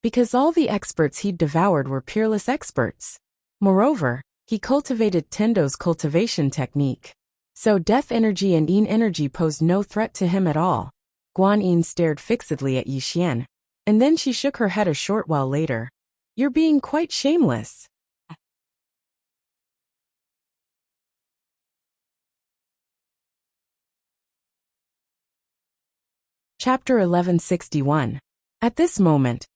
Because all the experts he'd devoured were peerless experts. Moreover, he cultivated Tendo's cultivation technique. So death energy and yin energy posed no threat to him at all. Guan Yin stared fixedly at Yi Xian, and then she shook her head a short while later. You're being quite shameless. Chapter 1161. At this moment,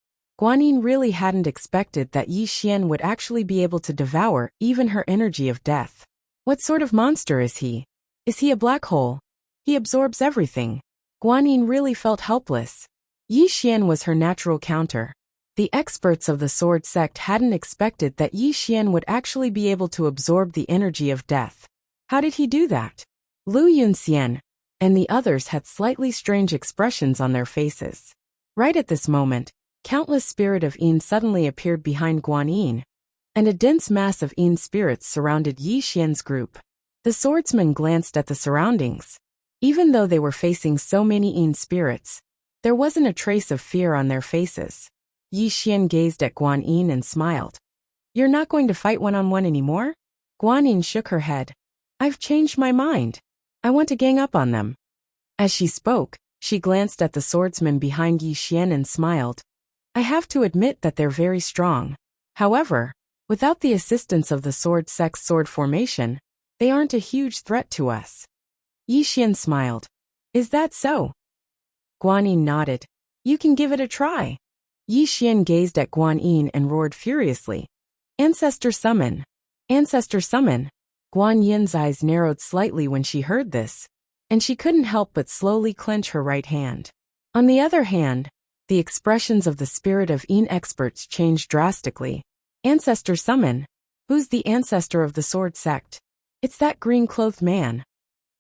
Guan Yin really hadn't expected that Yi Xian would actually be able to devour even her energy of death. What sort of monster is he? Is he a black hole? He absorbs everything. Guan Yin really felt helpless. Yi Xian was her natural counter. The experts of the sword sect hadn't expected that Yi Xian would actually be able to absorb the energy of death. How did he do that? Lu Yunxian and the others had slightly strange expressions on their faces. Right at this moment, countless spirit of yin suddenly appeared behind Guan Yin, and a dense mass of yin spirits surrounded Yi Xian's group. The swordsman glanced at the surroundings. Even though they were facing so many yin spirits, there wasn't a trace of fear on their faces. Yi Xian gazed at Guan Yin and smiled. You're not going to fight one-on-one anymore? Guan Yin shook her head. I've changed my mind. I want to gang up on them. As she spoke, she glanced at the swordsman behind Yi Xian and smiled. I have to admit that they're very strong. However, without the assistance of the sword sect's sword formation, they aren't a huge threat to us. Yi Xian smiled. Is that so? Guan Yin nodded. You can give it a try. Yi Xian gazed at Guan Yin and roared furiously. Ancestor summon! Ancestor summon! Guan Yin's eyes narrowed slightly when she heard this, and she couldn't help but slowly clench her right hand. On the other hand, the expressions of the spirit of Yin experts changed drastically. Ancestor summon! Who's the ancestor of the sword sect? It's that green-clothed man.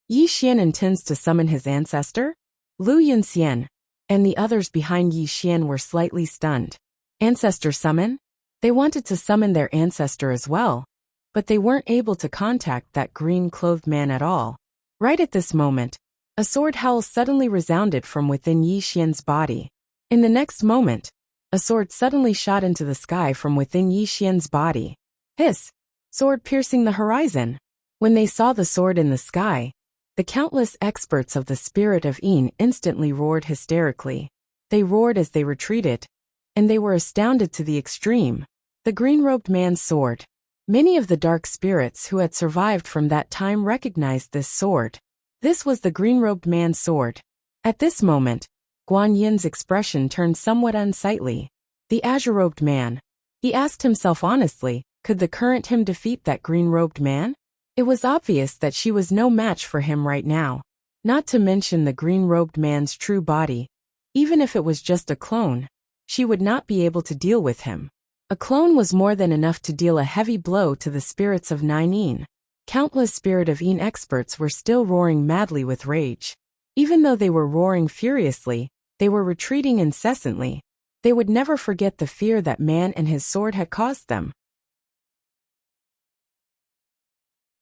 Yi Xian intends to summon his ancestor? Lu Yunxian and the others behind Yi Xian were slightly stunned. Ancestor summon? They wanted to summon their ancestor as well, but they weren't able to contact that green-clothed man at all. Right at this moment, a sword howl suddenly resounded from within Yi Xian's body. In the next moment, a sword suddenly shot into the sky from within Yi Xian's body. Hiss! Sword piercing the horizon. When they saw the sword in the sky, the countless experts of the spirit of Yin instantly roared hysterically. They roared as they retreated, and they were astounded to the extreme. The green-robed man's sword. Many of the dark spirits who had survived from that time recognized this sword. This was the green-robed man's sword. At this moment, Guan Yin's expression turned somewhat unsightly. The azure-robed man. He asked himself honestly, could the current him defeat that green-robed man? It was obvious that she was no match for him right now. Not to mention the green-robed man's true body. Even if it was just a clone, she would not be able to deal with him. A clone was more than enough to deal a heavy blow to the spirits of Nine Yin. Countless spirit of Yin experts were still roaring madly with rage. Even though they were roaring furiously, they were retreating incessantly. They would never forget the fear that man and his sword had caused them.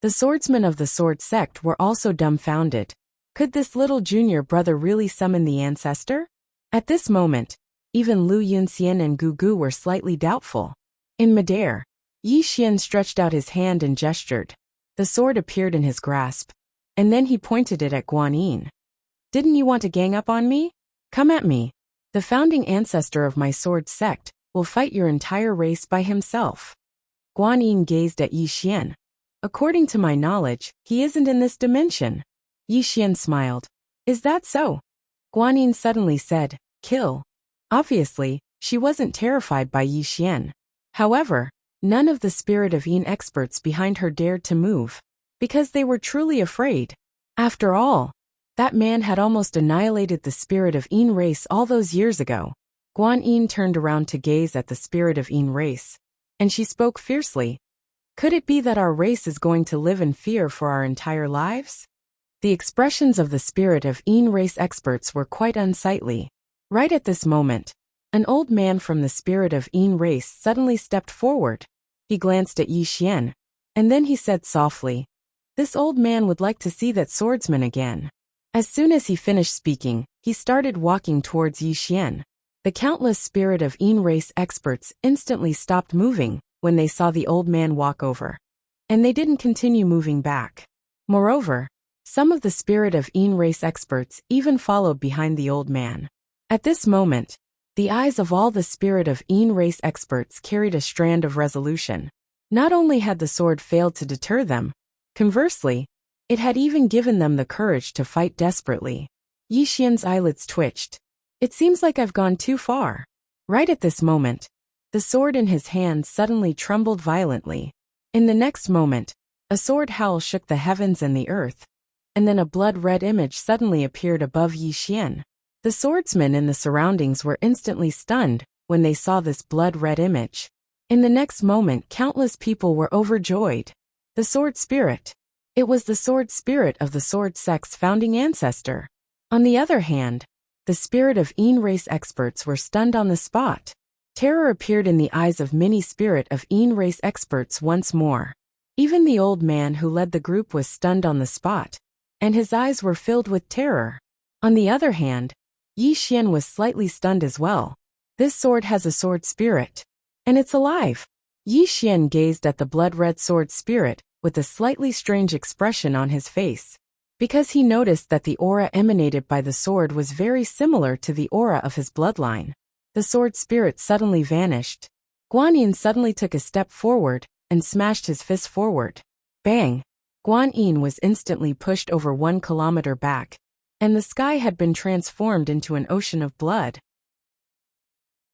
The swordsmen of the sword sect were also dumbfounded. Could this little junior brother really summon the ancestor? At this moment, even Lu Yunxian and Gu Gu were slightly doubtful. In midair, Yi Xian stretched out his hand and gestured. The sword appeared in his grasp, and then he pointed it at Guan Yin. Didn't you want to gang up on me? Come at me. The founding ancestor of my sword sect will fight your entire race by himself. Guan Yin gazed at Yi Xian. According to my knowledge, he isn't in this dimension. Yi Xian smiled. Is that so? Guan Yin suddenly said, kill. Obviously, she wasn't terrified by Yi Xian. However, none of the spirit of Yin experts behind her dared to move, because they were truly afraid. After all, that man had almost annihilated the spirit of Yin race all those years ago. Guan Yin turned around to gaze at the spirit of Yin race, and she spoke fiercely. Could it be that our race is going to live in fear for our entire lives? The expressions of the spirit of Yin race experts were quite unsightly. Right at this moment, an old man from the spirit of Yin race suddenly stepped forward. He glanced at Yi Xian, and then he said softly, this old man would like to see that swordsman again. As soon as he finished speaking, he started walking towards Yi Xian. The countless spirit of Yin race experts instantly stopped moving when they saw the old man walk over. And they didn't continue moving back. Moreover, some of the spirit of Yin race experts even followed behind the old man. At this moment, the eyes of all the spirit of Yin race experts carried a strand of resolution. Not only had the sword failed to deter them, conversely, it had even given them the courage to fight desperately. Yi Xian's eyelids twitched. It seems like I've gone too far. Right at this moment, the sword in his hand suddenly trembled violently. In the next moment, a sword howl shook the heavens and the earth, and then a blood-red image suddenly appeared above Yi Xian. The swordsmen in the surroundings were instantly stunned when they saw this blood-red image. In the next moment, countless people were overjoyed. The sword spirit. It was the sword spirit of the sword sect's founding ancestor. On the other hand, the spirit of Yin race experts were stunned on the spot. Terror appeared in the eyes of many spirit of Yin race experts once more. Even the old man who led the group was stunned on the spot, and his eyes were filled with terror. On the other hand, Yi Xian was slightly stunned as well. This sword has a sword spirit, and it's alive. Yi Xian gazed at the blood-red sword spirit with a slightly strange expression on his face, because he noticed that the aura emanated by the sword was very similar to the aura of his bloodline. The sword spirit suddenly vanished. Guan Yin suddenly took a step forward and smashed his fist forward. Bang! Guan Yin was instantly pushed over 1 kilometer back, and the sky had been transformed into an ocean of blood.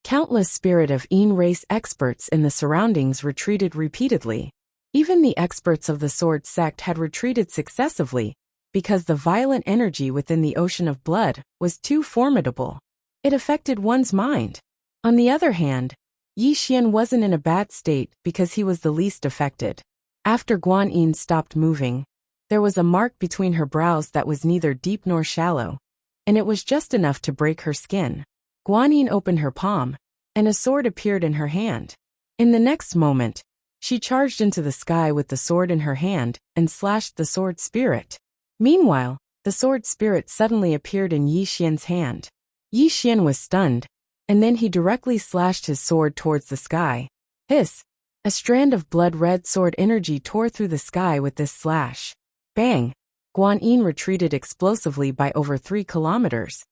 Countless spirit of Een race experts in the surroundings retreated repeatedly. Even the experts of the sword sect had retreated successively, because the violent energy within the ocean of blood was too formidable. It affected one's mind. On the other hand, Yi Xian wasn't in a bad state because he was the least affected. After Guan Yin stopped moving, there was a mark between her brows that was neither deep nor shallow, and it was just enough to break her skin. Guan Yin opened her palm, and a sword appeared in her hand. In the next moment, she charged into the sky with the sword in her hand and slashed the sword spirit. Meanwhile, the sword spirit suddenly appeared in Yi Xian's hand. Yi Xian was stunned, and then he directly slashed his sword towards the sky. Hiss! A strand of blood-red sword energy tore through the sky with this slash. Bang! Guan Yin retreated explosively by over 3 kilometers.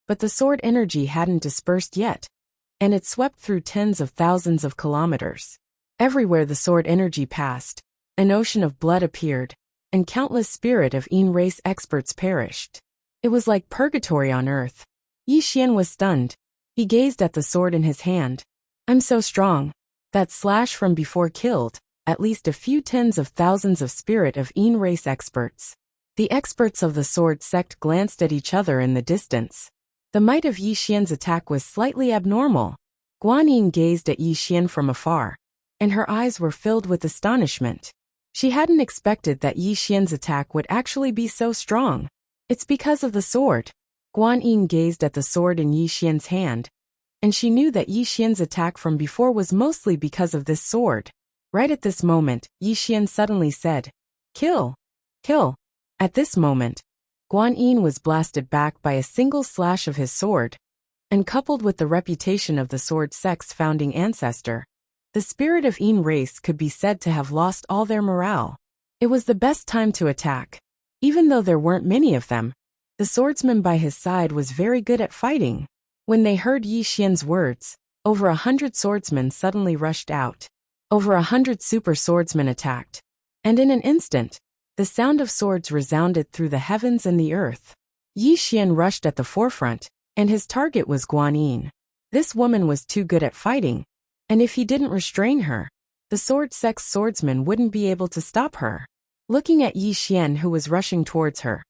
But the sword energy hadn't dispersed yet, and it swept through tens of thousands of kilometers. Everywhere the sword energy passed, an ocean of blood appeared, and countless spirit of Een race experts perished. It was like purgatory on earth. Yi Xian was stunned. He gazed at the sword in his hand. I'm so strong. That slash from before killed at least a few tens of thousands of spirit of Een race experts. The experts of the sword sect glanced at each other in the distance. The might of Yi Xian's attack was slightly abnormal. Guan Yin gazed at Yi Xian from afar, and her eyes were filled with astonishment. She hadn't expected that Yi Xian's attack would actually be so strong. It's because of the sword. Guan Yin gazed at the sword in Yi Xian's hand, and she knew that Yi Xian's attack from before was mostly because of this sword. Right at this moment, Yi Xian suddenly said, "Kill! Kill!" At this moment, Guan Yin was blasted back by a single slash of his sword, and coupled with the reputation of the sword sect's founding ancestor, the spirit of Een race could be said to have lost all their morale. It was the best time to attack. Even though there weren't many of them, the swordsman by his side was very good at fighting. When they heard Yi Xian's words, over 100 swordsmen suddenly rushed out. Over 100 super swordsmen attacked. And in an instant, the sound of swords resounded through the heavens and the earth. Yi Xian rushed at the forefront, and his target was Guan Yin. This woman was too good at fighting, and if he didn't restrain her, the sword sect's swordsman wouldn't be able to stop her. Looking at Yi Xian, who was rushing towards her,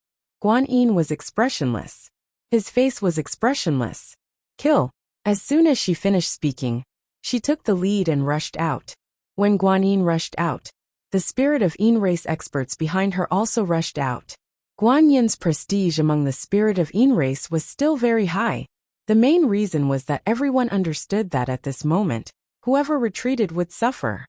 Guan Yin was expressionless. His face was expressionless. Kill! As soon as she finished speaking, she took the lead and rushed out. When Guan Yin rushed out, the spirit of Een race experts behind her also rushed out. Guan Yin's prestige among the spirit of Een race was still very high. The main reason was that everyone understood that at this moment, whoever retreated would suffer.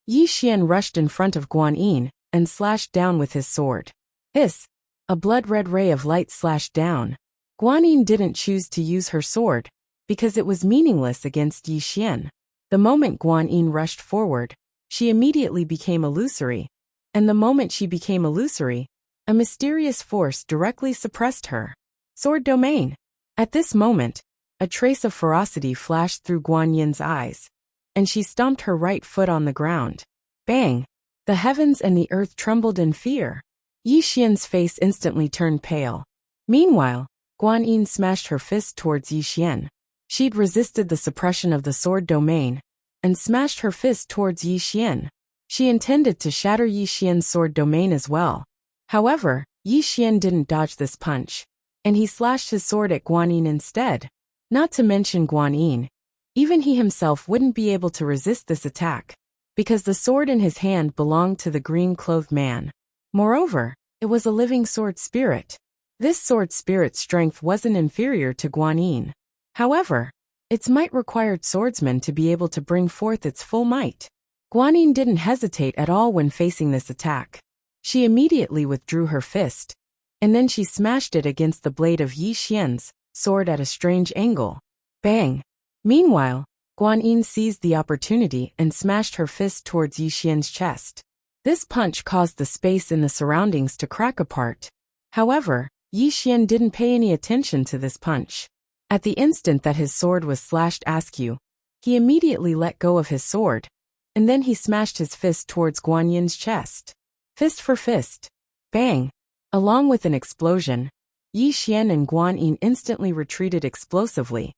Yi Xian rushed in front of Guan Yin and slashed down with his sword. Hiss! A blood-red ray of light slashed down. Guan Yin didn't choose to use her sword, because it was meaningless against Yi Xian. The moment Guan Yin rushed forward, she immediately became illusory, and the moment she became illusory, a mysterious force directly suppressed her. Sword domain. At this moment, a trace of ferocity flashed through Guan Yin's eyes, and she stomped her right foot on the ground. Bang! The heavens and the earth trembled in fear. Yi Xian's face instantly turned pale. Meanwhile, Guan Yin smashed her fist towards Yi Xian. She'd resisted the suppression of the sword domain, and smashed her fist towards Yi Xian. She intended to shatter Yi Xian's sword domain as well. However, Yi Xian didn't dodge this punch, and he slashed his sword at Guan Yin instead. Not to mention Guan Yin, even he himself wouldn't be able to resist this attack, because the sword in his hand belonged to the green-clothed man. Moreover, it was a living sword spirit. This sword spirit's strength wasn't inferior to Guan Yin. However, its might required swordsmen to be able to bring forth its full might. Guan Yin didn't hesitate at all when facing this attack. She immediately withdrew her fist, and then she smashed it against the blade of Yi Xian's sword at a strange angle. Bang! Meanwhile, Guan Yin seized the opportunity and smashed her fist towards Yi Xian's chest. This punch caused the space in the surroundings to crack apart. However, Yi Xian didn't pay any attention to this punch. At the instant that his sword was slashed askew, he immediately let go of his sword, and then he smashed his fist towards Guan Yin's chest. Fist for fist. Bang! Along with an explosion, Yi Xian and Guan Yin instantly retreated explosively,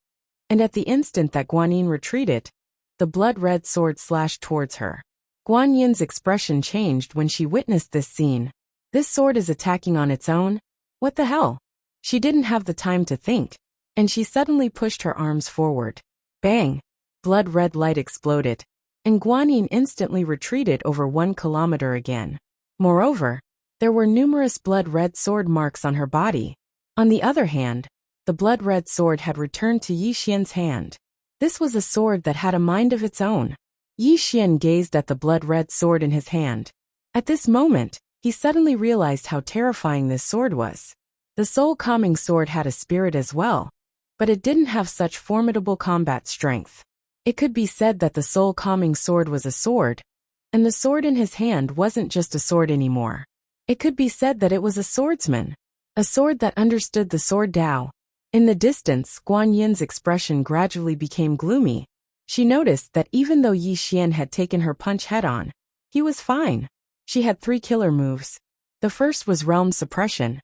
and at the instant that Guan Yin retreated, the blood-red sword slashed towards her. Guan Yin's expression changed when she witnessed this scene. This sword is attacking on its own? What the hell? She didn't have the time to think, and she suddenly pushed her arms forward. Bang! Blood-red light exploded, and Guan Yin instantly retreated over 1 kilometer again. Moreover, there were numerous blood-red sword marks on her body. On the other hand, the blood-red sword had returned to Yi Xian's hand. This was a sword that had a mind of its own. Yi Xian gazed at the blood-red sword in his hand. At this moment, he suddenly realized how terrifying this sword was. The soul-calming sword had a spirit as well, but it didn't have such formidable combat strength. It could be said that the soul-calming sword was a sword, and the sword in his hand wasn't just a sword anymore. It could be said that it was a swordsman, a sword that understood the sword Tao. In the distance, Guan Yin's expression gradually became gloomy. She noticed that even though Yi Xian had taken her punch head-on, he was fine. She had 3 killer moves. The first was realm suppression.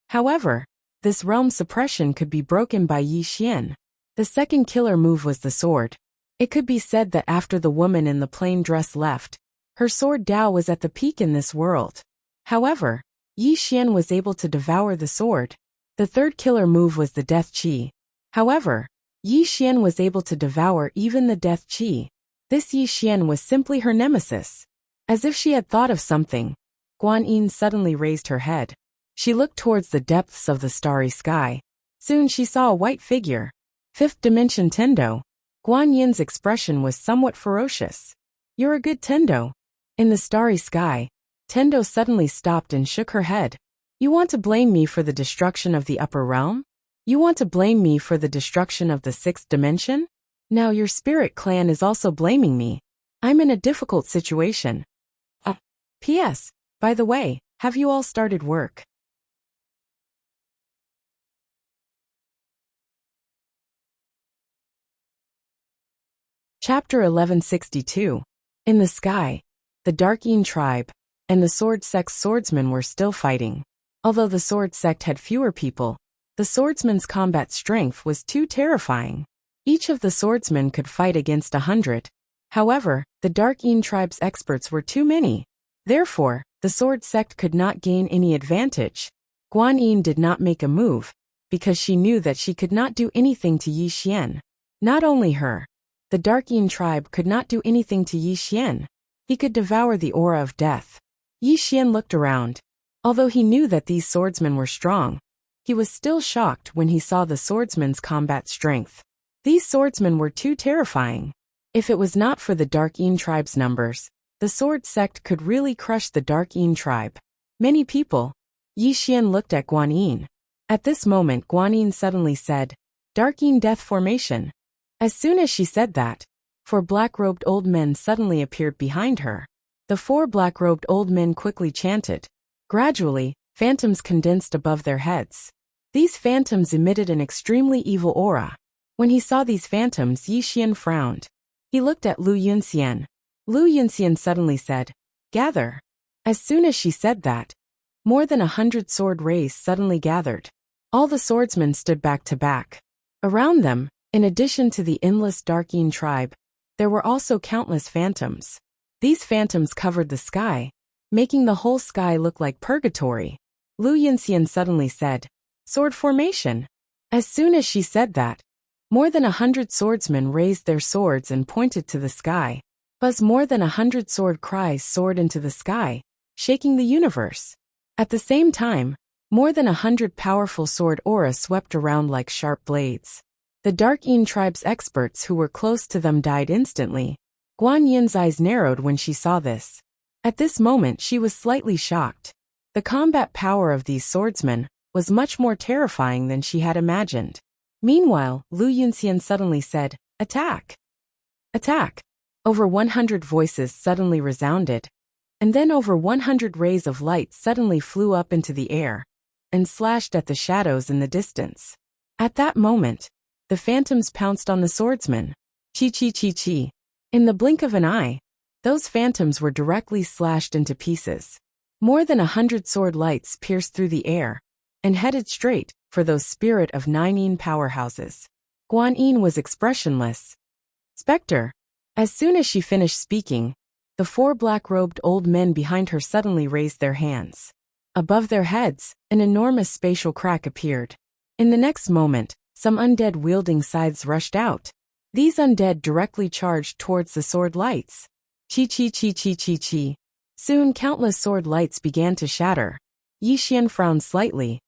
However, this realm suppression could be broken by Yi Xian. The second killer move was the sword. It could be said that after the woman in the plain dress left, her sword Tao was at the peak in this world. However, Yi Xian was able to devour the sword. The third killer move was the death chi. However, Yi Xian was able to devour even the death chi. This Yi Xian was simply her nemesis. As if she had thought of something, Guan Yin suddenly raised her head. She looked towards the depths of the starry sky. Soon she saw a white figure. 5th dimension Tendo. Guan Yin's expression was somewhat ferocious. You're a good Tendo. In the starry sky, Tendo suddenly stopped and shook her head. You want to blame me for the destruction of the upper realm? You want to blame me for the destruction of the 6th dimension? Now your spirit clan is also blaming me. I'm in a difficult situation. P.S. By the way, have you all started work? Chapter 1162. In the sky, the Dark Yin tribe and the Sword Sect's swordsmen were still fighting. Although the Sword Sect had fewer people, the swordsman's combat strength was too terrifying. Each of the swordsmen could fight against 100. However, the Dark Yin tribe's experts were too many. Therefore, the Sword Sect could not gain any advantage. Guan Yin did not make a move, because she knew that she could not do anything to Yi Xian. Not only her, the Dark Yin tribe could not do anything to Yi Xian. He could devour the aura of death. Yi Xian looked around. Although he knew that these swordsmen were strong, he was still shocked when he saw the swordsmen's combat strength. These swordsmen were too terrifying. If it was not for the Dark Yin tribe's numbers, the Sword Sect could really crush the Dark Yin tribe. Many people. Yi Xian looked at Guan Yin. At this moment Guan Yin suddenly said, Dark Yin death formation. As soon as she said that, 4 black-robed old men suddenly appeared behind her. The 4 black-robed old men quickly chanted. Gradually, phantoms condensed above their heads. These phantoms emitted an extremely evil aura. When he saw these phantoms, Yi Xian frowned. He looked at Lu Yunxian. Lu Yunxian suddenly said, Gather. As soon as she said that, more than 100 sword rays suddenly gathered. All the swordsmen stood back to back. Around them, in addition to the endless Dark Yin tribe, there were also countless phantoms. These phantoms covered the sky, making the whole sky look like purgatory. Lu Yunxian suddenly said, Sword formation. As soon as she said that, more than 100 swordsmen raised their swords and pointed to the sky. Buzz more than 100 sword cries soared into the sky, shaking the universe. At the same time, more than 100 powerful sword auras swept around like sharp blades. The Dark Yin tribe's experts who were close to them died instantly. Guan Yin's eyes narrowed when she saw this. At this moment she was slightly shocked. The combat power of these swordsmen was much more terrifying than she had imagined. Meanwhile, Lu Yunxian suddenly said, Attack! Attack! Over 100 voices suddenly resounded, and then over 100 rays of light suddenly flew up into the air and slashed at the shadows in the distance. At that moment, the phantoms pounced on the swordsman. Chi chi chi chi. In the blink of an eye, those phantoms were directly slashed into pieces. More than 100 sword lights pierced through the air and headed straight for those spirit of 9 powerhouses. Guan Yin was expressionless. Spectre. As soon as she finished speaking, the 4 black-robed old men behind her suddenly raised their hands. Above their heads, an enormous spatial crack appeared. In the next moment, some undead wielding scythes rushed out. These undead directly charged towards the sword lights. Chi. Soon countless sword lights began to shatter. Yi Xian frowned slightly.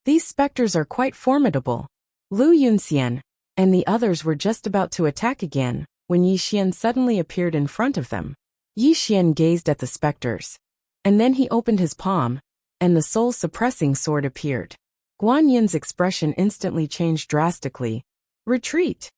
These specters are quite formidable. Lu Yunxian and the others were just about to attack again, when Yi Xian suddenly appeared in front of them. Yi Xian gazed at the specters, and then he opened his palm, and the soul-suppressing sword appeared. Guan Yin's expression instantly changed drastically. Retreat!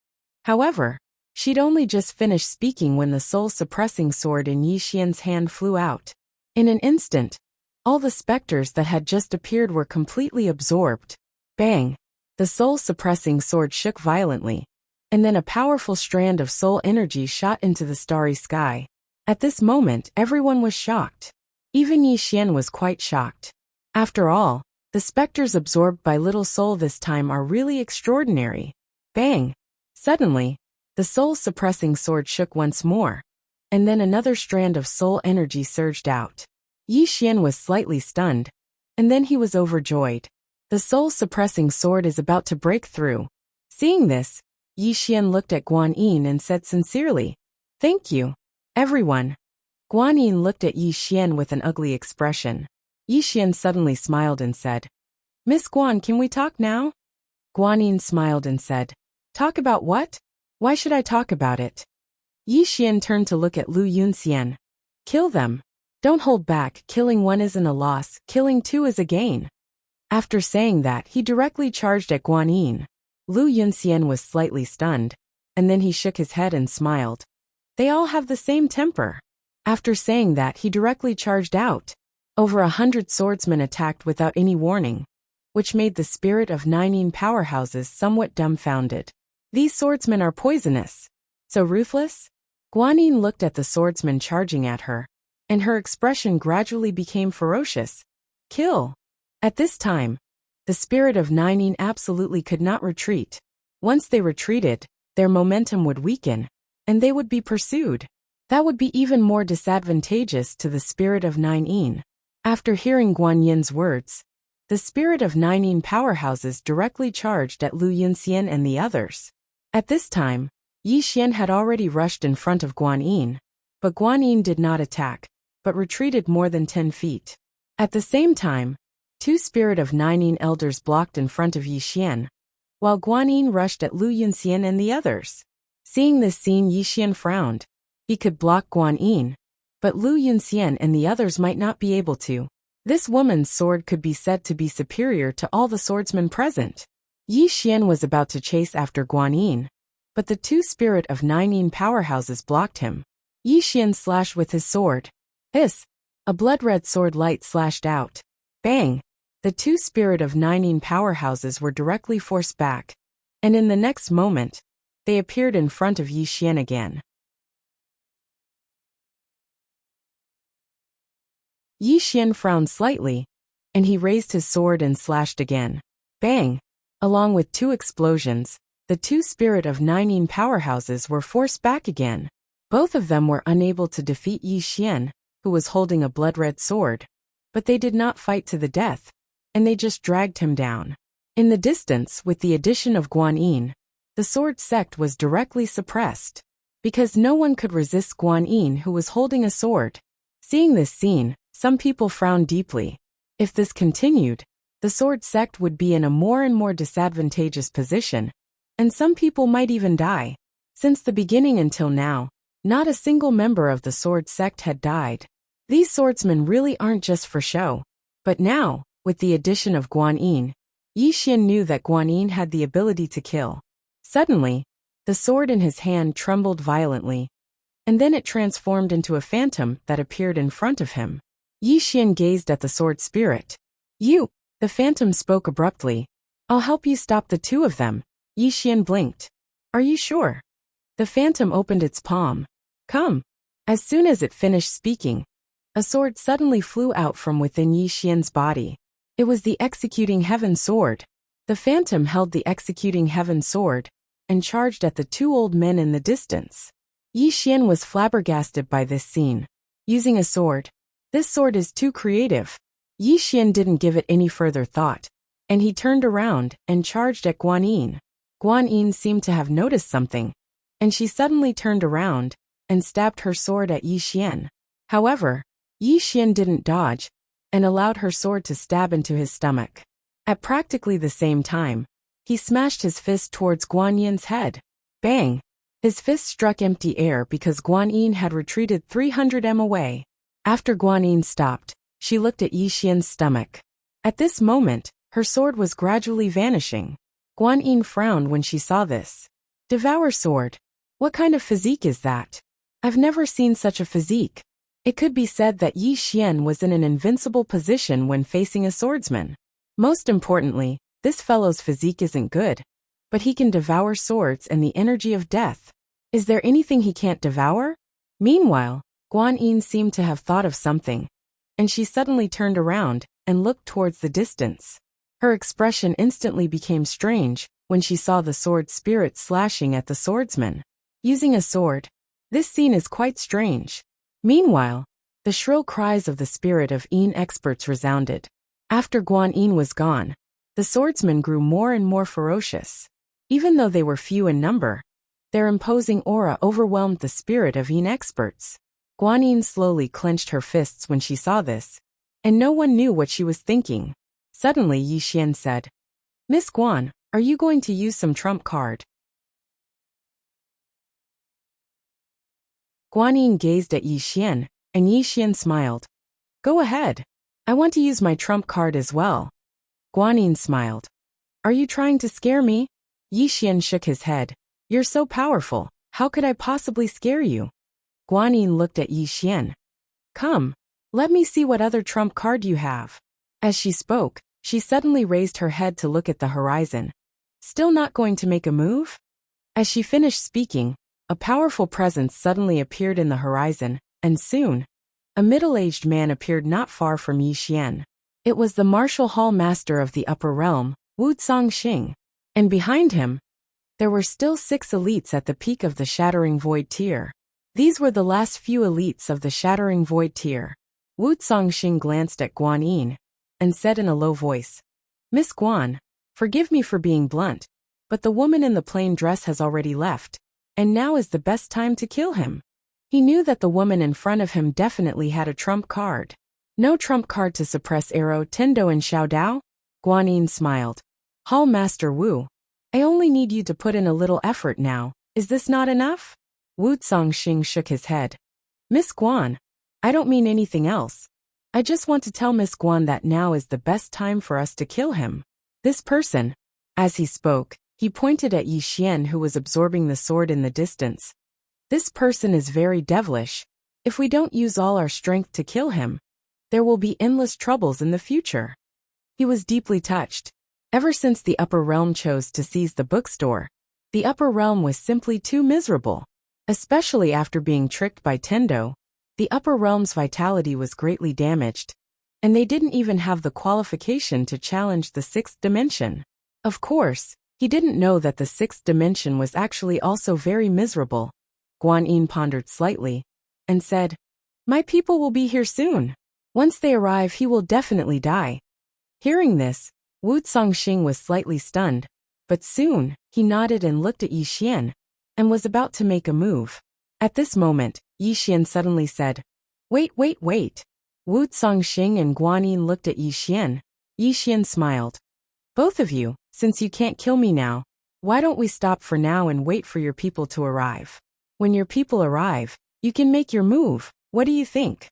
However, she'd only just finished speaking when the soul-suppressing sword in Yi Xian's hand flew out. In an instant, all the specters that had just appeared were completely absorbed. Bang! The soul-suppressing sword shook violently, and then a powerful strand of soul energy shot into the starry sky. At this moment, everyone was shocked. Even Yi Xian was quite shocked. After all, the specters absorbed by Little Soul this time are really extraordinary. Bang! Suddenly, the soul-suppressing sword shook once more, and then another strand of soul energy surged out. Yi Xian was slightly stunned, and then he was overjoyed. The soul-suppressing sword is about to break through. Seeing this, Yi Xian looked at Guan Yin and said sincerely, "Thank you, everyone." Guan Yin looked at Yi Xian with an ugly expression. Yi Xian suddenly smiled and said, "Miss Guan, can we talk now?" Guan Yin smiled and said, "Talk about what? Why should I talk about it?" Yi Xian turned to look at Lu Yunxian. "Kill them. Don't hold back. Killing one isn't a loss, killing 2 is a gain." After saying that, he directly charged at Guan Yin. Lu Yunxian was slightly stunned, and then he shook his head and smiled. They all have the same temper. After saying that, he directly charged out. Over 100 swordsmen attacked without any warning, which made the spirit of 9 powerhouses somewhat dumbfounded. These swordsmen are poisonous. So ruthless? Guan Yin looked at the swordsman charging at her, and her expression gradually became ferocious. Kill! At this time, the spirit of 9 absolutely could not retreat. Once they retreated, their momentum would weaken, and they would be pursued. That would be even more disadvantageous to the spirit of 9. After hearing Guan Yin's words, the spirit of 9 powerhouses directly charged at Lu Yunxian and the others. At this time, Yi Xian had already rushed in front of Guan Yin, but Guan Yin did not attack, but retreated more than 10 feet. At the same time, 2 spirit of 9 elders blocked in front of Yi Xian, while Guan Yin rushed at Lu Yunxian and the others. Seeing this scene, Yi Xian frowned. He could block Guan Yin, but Lu Yunxian and the others might not be able to. This woman's sword could be said to be superior to all the swordsmen present. Yi Xian was about to chase after Guan Yin, but the 2 spirit of 9 powerhouses blocked him. Yi Xian slashed with his sword. Hiss! A blood-red sword light slashed out. Bang! The 2 spirit of 9 powerhouses were directly forced back, and in the next moment, they appeared in front of Yi Xian again. Yi Xian frowned slightly, and he raised his sword and slashed again. Bang! Along with 2 explosions, the 2 spirit of 9 powerhouses were forced back again. Both of them were unable to defeat Yi Xian, who was holding a blood-red sword, but they did not fight to the death, and they just dragged him down. In the distance, with the addition of Guan Yin, the sword sect was directly suppressed, because no one could resist Guan Yin, who was holding a sword. Seeing this scene, some people frowned deeply. If this continued, the sword sect would be in a more and more disadvantageous position, and some people might even die. Since the beginning until now, not a single member of the sword sect had died. These swordsmen really aren't just for show. But now, with the addition of Guan Yin, Yi Xian knew that Guan Yin had the ability to kill. Suddenly, the sword in his hand trembled violently, and then it transformed into a phantom that appeared in front of him. Yi Xian gazed at the sword spirit. The phantom spoke abruptly. "I'll help you stop the 2 of them." Yi Xian blinked. "Are you sure?" The phantom opened its palm. "Come." As soon as it finished speaking, a sword suddenly flew out from within Yi Xian's body. It was the executing heaven sword. The phantom held the executing heaven sword and charged at the two old men in the distance. Yi Xian was flabbergasted by this scene. Using a sword. This sword is too creative. Yi Xian didn't give it any further thought, and he turned around and charged at Guan Yin. Guan Yin seemed to have noticed something, and she suddenly turned around and stabbed her sword at Yi Xian. However, Yi Xian didn't dodge and allowed her sword to stab into his stomach. At practically the same time, he smashed his fist towards Guan Yin's head. Bang! His fist struck empty air because Guan Yin had retreated 300 m away. After Guan Yin stopped, she looked at Yi Xian's stomach. At this moment, her sword was gradually vanishing. Guan Yin frowned when she saw this. Devour sword. What kind of physique is that? I've never seen such a physique. It could be said that Yi Xian was in an invincible position when facing a swordsman. Most importantly, this fellow's physique isn't good, but he can devour swords and the energy of death. Is there anything he can't devour? Meanwhile, Guan Yin seemed to have thought of something, and she suddenly turned around and looked towards the distance. Her expression instantly became strange when she saw the sword spirit slashing at the swordsman. Using a sword. This scene is quite strange. Meanwhile, the shrill cries of the spirit of Yin experts resounded. After Guan Yin was gone, the swordsmen grew more and more ferocious. Even though they were few in number, their imposing aura overwhelmed the spirit of Yin experts. Guan Yin slowly clenched her fists when she saw this, and no one knew what she was thinking. Suddenly Yi Xian said, "Miss Guan, are you going to use some trump card?" Guan Yin gazed at Yi Xian, and Yi Xian smiled. "Go ahead. I want to use my trump card as well." Guan Yin smiled. "Are you trying to scare me?" Yi Xian shook his head. "You're so powerful. How could I possibly scare you?" Guan Yin looked at Yi Xian. "Come, let me see what other trump card you have." As she spoke, she suddenly raised her head to look at the horizon. "Still not going to make a move?" As she finished speaking, a powerful presence suddenly appeared in the horizon, and soon, a middle-aged man appeared not far from Yi Xian. It was the martial hall master of the upper realm, Wu Zongxing. And behind him, there were still 6 elites at the peak of the Shattering Void tier. These were the last few elites of the Shattering Void tier. Wu Zongxing glanced at Guan Yin and said in a low voice, "Miss Guan, forgive me for being blunt, but the woman in the plain dress has already left, and now is the best time to kill him." He knew that the woman in front of him definitely had a trump card. "No trump card to suppress arrow Tendo and Xiao Dao?" Guan Yin smiled. "Hall Master Wu, I only need you to put in a little effort now. Is this not enough?" Wu Zongxing shook his head. "Miss Guan, I don't mean anything else. I just want to tell Miss Guan that now is the best time for us to kill him. This person." As he spoke, he pointed at Yi Xian, who was absorbing the sword in the distance. "This person is very devilish. If we don't use all our strength to kill him, there will be endless troubles in the future." He was deeply touched. Ever since the upper realm chose to seize the bookstore, the upper realm was simply too miserable. Especially after being tricked by Tendo, the upper realm's vitality was greatly damaged, and they didn't even have the qualification to challenge the 6th dimension. Of course, he didn't know that the 6th dimension was actually also very miserable. Guan Yin pondered slightly and said, "My people will be here soon. Once they arrive, he will definitely die." Hearing this, Wu Zongxing was slightly stunned, but soon, he nodded and looked at Yi Xian, and was about to make a move. At this moment, Yi Xian suddenly said, "Wait, wait, wait." Wu Zongxing and Guan Yin looked at Yi Xian. Yi Xian smiled. "Both of you, since you can't kill me now, why don't we stop for now and wait for your people to arrive? When your people arrive, you can make your move. What do you think?"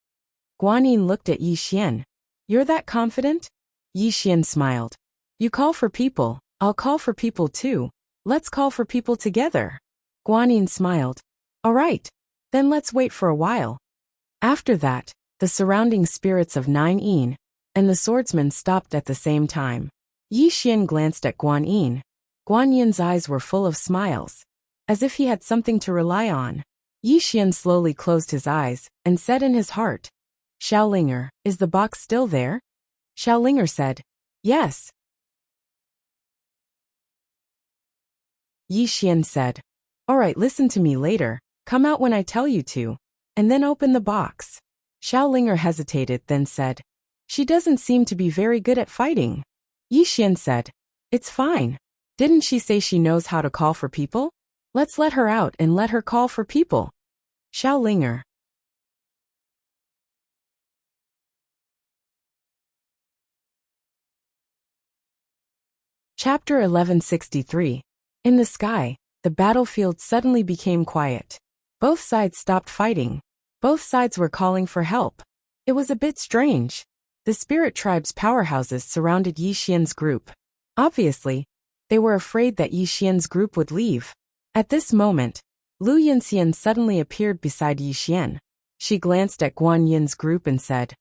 Guan Yin looked at Yi Xian. "You're that confident?" Yi Xian smiled. "You call for people, I'll call for people too. Let's call for people together." Guan Yin smiled. "All right, then let's wait for a while." After that, the surrounding spirits of 9 Yin and the swordsman stopped at the same time. Yi Xian glanced at Guan Yin. Guan Yin's eyes were full of smiles, as if he had something to rely on. Yi Xian slowly closed his eyes and said in his heart, Xiaolinger, is the box still there? Xiaolinger said, yes. Yi Xian said, alright, listen to me later, come out when I tell you to, and then open the box. Xiaolinger hesitated, then said, she doesn't seem to be very good at fighting. Yi Xian said, it's fine. Didn't she say she knows how to call for people? Let's let her out and let her call for people. Xiaolinger. Chapter 1163. In the sky, the battlefield suddenly became quiet. Both sides stopped fighting. Both sides were calling for help. It was a bit strange. The spirit tribe's powerhouses surrounded Yi Xian's group. Obviously, they were afraid that Yi Xian's group would leave. At this moment, Lu Yinxian suddenly appeared beside Yi Xian. She glanced at Guan Yin's group and said,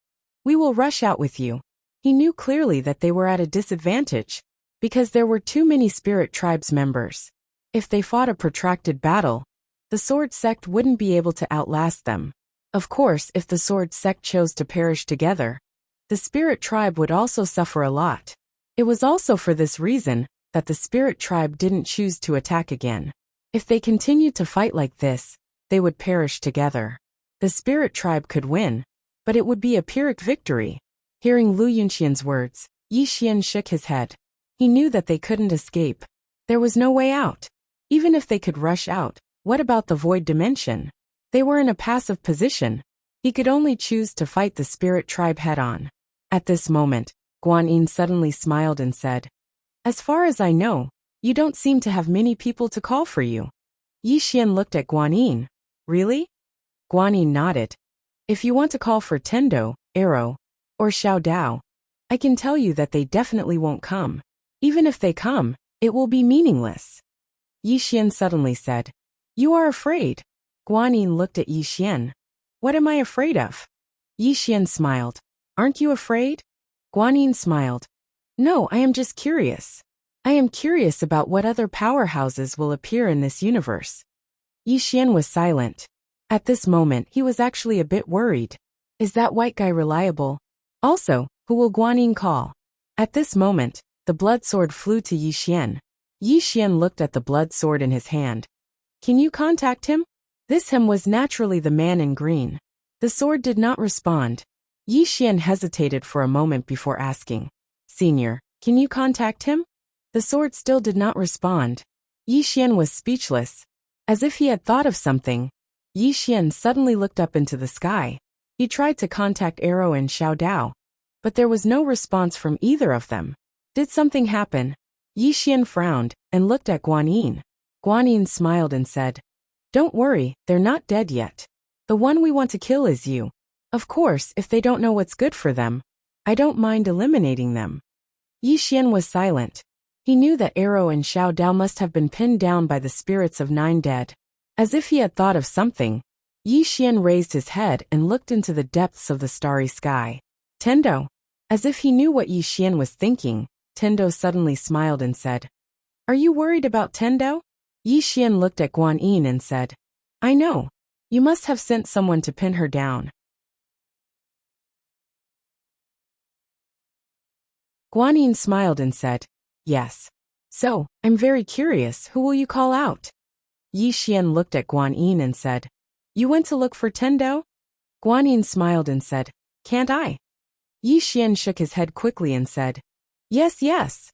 we will rush out with you. He knew clearly that they were at a disadvantage, because there were too many spirit tribes members. If they fought a protracted battle, the sword sect wouldn't be able to outlast them. Of course, if the sword sect chose to perish together, the spirit tribe would also suffer a lot. It was also for this reason that the spirit tribe didn't choose to attack again. If they continued to fight like this, they would perish together. The spirit tribe could win, but it would be a Pyrrhic victory. Hearing Lu Yunxian's words, Yi Xian shook his head. He knew that they couldn't escape. There was no way out. Even if they could rush out, what about the void dimension? They were in a passive position. He could only choose to fight the spirit tribe head-on. At this moment, Guan Yin suddenly smiled and said, as far as I know, you don't seem to have many people to call for you. Yi Xian looked at Guan Yin. Really? Guan Yin nodded. If you want to call for Tendo, Arrow, or Xiao Dao, I can tell you that they definitely won't come. Even if they come, it will be meaningless. Yi Xian suddenly said, you are afraid. Guan Yin looked at Yi Xian. What am I afraid of? Yi Xian smiled. Aren't you afraid? Guan Yin smiled. No, I am just curious. I am curious about what other powerhouses will appear in this universe. Yi Xian was silent. At this moment, he was actually a bit worried. Is that white guy reliable? Also, who will Guan Yin call? At this moment, the blood sword flew to Yi Xian. Yi Xian looked at the blood sword in his hand. Can you contact him? This him was naturally the man in green. The sword did not respond. Yi Xian hesitated for a moment before asking, Senior, can you contact him? The sword still did not respond. Yi Xian was speechless. As if he had thought of something, Yi Xian suddenly looked up into the sky. He tried to contact Arrow and Xiao Dao, but there was no response from either of them. Did something happen? Yi Xian frowned and looked at Guan Yin. Guan Yin smiled and said, don't worry, they're not dead yet. The one we want to kill is you. Of course, if they don't know what's good for them, I don't mind eliminating them. Yi Xian was silent. He knew that Arrow and Xiao Dao must have been pinned down by the spirits of 9 dead. As if he had thought of something, Yi Xian raised his head and looked into the depths of the starry sky. Tendo. As if he knew what Yi Xian was thinking, Tendo suddenly smiled and said, are you worried about Tendo? Yi Xian looked at Guan Yin and said, I know. You must have sent someone to pin her down. Guan Yin smiled and said, yes. So, I'm very curious, who will you call out? Yi Xian looked at Guan Yin and said, you went to look for Tendo? Guan Yin smiled and said, can't I? Yi Xian shook his head quickly and said, yes, yes.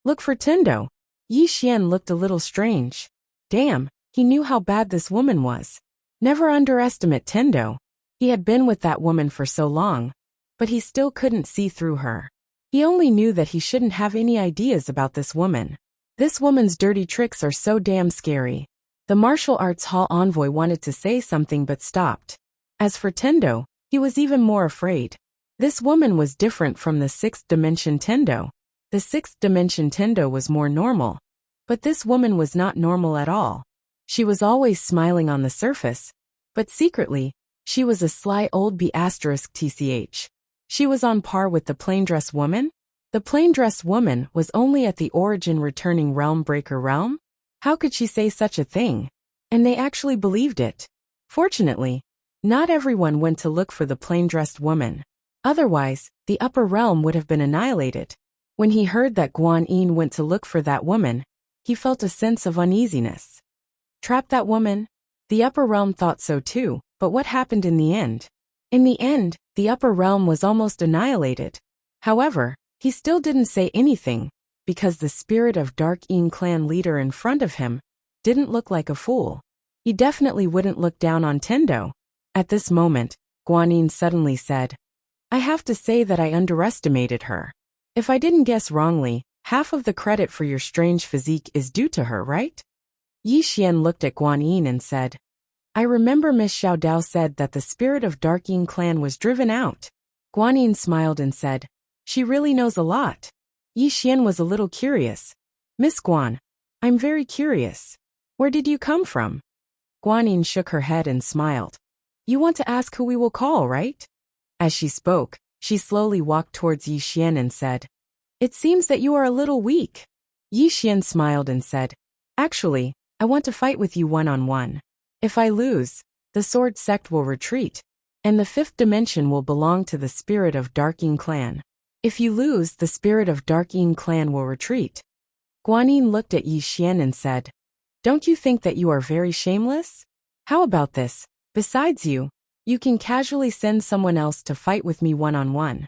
Look for Tendo. Yi Xian looked a little strange. Damn, he knew how bad this woman was. Never underestimate Tendo. He had been with that woman for so long, but he still couldn't see through her. He only knew that he shouldn't have any ideas about this woman. This woman's dirty tricks are so damn scary. The martial arts hall envoy wanted to say something but stopped. As for Tendo, he was even more afraid. This woman was different from the 6th dimension Tendo. The 6th dimension Tendo was more normal. But this woman was not normal at all. She was always smiling on the surface, but secretly, she was a sly old B***tch. She was on par with the plain dress woman? The plain dress woman was only at the origin returning realm breaker realm? How could she say such a thing? And they actually believed it. Fortunately, not everyone went to look for the plain-dressed woman. Otherwise, the upper realm would have been annihilated. When he heard that Guan Yin went to look for that woman, he felt a sense of uneasiness. Trap that woman? The upper realm thought so too, but what happened in the end? In the end, the upper realm was almost annihilated. However, he still didn't say anything, because the spirit of Dark Yin clan leader in front of him didn't look like a fool. He definitely wouldn't look down on Tendo. At this moment, Guan Yin suddenly said, I have to say that I underestimated her. If I didn't guess wrongly, half of the credit for your strange physique is due to her, right? Yi Xian looked at Guan Yin and said, I remember Miss Xiao Dao said that the spirit of Dark Yin clan was driven out. Guan Yin smiled and said, she really knows a lot. Yi Xian was a little curious. Miss Guan, I'm very curious. Where did you come from? Guan Yin shook her head and smiled. You want to ask who we will call, right? As she spoke, she slowly walked towards Yi Xian and said, It seems that you are a little weak. Yi Xian smiled and said, Actually, I want to fight with you one-on-one. If I lose, the sword sect will retreat, and the fifth dimension will belong to the spirit of Dark Yin clan. If you lose, the spirit of Dark Yin clan will retreat. Guan Yin looked at Yi Xian and said, Don't you think that you are very shameless? How about this? Besides you can casually send someone else to fight with me one-on-one.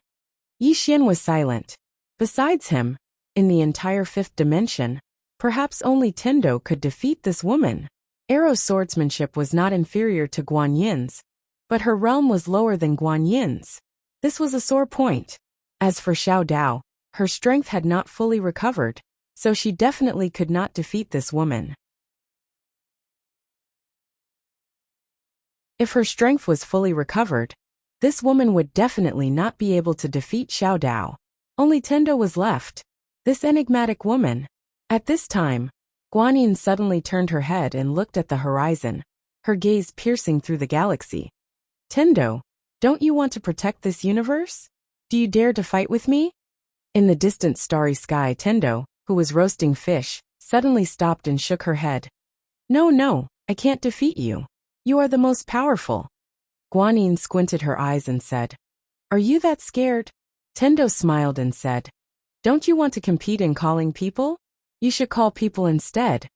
Yi Xian was silent. Besides him, in the entire fifth dimension, perhaps only Tendo could defeat this woman. Arrow's swordsmanship was not inferior to Guan Yin's, but her realm was lower than Guan Yin's. This was a sore point. As for Xiao Dao, her strength had not fully recovered, so she definitely could not defeat this woman. If her strength was fully recovered, this woman would definitely not be able to defeat Xiao Dao. Only Tendo was left. This enigmatic woman. At this time, Guan Yin suddenly turned her head and looked at the horizon, her gaze piercing through the galaxy. Tendo, don't you want to protect this universe? Do you dare to fight with me? In the distant starry sky, Tendo, who was roasting fish, suddenly stopped and shook her head. No, I can't defeat you. You are the most powerful. Guan Yin squinted her eyes and said, Are you that scared? Tendo smiled and said, Don't you want to compete in calling people? You should call people instead.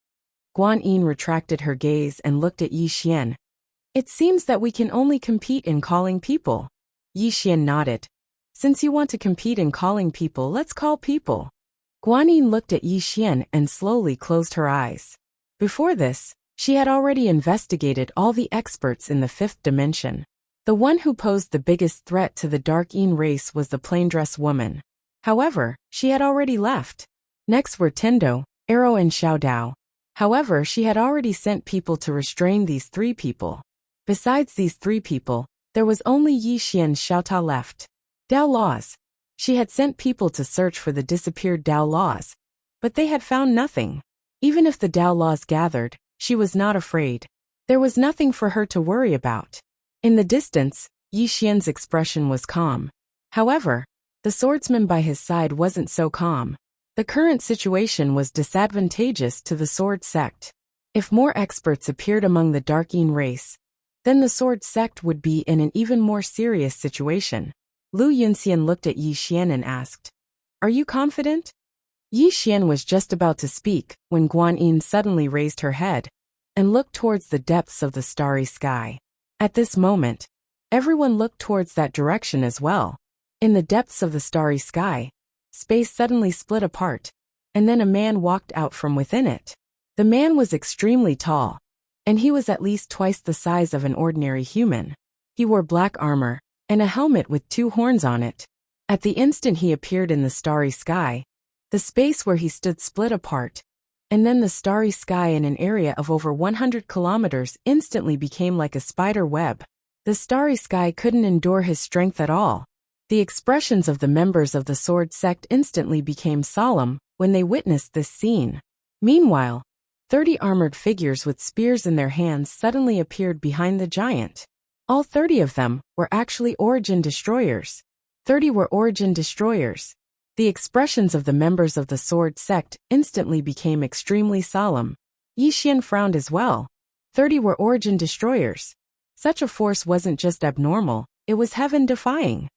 Guan Yin retracted her gaze and looked at Yi Xian. It seems that we can only compete in calling people. Yi Xian nodded. Since you want to compete in calling people, let's call people. Guan Yin looked at Yi Xian and slowly closed her eyes. Before this, she had already investigated all the experts in the fifth dimension. The one who posed the biggest threat to the Dark Yin race was the plain-dressed woman. However, she had already left. Next were Tendo, Arrow and Xiao Dao. However, she had already sent people to restrain these three people. Besides these three people, there was only Yi Xian's Xiao Ta left. Dao laws. She had sent people to search for the disappeared Dao laws, but they had found nothing. Even if the Dao laws gathered, she was not afraid. There was nothing for her to worry about. In the distance, Yi Xian's expression was calm. However, the swordsman by his side wasn't so calm. The current situation was disadvantageous to the sword sect. If more experts appeared among the Dark Yin race, then the sword sect would be in an even more serious situation. Lu Yunxian looked at Yi Xian and asked, Are you confident? Yi Xian was just about to speak when Guan Yin suddenly raised her head and looked towards the depths of the starry sky. At this moment, everyone looked towards that direction as well. In the depths of the starry sky, space suddenly split apart, and then a man walked out from within it. The man was extremely tall, and he was at least twice the size of an ordinary human. He wore black armor and a helmet with two horns on it. At the instant he appeared in the starry sky, the space where he stood split apart, and then the starry sky in an area of over 100 kilometers instantly became like a spider web. The starry sky couldn't endure his strength at all. The expressions of the members of the sword sect instantly became solemn when they witnessed this scene. Meanwhile, 30 armored figures with spears in their hands suddenly appeared behind the giant. All 30 of them were actually origin destroyers. 30 were origin destroyers. The expressions of the members of the sword sect instantly became extremely solemn. Yi Xian frowned as well. 30 were origin destroyers. Such a force wasn't just abnormal, it was heaven-defying.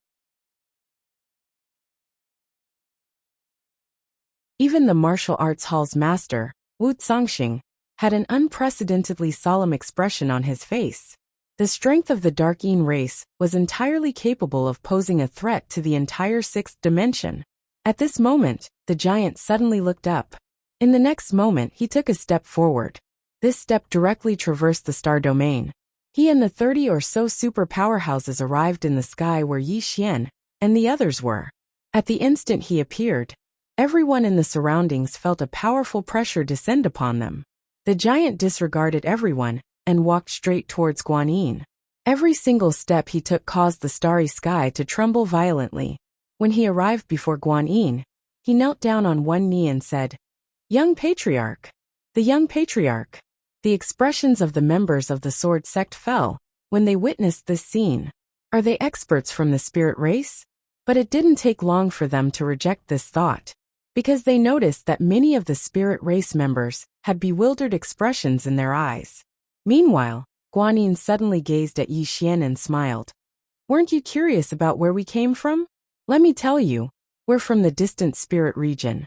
Even the martial arts hall's master, Wu Zongxing, had an unprecedentedly solemn expression on his face. The strength of the Dark Yin race was entirely capable of posing a threat to the entire sixth dimension. At this moment, the giant suddenly looked up. In the next moment, he took a step forward. This step directly traversed the star domain. He and the 30 or so super powerhouses arrived in the sky where Yi Xian and the others were. At the instant he appeared, everyone in the surroundings felt a powerful pressure descend upon them. The giant disregarded everyone and walked straight towards Guanyin. Every single step he took caused the starry sky to tremble violently. When he arrived before Guanyin, he knelt down on one knee and said, "Young Patriarch." The young patriarch. The expressions of the members of the sword sect fell when they witnessed this scene. Are they experts from the spirit race? But it didn't take long for them to reject this thought, because they noticed that many of the spirit race members had bewildered expressions in their eyes. Meanwhile, Guanyin suddenly gazed at Yi Xian and smiled. "Weren't you curious about where we came from? Let me tell you, we're from the distant spirit region."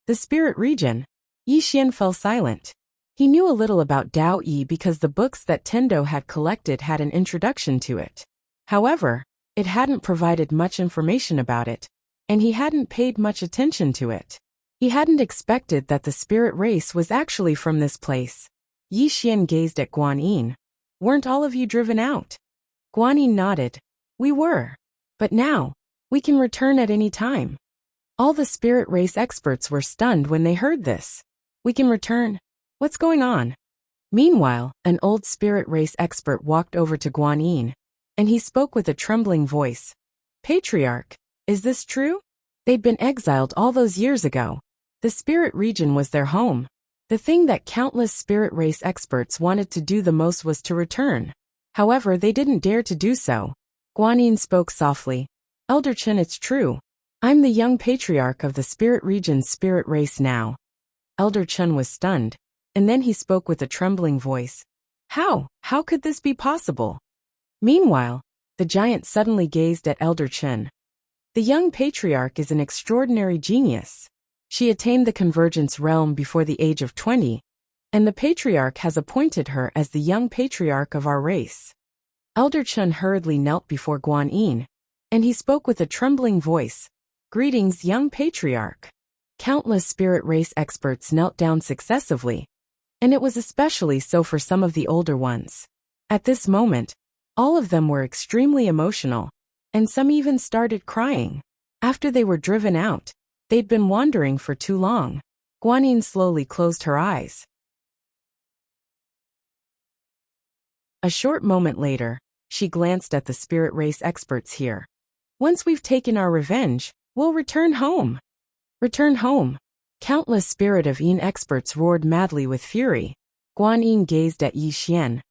The spirit region? Yi Xian fell silent. He knew a little about Dao Yi because the books that Tendo had collected had an introduction to it. However, it hadn't provided much information about it, and he hadn't paid much attention to it. He hadn't expected that the spirit race was actually from this place. Yi Xian gazed at Guanyin. "Weren't all of you driven out?" Guanyin nodded. "We were. But now, we can return at any time." All the spirit race experts were stunned when they heard this. "We can return? What's going on?" Meanwhile, an old spirit race expert walked over to Guanyin, and he spoke with a trembling voice. "Patriarch, is this true? They'd been exiled all those years ago. The spirit region was their home. The thing that countless spirit race experts wanted to do the most was to return. However, they didn't dare to do so." Guanyin spoke softly. "Elder Chen, it's true. I'm the young patriarch of the spirit region's spirit race now." Elder Chen was stunned, and then he spoke with a trembling voice. How could this be possible?" Meanwhile, the giant suddenly gazed at Elder Chen. "The young patriarch is an extraordinary genius. She attained the convergence realm before the age of 20, and the patriarch has appointed her as the young patriarch of our race." Elder Chen hurriedly knelt before Guanyin, and he spoke with a trembling voice. "Greetings, young patriarch." Countless spirit race experts knelt down successively, and it was especially so for some of the older ones. At this moment, all of them were extremely emotional, and some even started crying. After they were driven out, they'd been wandering for too long. Guanyin slowly closed her eyes. A short moment later, she glanced at the spirit race experts here. "Once we've taken our revenge, we'll return home." Return home. Countless spirit of Yin experts roared madly with fury. Guanyin gazed at Yi Xian.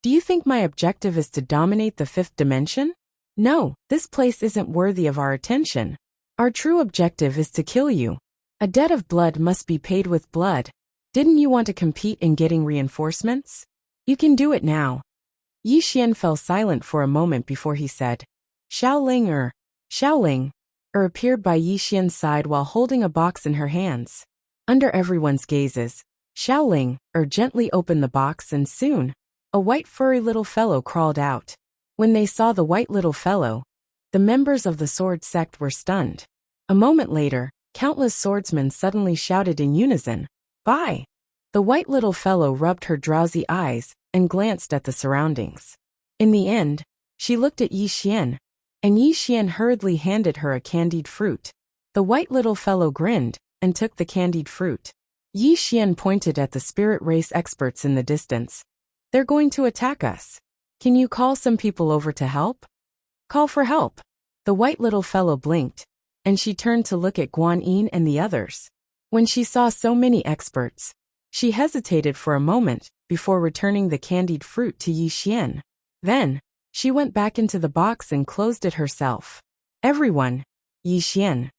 "Do you think my objective is to dominate the fifth dimension? No, this place isn't worthy of our attention. Our true objective is to kill you. A debt of blood must be paid with blood. Didn't you want to compete in getting reinforcements? You can do it now." Yi Xian fell silent for a moment before he said, Xiaoling appeared by Yi Xian's side while holding a box in her hands. Under everyone's gazes, Xiaoling gently opened the box, and soon, a white furry little fellow crawled out. When they saw the white little fellow, the members of the sword sect were stunned. A moment later, countless swordsmen suddenly shouted in unison, "Bye!" The white little fellow rubbed her drowsy eyes and glanced at the surroundings. In the end, she looked at Yi Xian, and Yi Xian hurriedly handed her a candied fruit. The white little fellow grinned and took the candied fruit. Yi Xian pointed at the spirit race experts in the distance. "They're going to attack us. Can you call some people over to help?" "Call for help." The white little fellow blinked, and she turned to look at Guanyin and the others. When she saw so many experts, she hesitated for a moment before returning the candied fruit to Yi Xian. Then, she went back into the box and closed it herself. "Everyone, Yi Xian."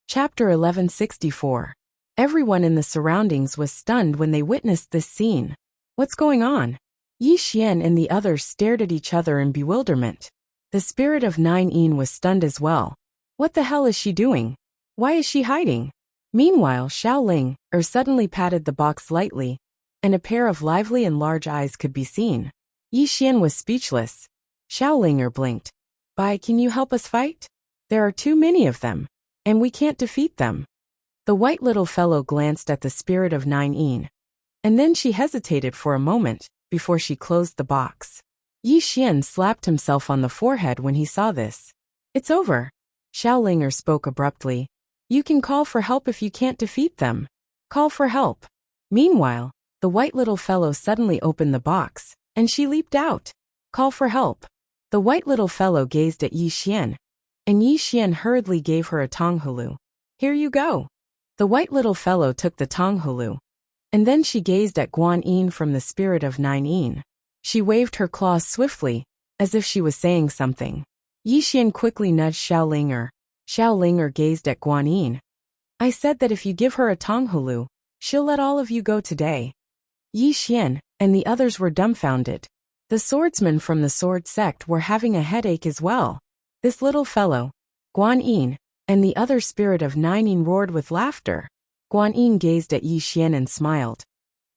Chapter 1164. Everyone in the surroundings was stunned when they witnessed this scene. What's going on? Yi Xian and the others stared at each other in bewilderment. The spirit of 9 was stunned as well. What the hell is she doing? Why is she hiding? Meanwhile, Xiaoling suddenly patted the box lightly, and a pair of lively and large eyes could be seen. Yi Xian was speechless. Xiaoling blinked. Can you help us fight? There are too many of them, and we can't defeat them. The white little fellow glanced at the spirit of 9, and then she hesitated for a moment before she closed the box. Yi Xian slapped himself on the forehead when he saw this. It's over. Xiaoling spoke abruptly. You can call for help if you can't defeat them. Call for help. Meanwhile, the white little fellow suddenly opened the box, and she leaped out. Call for help. The white little fellow gazed at Yi Xian, and Yi Xian hurriedly gave her a tonghulu. Here you go. The white little fellow took the tonghulu, and then she gazed at Guan Yin from the spirit of 9. She waved her claws swiftly, as if she was saying something. Yi Xian quickly nudged Xiaoling. Xiaoling gazed at Guan Yin. I said that if you give her a tonghulu, she'll let all of you go today. Yi Xian and the others were dumbfounded. The swordsmen from the sword sect were having a headache as well. This little fellow, Guan Yin, and the other spirit of 9 roared with laughter. Guan Yin gazed at Yi Xian and smiled.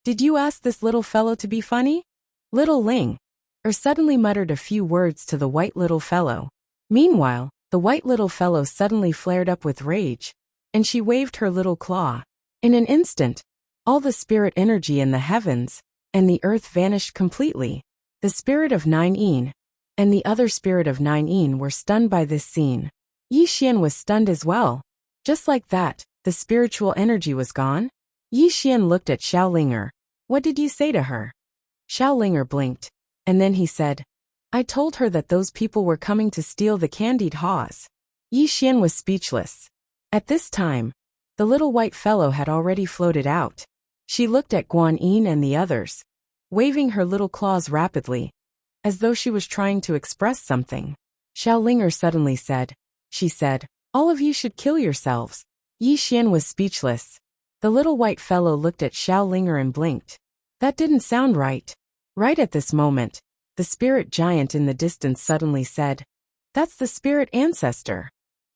Did you ask this little fellow to be funny? Little Ling suddenly muttered a few words to the white little fellow. Meanwhile, the white little fellow suddenly flared up with rage, and she waved her little claw. In an instant, all the spirit energy in the heavens and the earth vanished completely. The spirit of 9 and the other spirit of 9 were stunned by this scene. Yi Xian was stunned as well. Just like that, the spiritual energy was gone. Yi Xian looked at Xiaoling. What did you say to her? Xiaoling blinked, and then he said, I told her that those people were coming to steal the candied haws. Yi Xian was speechless. At this time, the little white fellow had already floated out. She looked at Guan Yin and the others, waving her little claws rapidly, as though she was trying to express something. Xiaoling suddenly said, all of you should kill yourselves. Yi Xian was speechless. The little white fellow looked at Xiaoling and blinked. That didn't sound right. Right at this moment, the spirit giant in the distance suddenly said, That's the spirit ancestor.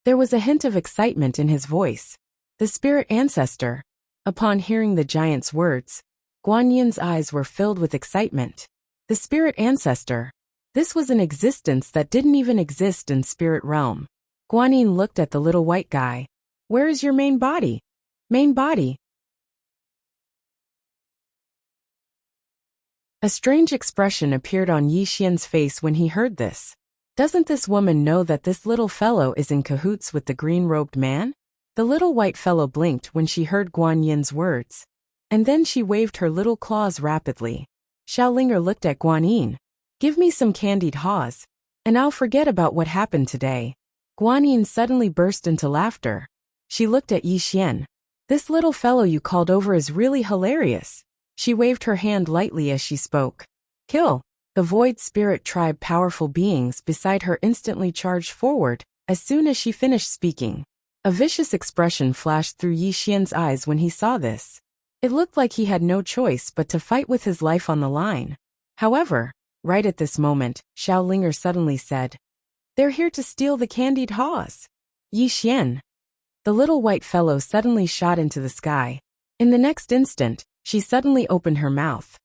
There was a hint of excitement in his voice. The spirit ancestor. Upon hearing the giant's words, Guan Yin's eyes were filled with excitement. The spirit ancestor. This was an existence that didn't even exist in spirit realm. Guan Yin looked at the little white guy. Where is your main body? Main body. A strange expression appeared on Yi Xian's face when he heard this. Doesn't this woman know that this little fellow is in cahoots with the green-robed man? The little white fellow blinked when she heard Guan Yin's words, and then she waved her little claws rapidly. Xiaoling looked at Guan Yin. Give me some candied haws, and I'll forget about what happened today. Guan Yin suddenly burst into laughter. She looked at Yi Xian. This little fellow you called over is really hilarious. She waved her hand lightly as she spoke. Kill. The void spirit tribe powerful beings beside her instantly charged forward as soon as she finished speaking. A vicious expression flashed through Yi Xian's eyes when he saw this. It looked like he had no choice but to fight with his life on the line. However, right at this moment, Xiaoling suddenly said, They're here to steal the candied haws. Yi Xian. The little white fellow suddenly shot into the sky. In the next instant, she suddenly opened her mouth.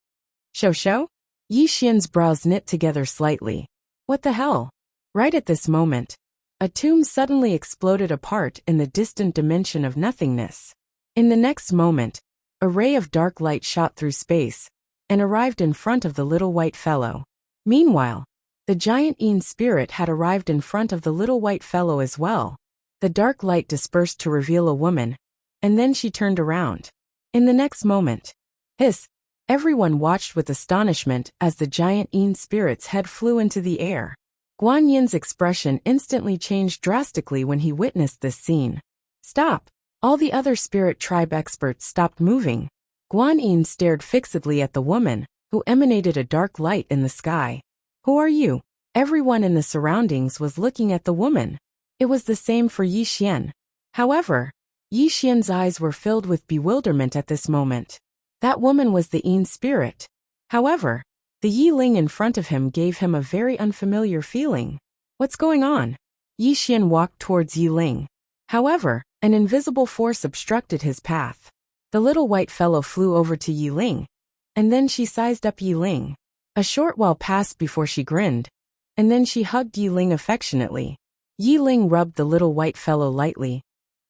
Shou? Yi Xian's brows knit together slightly. What the hell? Right at this moment, a tomb suddenly exploded apart in the distant dimension of nothingness. In the next moment, a ray of dark light shot through space and arrived in front of the little white fellow. Meanwhile, the giant Yin spirit had arrived in front of the little white fellow as well. The dark light dispersed to reveal a woman, and then she turned around. In the next moment, hiss! Everyone watched with astonishment as the giant Yin spirit's head flew into the air. Guan Yin's expression instantly changed drastically when he witnessed this scene. Stop! All the other spirit tribe experts stopped moving. Guan Yin stared fixedly at the woman, who emanated a dark light in the sky. Who are you? Everyone in the surroundings was looking at the woman. It was the same for Yi Xian. However, Yi Xian's eyes were filled with bewilderment at this moment. That woman was the Yin spirit. However, the Yi Ling in front of him gave him a very unfamiliar feeling. What's going on? Yi Xian walked towards Yi Ling. However, an invisible force obstructed his path. The little white fellow flew over to Yi Ling, and then she sized up Yi Ling. A short while passed before she grinned, and then she hugged Yi Ling affectionately. Yi Ling rubbed the little white fellow lightly,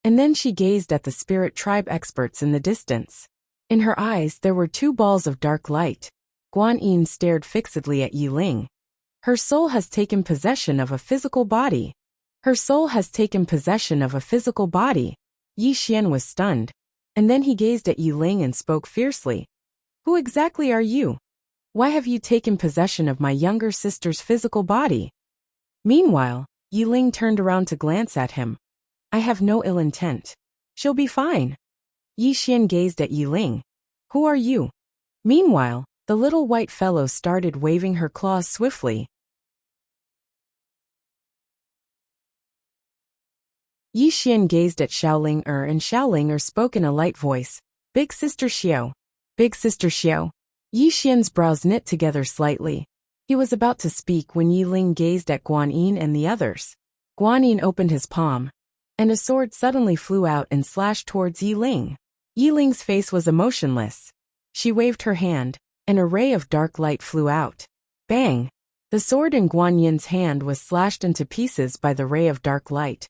and then she gazed at the spirit tribe experts in the distance. In her eyes there were two balls of dark light. Guan Yin stared fixedly at Yi Ling. Her soul has taken possession of a physical body. Her soul has taken possession of a physical body. Yi Xian was stunned, and then he gazed at Yi Ling and spoke fiercely. Who exactly are you? Why have you taken possession of my younger sister's physical body? Meanwhile, Yi Ling turned around to glance at him. I have no ill intent. She'll be fine. Yi Xian gazed at Yi Ling. Who are you? Meanwhile, the little white fellow started waving her claws swiftly. Yi Xian gazed at Xiaoling and Xiaoling spoke in a light voice. Big Sister Xiao. Big Sister Xiao. Yi Xian's brows knit together slightly. He was about to speak when Yi Ling gazed at Guan Yin and the others. Guan Yin opened his palm, and a sword suddenly flew out and slashed towards Yi Ling. Yi Ling's face was emotionless. She waved her hand, and a ray of dark light flew out. Bang! The sword in Guan Yin's hand was slashed into pieces by the ray of dark light,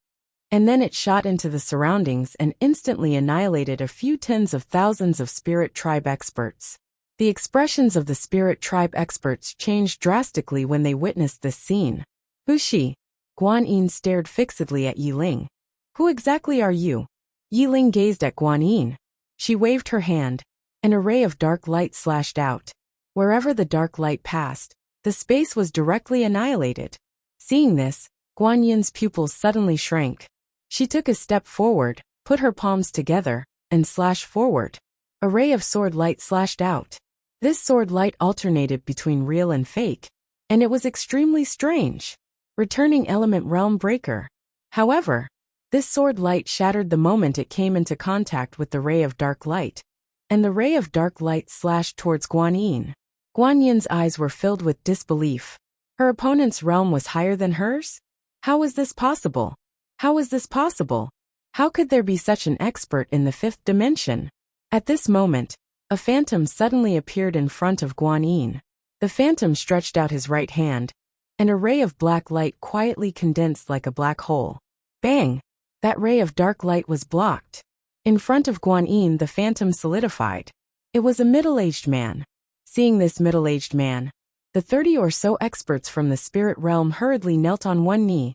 and then it shot into the surroundings and instantly annihilated a few tens of thousands of spirit tribe experts. The expressions of the spirit tribe experts changed drastically when they witnessed this scene. Who's she? Guan Yin stared fixedly at Yi Ling. Who exactly are you? Yi Ling gazed at Guan Yin. She waved her hand, and a ray of dark light slashed out. Wherever the dark light passed, the space was directly annihilated. Seeing this, Guan Yin's pupils suddenly shrank. She took a step forward, put her palms together, and slashed forward. A ray of sword light slashed out. This sword light alternated between real and fake, and it was extremely strange. Returning element realm breaker. However, this sword light shattered the moment it came into contact with the ray of dark light, and the ray of dark light slashed towards Guan Yin. Guan Yin's eyes were filled with disbelief. Her opponent's realm was higher than hers? How was this possible? How was this possible? How could there be such an expert in the fifth dimension? At this moment, a phantom suddenly appeared in front of Guan Yin. The phantom stretched out his right hand, and a ray of black light quietly condensed like a black hole. Bang! That ray of dark light was blocked. In front of Guan Yin, the phantom solidified. It was a middle-aged man. Seeing this middle-aged man, the 30 or so experts from the spirit realm hurriedly knelt on one knee.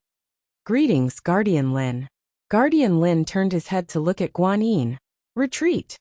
Greetings, Guardian Lin. Guardian Lin turned his head to look at Guan Yin. Retreat.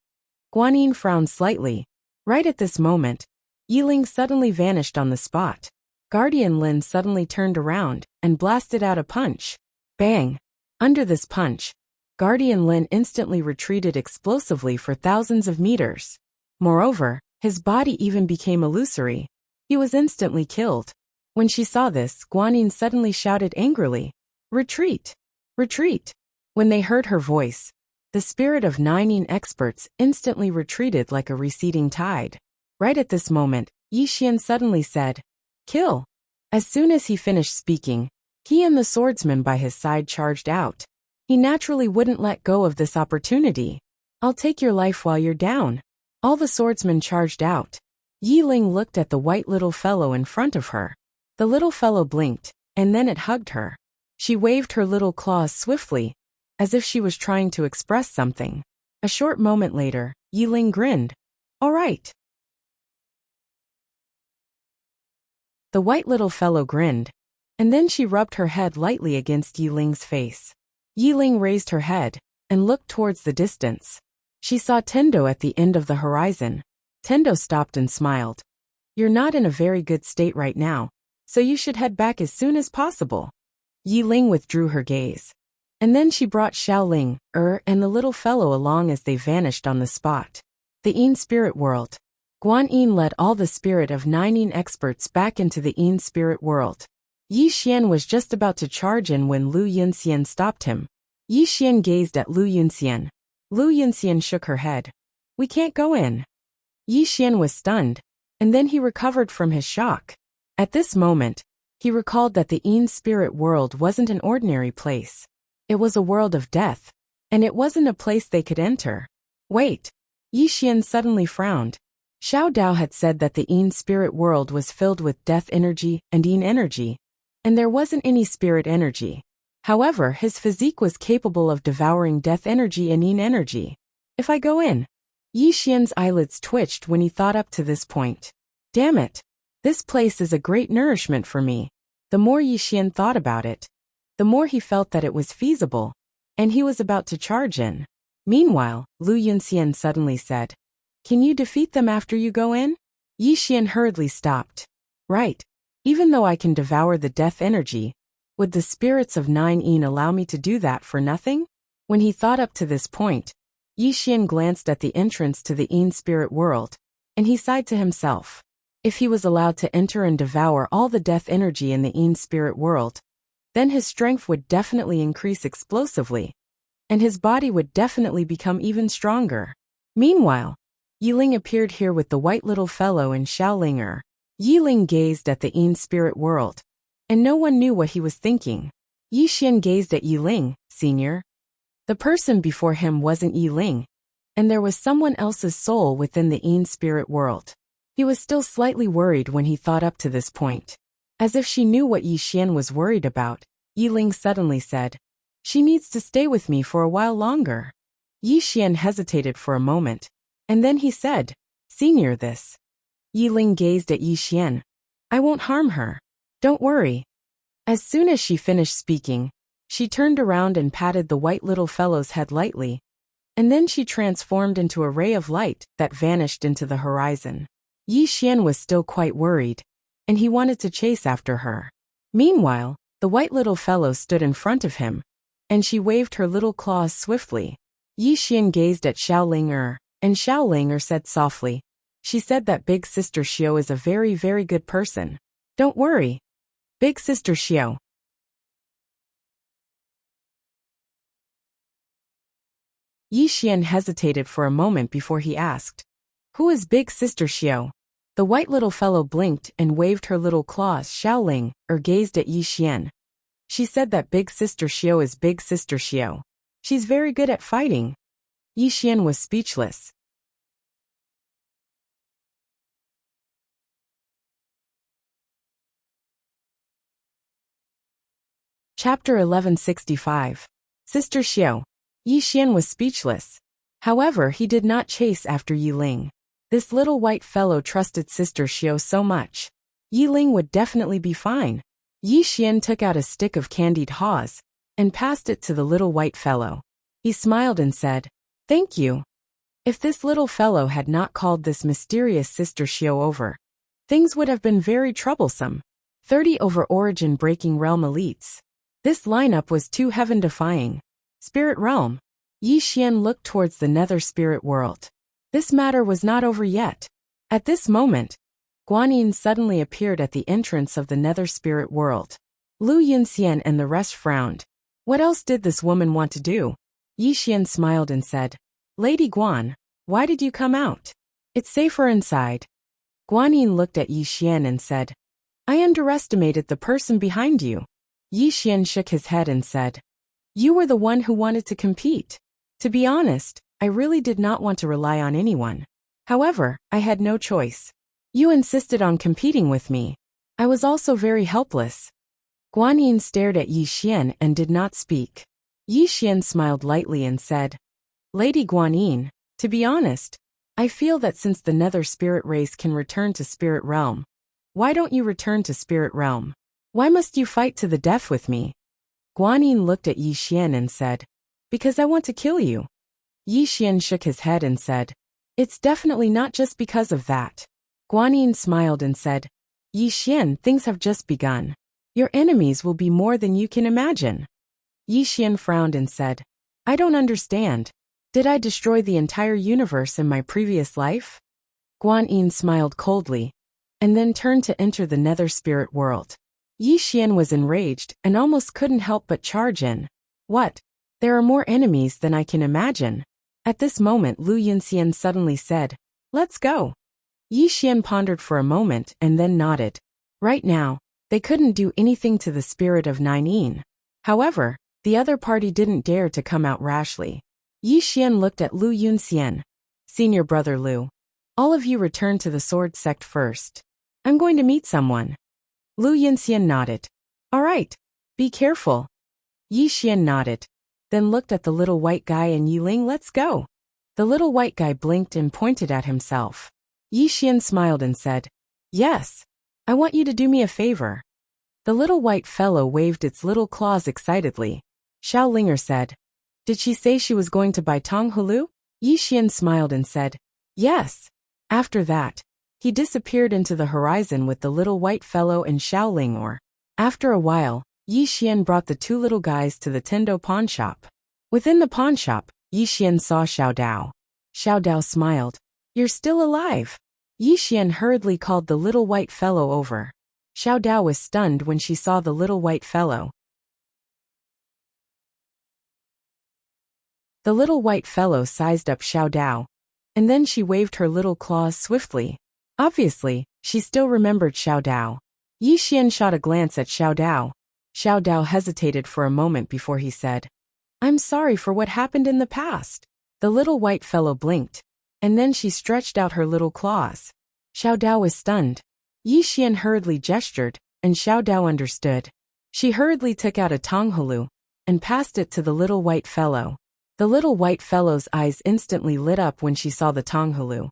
Guan Yin frowned slightly. Right at this moment, Yi Ling suddenly vanished on the spot. Guardian Lin suddenly turned around and blasted out a punch. Bang! Under this punch, Guardian Lin instantly retreated explosively for thousands of meters. Moreover, his body even became illusory. He was instantly killed. When she saw this, Guan Yin suddenly shouted angrily, Retreat! Retreat! When they heard her voice, the spirit of 9 Yin experts instantly retreated like a receding tide. Right at this moment, Yi Xian suddenly said, Kill! As soon as he finished speaking, he and the swordsman by his side charged out. He naturally wouldn't let go of this opportunity. I'll take your life while you're down. All the swordsmen charged out. Yi Ling looked at the white little fellow in front of her. The little fellow blinked, and then it hugged her. She waved her little claws swiftly, as if she was trying to express something. A short moment later, Yi Ling grinned. All right. The white little fellow grinned, and then she rubbed her head lightly against Yi Ling's face. Yi Ling raised her head and looked towards the distance. She saw Tendo at the end of the horizon. Tendo stopped and smiled. You're not in a very good state right now, so you should head back as soon as possible. Yi Ling withdrew her gaze. And then she brought Xiaoling, and the little fellow along as they vanished on the spot. The Yin spirit world. Guan Yin led all the spirit of 9 Yin experts back into the Yin spirit world. Yi Xian was just about to charge in when Lu Yunxian stopped him. Yi Xian gazed at Lu Yunxian. Lu Yinxian shook her head. We can't go in. Yi Xian was stunned, and then he recovered from his shock. At this moment, he recalled that the Yin spirit world wasn't an ordinary place. It was a world of death, and it wasn't a place they could enter. Wait. Yi Xian suddenly frowned. Xiao Dao had said that the Yin spirit world was filled with death energy and Yin energy, and there wasn't any spirit energy. However, his physique was capable of devouring death energy and Yin energy. If I go in? Yi Xian's eyelids twitched when he thought up to this point. Damn it. This place is a great nourishment for me. The more Yi Xian thought about it, the more he felt that it was feasible, and he was about to charge in. Meanwhile, Lu Yinxian suddenly said, Can you defeat them after you go in? Yi Xian hurriedly stopped. Right. Even though I can devour the death energy, would the spirits of 9 Yin allow me to do that for nothing? When he thought up to this point, Yi Xian glanced at the entrance to the Yin spirit world, and he sighed to himself. If he was allowed to enter and devour all the death energy in the Yin spirit world, then his strength would definitely increase explosively, and his body would definitely become even stronger. Meanwhile, Yiling appeared here with the white little fellow and Xiaoling. Yiling gazed at the Yin spirit world, and no one knew what he was thinking. Yi Xian gazed at Yiling, Senior. The person before him wasn't Yiling, and there was someone else's soul within the Yin spirit world. He was still slightly worried when he thought up to this point. As if she knew what Yi Xian was worried about, Yiling suddenly said, She needs to stay with me for a while longer. Yi Xian hesitated for a moment, and then he said, Senior, this. Yiling gazed at Yi Xian. I won't harm her. Don't worry. As soon as she finished speaking, she turned around and patted the white little fellow's head lightly, and then she transformed into a ray of light that vanished into the horizon. Yi Xian was still quite worried, and he wanted to chase after her. Meanwhile, the white little fellow stood in front of him, and she waved her little claws swiftly. Yi Xian gazed at Xiaoling, and Xiaoling said softly, She said that Big Sister Xiao is a very, very good person. Don't worry. Big Sister Xiao. Yi Xian hesitated for a moment before he asked, Who is Big Sister Xiao? The white little fellow blinked and waved her little claws. Xiaoling gazed at Yi Xian. She said that Big Sister Xiao is Big Sister Xiao. She's very good at fighting. Yi Xian was speechless. Chapter 1165. Sister Xiao. Yi Xian was speechless. However, he did not chase after Yiling. This little white fellow trusted Sister Xiao so much. Yiling would definitely be fine. Yi Xian took out a stick of candied haws and passed it to the little white fellow. He smiled and said, Thank you. If this little fellow had not called this mysterious Sister Xiao over, things would have been very troublesome. 30 over origin breaking realm elites. This lineup was too heaven-defying. Spirit realm. Yi Xian looked towards the nether spirit world. This matter was not over yet. At this moment, Guanyin suddenly appeared at the entrance of the nether spirit world. Lu Yinxian and the rest frowned. What else did this woman want to do? Yi Xian smiled and said, Lady Guan, why did you come out? It's safer inside. Guanyin looked at Yi Xian and said, I underestimated the person behind you. Yi Xian shook his head and said, You were the one who wanted to compete. To be honest, I really did not want to rely on anyone. However, I had no choice. You insisted on competing with me. I was also very helpless. Guanyin stared at Yi Xian and did not speak. Yi Xian smiled lightly and said, Lady Guanyin, to be honest, I feel that since the nether spirit race can return to spirit realm, why don't you return to spirit realm? Why must you fight to the death with me? Guanyin looked at Yi Xian and said, Because I want to kill you. Yi Xian shook his head and said, It's definitely not just because of that. Guanyin smiled and said, Yi Xian, things have just begun. Your enemies will be more than you can imagine. Yi Xian frowned and said, I don't understand. Did I destroy the entire universe in my previous life? Guanyin smiled coldly, and then turned to enter the nether spirit world. Yi Xian was enraged and almost couldn't help but charge in. What? There are more enemies than I can imagine. At this moment Lu Yunxian suddenly said, "Let's go." Yi Xian pondered for a moment and then nodded. Right now, they couldn't do anything to the spirit of Ninein. However, the other party didn't dare to come out rashly. Yi Xian looked at Lu Yunxian. "Senior brother Lu, all of you return to the sword sect first. I'm going to meet someone." Lu Yunxian nodded. "All right. Be careful." Yi Xian nodded, then looked at the little white guy and Yiling. "Let's go." The little white guy blinked and pointed at himself. Yi Xian smiled and said, "Yes. I want you to do me a favor." The little white fellow waved its little claws excitedly. Xiao Linger said, "Did she say she was going to buy Tong Hulu?" Yi Xian smiled and said, "Yes." After that, he disappeared into the horizon with the little white fellow and Xiao Linger. After a while, Yi Xian brought the two little guys to the Tendo pawn shop. Within the pawn shop, Yi Xian saw Xiao Dao. Xiao Dao smiled. "You're still alive." Yi Xian hurriedly called the little white fellow over. Xiao Dao was stunned when she saw the little white fellow. The little white fellow sized up Xiao Dao, and then she waved her little claws swiftly. Obviously, she still remembered Xiao Dao. Yi Xian shot a glance at Xiao Dao. Xiao Dao hesitated for a moment before he said, "I'm sorry for what happened in the past." The little white fellow blinked, and then she stretched out her little claws. Xiao Dao was stunned. Yi Xian hurriedly gestured, and Xiao Dao understood. She hurriedly took out a Tonghulu and passed it to the little white fellow. The little white fellow's eyes instantly lit up when she saw the Tonghulu,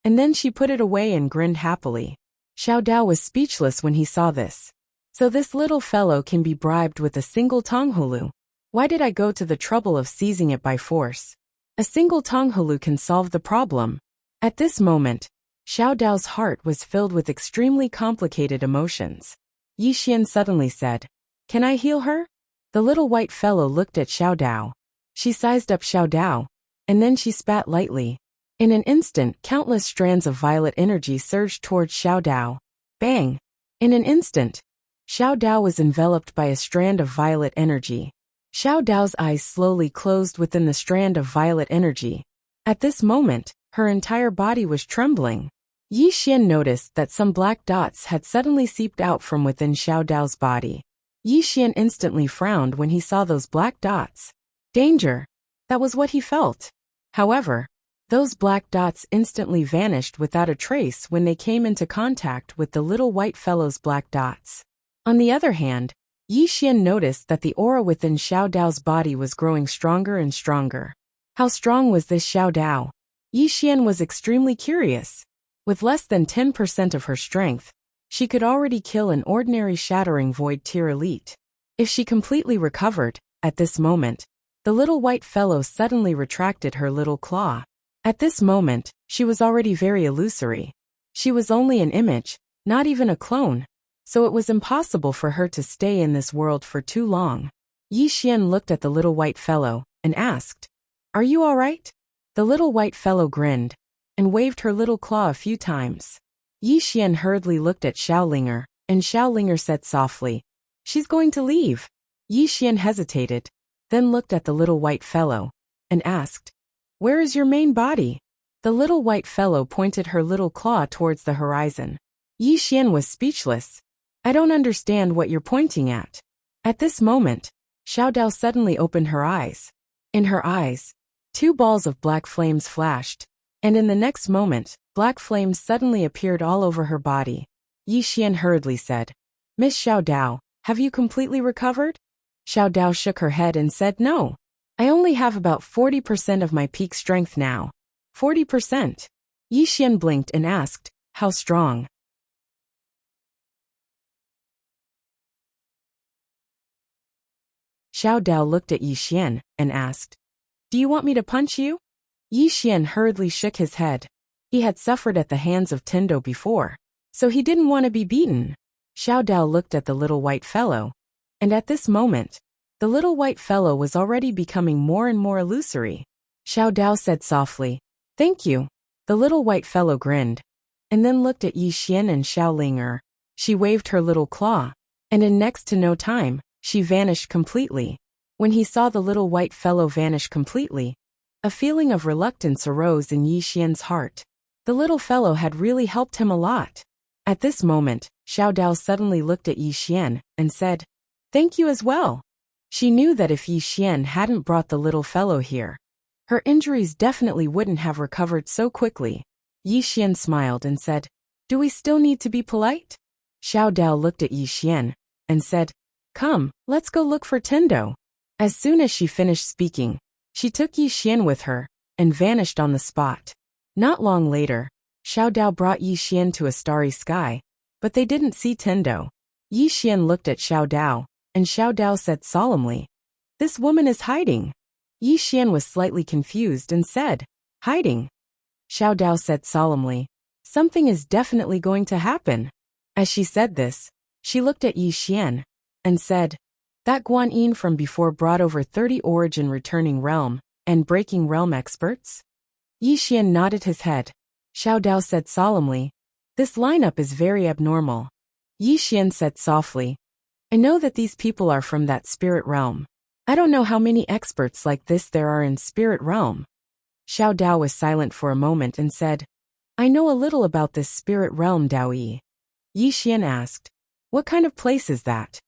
and then she put it away and grinned happily. Xiao Dao was speechless when he saw this. So this little fellow can be bribed with a single Tonghulu. Why did I go to the trouble of seizing it by force? A single Tonghulu can solve the problem. At this moment, Xiao Dao's heart was filled with extremely complicated emotions. Yi Xian suddenly said, "Can I heal her?" The little white fellow looked at Xiao Dao. She sized up Xiao Dao, and then she spat lightly. In an instant, countless strands of violet energy surged towards Xiao Dao. Bang! In an instant, Xiao Dao was enveloped by a strand of violet energy. Xiao Dao's eyes slowly closed within the strand of violet energy. At this moment, her entire body was trembling. Yi Xian noticed that some black dots had suddenly seeped out from within Xiao Dao's body. Yi Xian instantly frowned when he saw those black dots. Danger! That was what he felt. However, those black dots instantly vanished without a trace when they came into contact with the little white fellow's black dots. On the other hand, Yi Xian noticed that the aura within Xiao Dao's body was growing stronger and stronger. How strong was this Xiao Dao? Yi Xian was extremely curious. With less than 10% of her strength, she could already kill an ordinary shattering void tier elite. If she completely recovered, at this moment, the little white fellow suddenly retracted her little claw. At this moment, she was already very illusory. She was only an image, not even a clone, so it was impossible for her to stay in this world for too long. Yi Xian looked at the little white fellow and asked, "Are you all right?" The little white fellow grinned and waved her little claw a few times. Yi Xian hurriedly looked at Xiao Linger, and Xiao Linger said softly, "She's going to leave." Yi Xian hesitated, then looked at the little white fellow and asked, "Where is your main body?" The little white fellow pointed her little claw towards the horizon. Yi Xian was speechless. "I don't understand what you're pointing at." At this moment, Xiao Dao suddenly opened her eyes. In her eyes, two balls of black flames flashed, and in the next moment, black flames suddenly appeared all over her body. Yi Xian hurriedly said, "Miss Xiao Dao, have you completely recovered?" Xiao Dao shook her head and said, "No. I only have about 40% of my peak strength now." 40%? Yi Xian blinked and asked, "How strong?" Xiao Dao looked at Yi Xian and asked, "Do you want me to punch you?" Yi Xian hurriedly shook his head. He had suffered at the hands of Tendo before, so he didn't want to be beaten. Xiao Dao looked at the little white fellow, and at this moment, the little white fellow was already becoming more and more illusory. Xiao Dao said softly, "Thank you." The little white fellow grinned, and then looked at Yi Xian and Xiao Linger. She waved her little claw, and in next to no time, she vanished completely. When he saw the little white fellow vanish completely, A feeling of reluctance arose in Yi Xian's heart. The little fellow had really helped him a lot. At this moment, Xiao Dao suddenly looked at Yi Xian and said, "Thank you as well." She knew that if Yi Xian hadn't brought the little fellow here, her injuries definitely wouldn't have recovered so quickly. Yi Xian smiled and said, "Do we still need to be polite?" Xiao Dao looked at Yi Xian and said, "Come, let's go look for Tendo." As soon as she finished speaking, she took Yi Xian with her and vanished on the spot. Not long later, Xiao Dao brought Yi Xian to a starry sky, but they didn't see Tendo. Yi Xian looked at Xiao Dao, and Xiao Dao said solemnly, "This woman is hiding." Yi Xian was slightly confused and said, "Hiding?" Xiao Dao said solemnly, "Something is definitely going to happen." As she said this, she looked at Yi Xian and said, "That Guan Yin from before brought over 30 origin returning realm and breaking realm experts?" Yi Xian nodded his head. Xiao Dao said solemnly, "This lineup is very abnormal." Yi Xian said softly, "I know that these people are from that spirit realm. I don't know how many experts like this there are in spirit realm." Xiao Dao was silent for a moment and said, "I know a little about this spirit realm, Dao Yi." Yi Xian asked, "What kind of place is that?"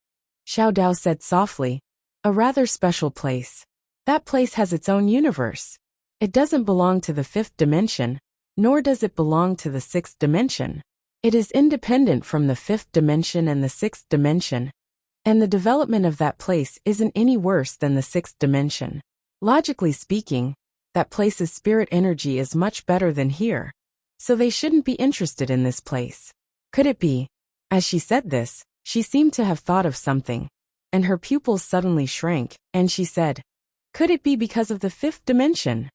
Xiao Dao said softly, "A rather special place. That place has its own universe. It doesn't belong to the fifth dimension, nor does it belong to the sixth dimension. It is independent from the fifth dimension and the sixth dimension, and the development of that place isn't any worse than the sixth dimension. Logically speaking, that place's spirit energy is much better than here, so they shouldn't be interested in this place. Could it be?" As she said this, she seemed to have thought of something, and her pupils suddenly shrank, and she said, "Could it be because of the fifth dimension?"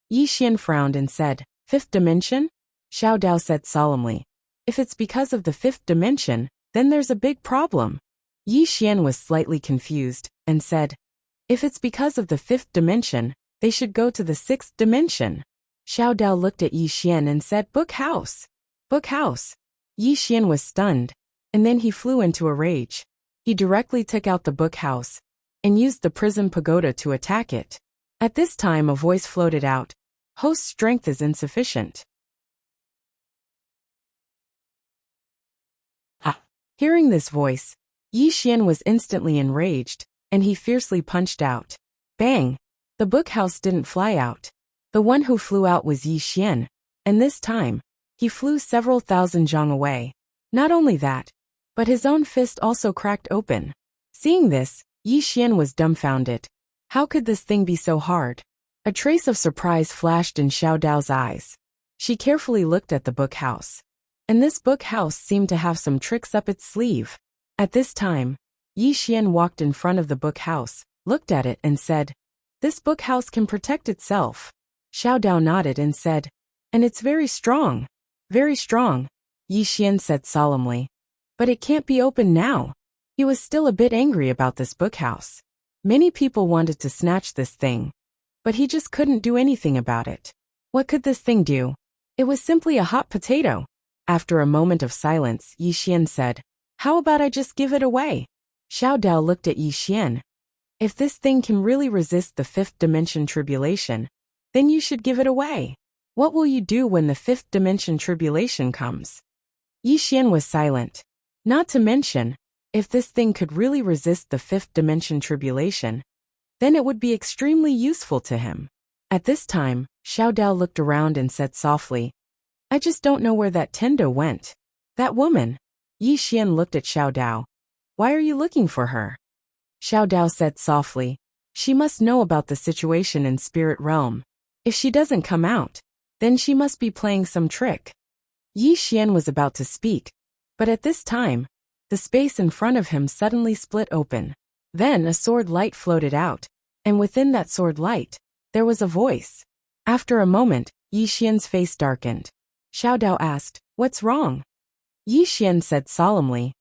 Yi Xian frowned and said, "Fifth dimension?" Xiao Dao said solemnly, "If it's because of the fifth dimension, then there's a big problem." Yi Xian was slightly confused and said, "If it's because of the fifth dimension, they should go to the sixth dimension." Xiao Dao looked at Yi Xian and said, "Book house. Book house." Yi Xian was stunned, and then he flew into a rage. He directly took out the book house and used the prism pagoda to attack it. At this time a voice floated out, "Host's strength is insufficient." Hearing this voice, Yi Xian was instantly enraged, and he fiercely punched out. Bang! The book house didn't fly out. The one who flew out was Yi Xian, and this time, he flew several thousand zhang away. Not only that, but his own fist also cracked open. Seeing this, Yi Xian was dumbfounded. How could this thing be so hard? A trace of surprise flashed in Xiao Dao's eyes. She carefully looked at the book house, and this book house seemed to have some tricks up its sleeve. At this time, Yi Xian walked in front of the book house, looked at it and said, "This book house can protect itself." Xiao Dao nodded and said, "And it's very strong." "Very strong," Yi Xian said solemnly. "But it can't be opened now." He was still a bit angry about this book house. Many people wanted to snatch this thing, but he just couldn't do anything about it. What could this thing do? It was simply a hot potato. After a moment of silence, Yi Xian said, "How about I just give it away?" Xiao Dao looked at Yi Xian. "If this thing can really resist the fifth dimension tribulation, then you should give it away. What will you do when the fifth dimension tribulation comes?" Yi Xian was silent. Not to mention, if this thing could really resist the fifth dimension tribulation, then it would be extremely useful to him. At this time, Xiao Dao looked around and said softly, "I just don't know where that Tendo went. That woman." Yi Xian looked at Xiao Dao. "Why are you looking for her?" Xiao Dao said softly, "She must know about the situation in spirit realm. If she doesn't come out, then she must be playing some trick." Yi Xian was about to speak, but at this time, the space in front of him suddenly split open. Then a sword light floated out, and within that sword light, there was a voice. After a moment, Yi Xian's face darkened. Xiao Dao asked, "What's wrong?" Yi Xian said solemnly,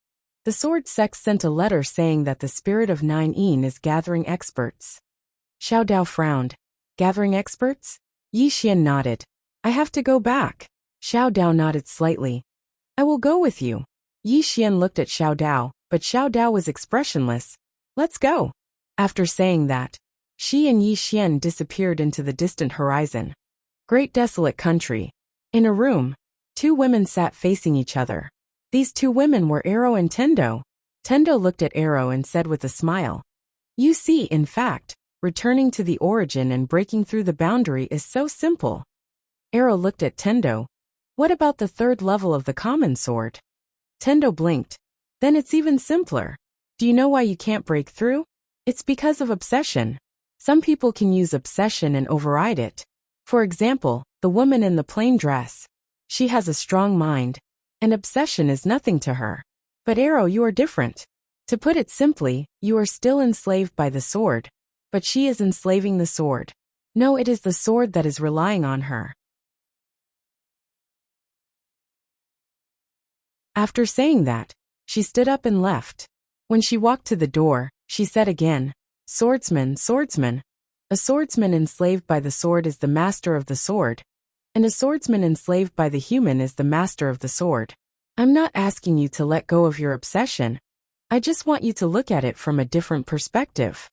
"The sword sect sent a letter saying that the spirit of Nine Yin is gathering experts." Xiao Dao frowned. "Gathering experts?" Yi Xian nodded. "I have to go back." Xiao Dao nodded slightly. "I will go with you." Yi Xian looked at Xiao Dao, but Xiao Dao was expressionless. "Let's go." After saying that, She and Yi Xian disappeared into the distant horizon. Great desolate country. In a room, two women sat facing each other. These two women were Arrow and Tendo. Tendo looked at Arrow and said with a smile, "You see, in fact, returning to the origin and breaking through the boundary is so simple." Arrow looked at Tendo. "What about the third level of the common sword?" Tendo blinked. "Then it's even simpler. Do you know why you can't break through? It's because of obsession. Some people can use obsession and override it. For example, the woman in the plain dress. She has a strong mind, and obsession is nothing to her. But Arrow, you are different. To put it simply, you are still enslaved by the sword, but she is enslaving the sword. No, it is the sword that is relying on her." After saying that, she stood up and left. When she walked to the door, she said again, "Swordsman, swordsman. A swordsman enslaved by the sword is the master of the sword, and a swordsman enslaved by the human is the master of the sword. I'm not asking you to let go of your obsession. I just want you to look at it from a different perspective."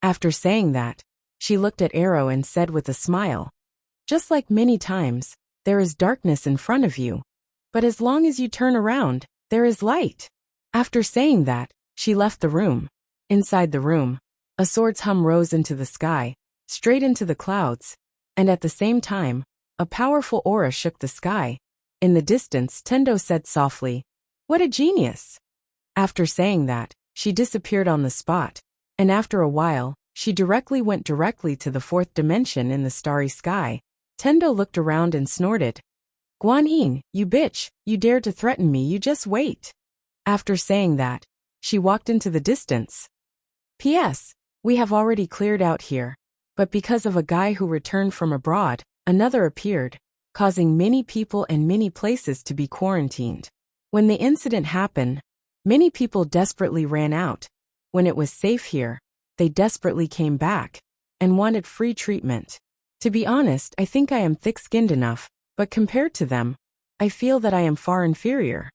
After saying that, she looked at Arrow and said with a smile, "Just like many times, there is darkness in front of you. But as long as you turn around, there is light." After saying that, she left the room. Inside the room, a sword's hum rose into the sky, straight into the clouds, and at the same time, a powerful aura shook the sky. In the distance, Tendo said softly, "What a genius!" After saying that, she disappeared on the spot, and after a while, she went directly to the fourth dimension in the starry sky. Tendo looked around and snorted, "Guan Yin, you bitch, you dare to threaten me, you just wait." After saying that, she walked into the distance. P.S. We have already cleared out here, but because of a guy who returned from abroad, another appeared, causing many people and many places to be quarantined. When the incident happened, many people desperately ran out. When it was safe here, they desperately came back and wanted free treatment. To be honest, I think I am thick-skinned enough, but compared to them, I feel that I am far inferior.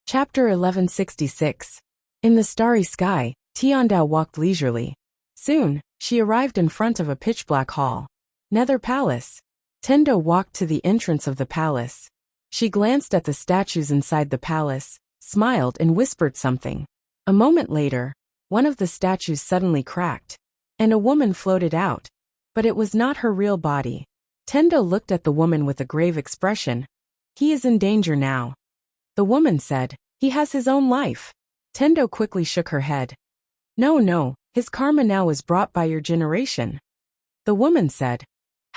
Chapter 1166. In the starry sky, Tiandao walked leisurely. Soon, she arrived in front of a pitch-black hall. Nether Palace. Tendo walked to the entrance of the palace. She glanced at the statues inside the palace, smiled and whispered something. A moment later, one of the statues suddenly cracked, and a woman floated out, but it was not her real body. Tendo looked at the woman with a grave expression. "He is in danger now." The woman said, "He has his own life." Tendo quickly shook her head. No, his karma now is brought by your generation." The woman said,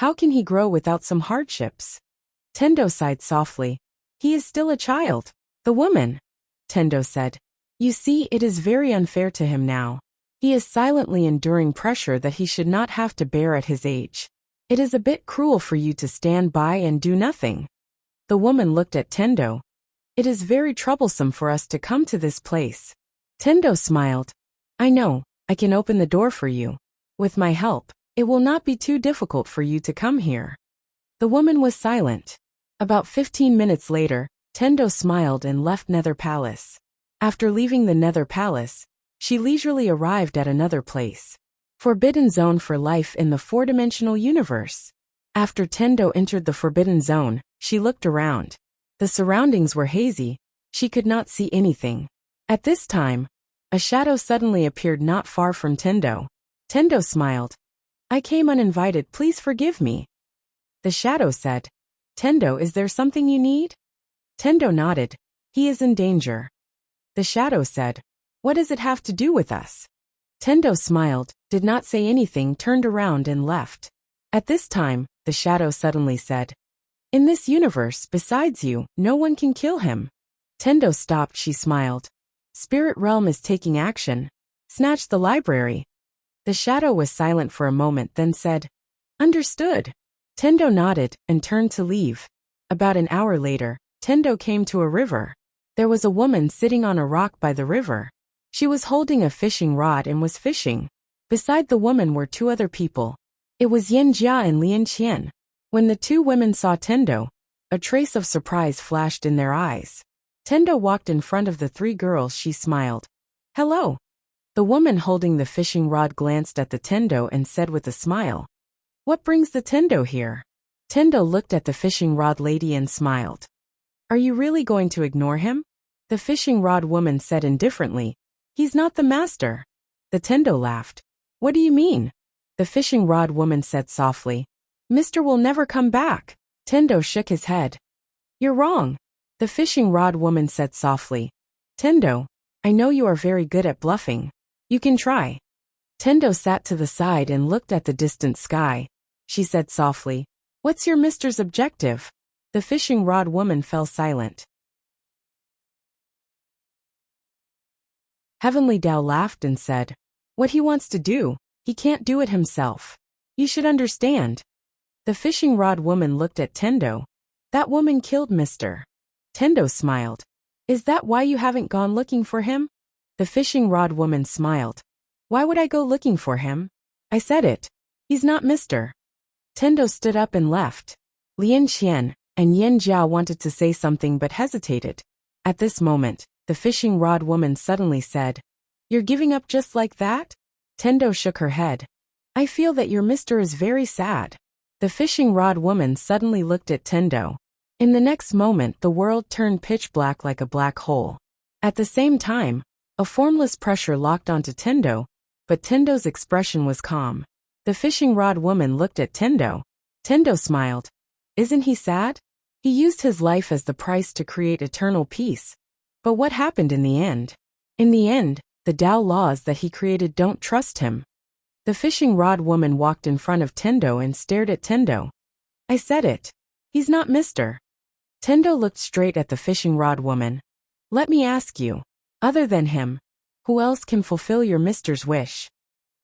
"How can he grow without some hardships?" Tendo sighed softly. "He is still a child." The woman, Tendo said, "You see, it is very unfair to him now. He is silently enduring pressure that he should not have to bear at his age. It is a bit cruel for you to stand by and do nothing." The woman looked at Tendo. "It is very troublesome for us to come to this place." Tendo smiled. "I know, I can open the door for you. With my help, it will not be too difficult for you to come here." The woman was silent. About 15 minutes later, Tendo smiled and left Nether Palace. After leaving the Nether Palace, she leisurely arrived at another place. Forbidden Zone for life in the four-dimensional universe. After Tendo entered the Forbidden Zone, she looked around. The surroundings were hazy. She could not see anything. At this time, a shadow suddenly appeared not far from Tendo. Tendo smiled. "I came uninvited, please forgive me." The shadow said, "Tendo, is there something you need?" Tendo nodded. "He is in danger." The shadow said, "What does it have to do with us?" Tendo smiled, did not say anything, turned around and left. At this time, the shadow suddenly said, "In this universe, besides you, no one can kill him." Tendo stopped, she smiled. "Spirit realm is taking action. Snatch the library." The shadow was silent for a moment, then said, "Understood." Tendo nodded and turned to leave. About an hour later, Tendo came to a river. There was a woman sitting on a rock by the river. She was holding a fishing rod and was fishing. Beside the woman were two other people. It was Yan Jia and Lian Qian. When the two women saw Tendo, a trace of surprise flashed in their eyes. Tendo walked in front of the three girls. She smiled. Hello. The woman holding the fishing rod glanced at the Tendo and said with a smile, What brings the Tendo here? Tendo looked at the fishing rod lady and smiled. Are you really going to ignore him? The fishing rod woman said indifferently, He's not the master. The Tendo laughed. What do you mean? The fishing rod woman said softly, Mister will never come back. Tendo shook his head. You're wrong. The fishing rod woman said softly. Tendo, I know you are very good at bluffing. You can try. Tendo sat to the side and looked at the distant sky. She said softly, What's your mister's objective? The fishing rod woman fell silent. Heavenly Tao laughed and said, What he wants to do, he can't do it himself. You should understand. The fishing rod woman looked at Tendo. That woman killed Mister. Tendo smiled. Is that why you haven't gone looking for him? The fishing rod woman smiled. Why would I go looking for him? I said it. He's not Mister. Tendo stood up and left. Lian Qian and Yan Jiao wanted to say something but hesitated. At this moment, the fishing rod woman suddenly said, You're giving up just like that? Tendo shook her head. I feel that your mister is very sad. The fishing rod woman suddenly looked at Tendo. In the next moment, the world turned pitch black like a black hole. At the same time, a formless pressure locked onto Tendo, but Tendo's expression was calm. The fishing rod woman looked at Tendo. Tendo smiled. Isn't he sad? He used his life as the price to create eternal peace. But what happened in the end? In the end, the Tao laws that he created don't trust him. The fishing rod woman walked in front of Tendo and stared at Tendo. I said it. He's not Mister. Tendo looked straight at the fishing rod woman. Let me ask you, other than him, who else can fulfill your mister's wish?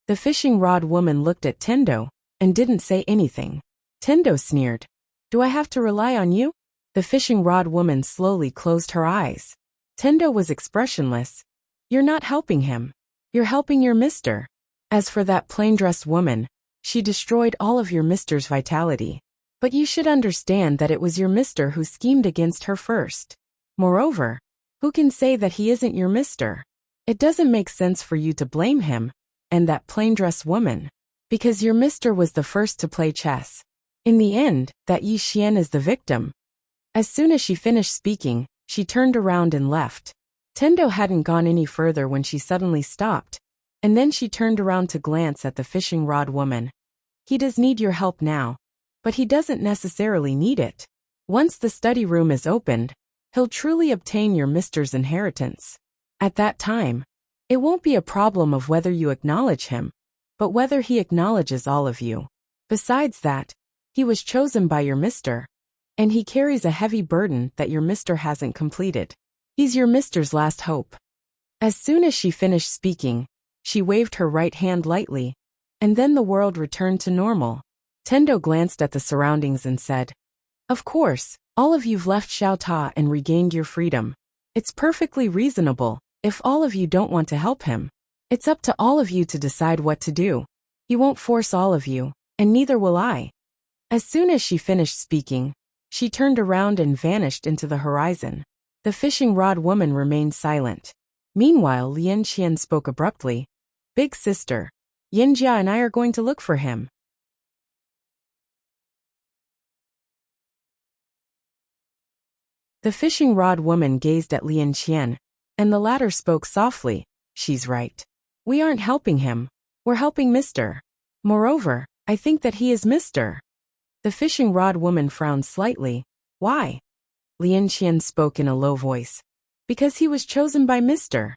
The fishing rod woman looked at Tendo and didn't say anything. Tendo sneered. Do I have to rely on you? The fishing rod woman slowly closed her eyes. Tendo was expressionless. You're not helping him. You're helping your mister. As for that plain-dressed woman, she destroyed all of your mister's vitality. But you should understand that it was your mister who schemed against her first. Moreover, who can say that he isn't your mister? It doesn't make sense for you to blame him and that plain-dressed woman, because your mister was the first to play chess. In the end, that Yi Xian is the victim. As soon as she finished speaking, she turned around and left. Tendo hadn't gone any further when she suddenly stopped, and then she turned around to glance at the fishing rod woman. He does need your help now, but he doesn't necessarily need it. Once the study room is opened, he'll truly obtain your mister's inheritance. At that time, it won't be a problem of whether you acknowledge him, but whether he acknowledges all of you. Besides that, he was chosen by your mister, and he carries a heavy burden that your mister hasn't completed. He's your mister's last hope. As soon as she finished speaking, she waved her right hand lightly, and then the world returned to normal. Tendo glanced at the surroundings and said, Of course, all of you've left Xiaota and regained your freedom. It's perfectly reasonable if all of you don't want to help him. It's up to all of you to decide what to do. He won't force all of you, and neither will I. As soon as she finished speaking, she turned around and vanished into the horizon. The fishing rod woman remained silent. Meanwhile, Lian Qian spoke abruptly. Big sister, Yinjia and I are going to look for him. The fishing rod woman gazed at Lian Qian, and the latter spoke softly. She's right. We aren't helping him. We're helping Mister. Moreover, I think that he is Mister. The fishing rod woman frowned slightly. Why? Lian Qian spoke in a low voice. Because he was chosen by Mister.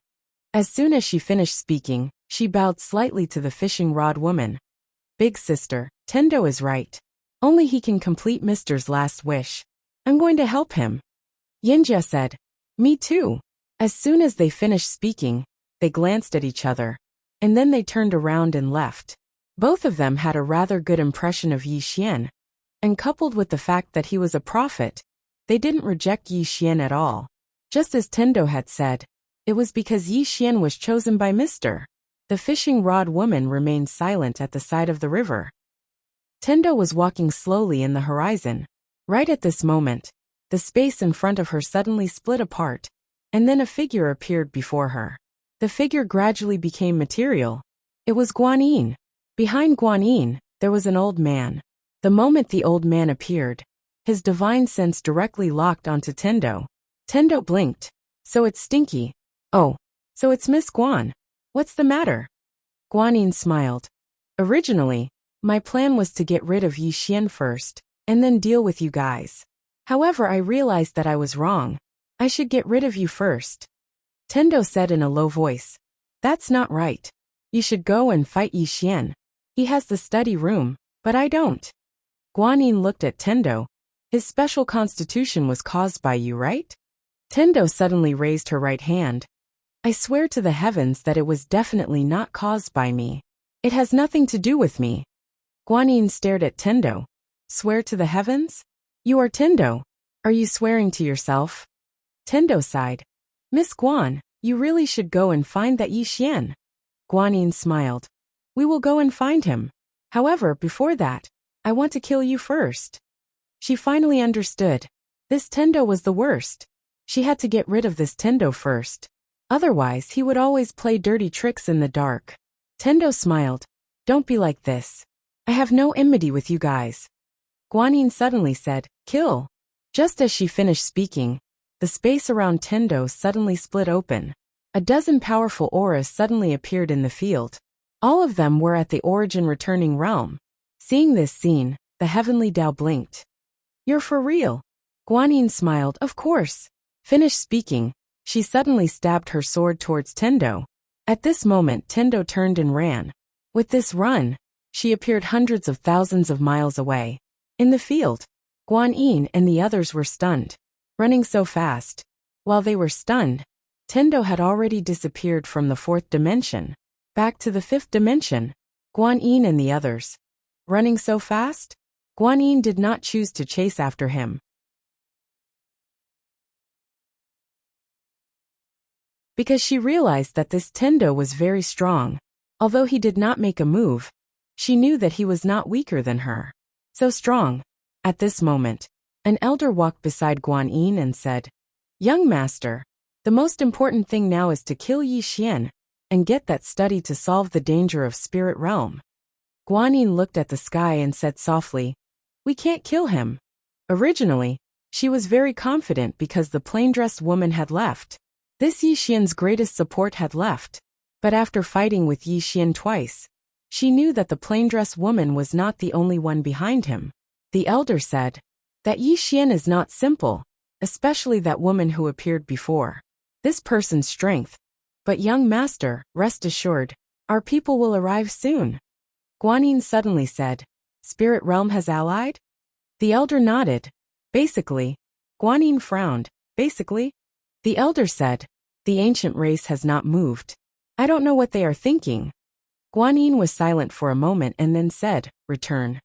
As soon as she finished speaking, she bowed slightly to the fishing rod woman. Big sister, Tendo is right. Only he can complete Mister's last wish. I'm going to help him. Yinjia said, Me too. As soon as they finished speaking, they glanced at each other, and then they turned around and left. Both of them had a rather good impression of Yi Xian, and coupled with the fact that he was a prophet, they didn't reject Yi Xian at all. Just as Tendo had said, it was because Yi Xian was chosen by Mister. The fishing rod woman remained silent at the side of the river. Tendo was walking slowly in the horizon. Right at this moment, the space in front of her suddenly split apart, and then a figure appeared before her. The figure gradually became material. It was Guanyin. Behind Guanyin, there was an old man. The moment the old man appeared, his divine sense directly locked onto Tendo. Tendo blinked. So it's Stinky. Oh, so it's Miss Guan. What's the matter? Guanyin smiled. Originally, my plan was to get rid of Yi Xian first, and then deal with you guys. However, I realized that I was wrong. I should get rid of you first. Tendo said in a low voice. That's not right. You should go and fight Yi Xian. He has the study room, but I don't. Guanyin looked at Tendo. His special constitution was caused by you, right? Tendo suddenly raised her right hand. I swear to the heavens that it was definitely not caused by me. It has nothing to do with me. Guanyin stared at Tendo. Swear to the heavens? You are Tendo. Are you swearing to yourself? Tendo sighed. Miss Guan, you really should go and find that Yi Xian. Guanyin smiled. We will go and find him. However, before that, I want to kill you first. She finally understood. This Tendo was the worst. She had to get rid of this Tendo first. Otherwise, he would always play dirty tricks in the dark. Tendo smiled. Don't be like this. I have no enmity with you guys. Guanyin suddenly said, kill. Just as she finished speaking, the space around Tendo suddenly split open. A dozen powerful auras suddenly appeared in the field. All of them were at the origin returning realm. Seeing this scene, the heavenly Tao blinked. You're for real? Guanyin smiled, of course. Finished speaking, she suddenly stabbed her sword towards Tendo. At this moment Tendo turned and ran. With this run, she appeared hundreds of thousands of miles away. In the field, Guanyin and the others were stunned. Running so fast. While they were stunned, Tendo had already disappeared from the 4th dimension. Back to the 5th dimension, Guanyin and the others. Running so fast? Guanyin did not choose to chase after him. Because she realized that this Tendo was very strong. Although he did not make a move, she knew that he was not weaker than her. So strong. At this moment, an elder walked beside Guanyin and said, Young master, the most important thing now is to kill Yi Xian and get that study to solve the danger of spirit realm. Guanyin looked at the sky and said softly, We can't kill him. Originally, she was very confident because the plain-dressed woman had left. This Yi Xian's greatest support had left. But after fighting with Yi Xian twice, she knew that the plain-dressed woman was not the only one behind him. The elder said that Yi Xian is not simple, especially that woman who appeared before. This person's strength. But young master, rest assured, our people will arrive soon. Guanyin suddenly said, Spirit realm has allied? The elder nodded. Basically. Guanyin frowned. Basically? The elder said, The ancient race has not moved. I don't know what they are thinking. Guanyin was silent for a moment and then said, Return.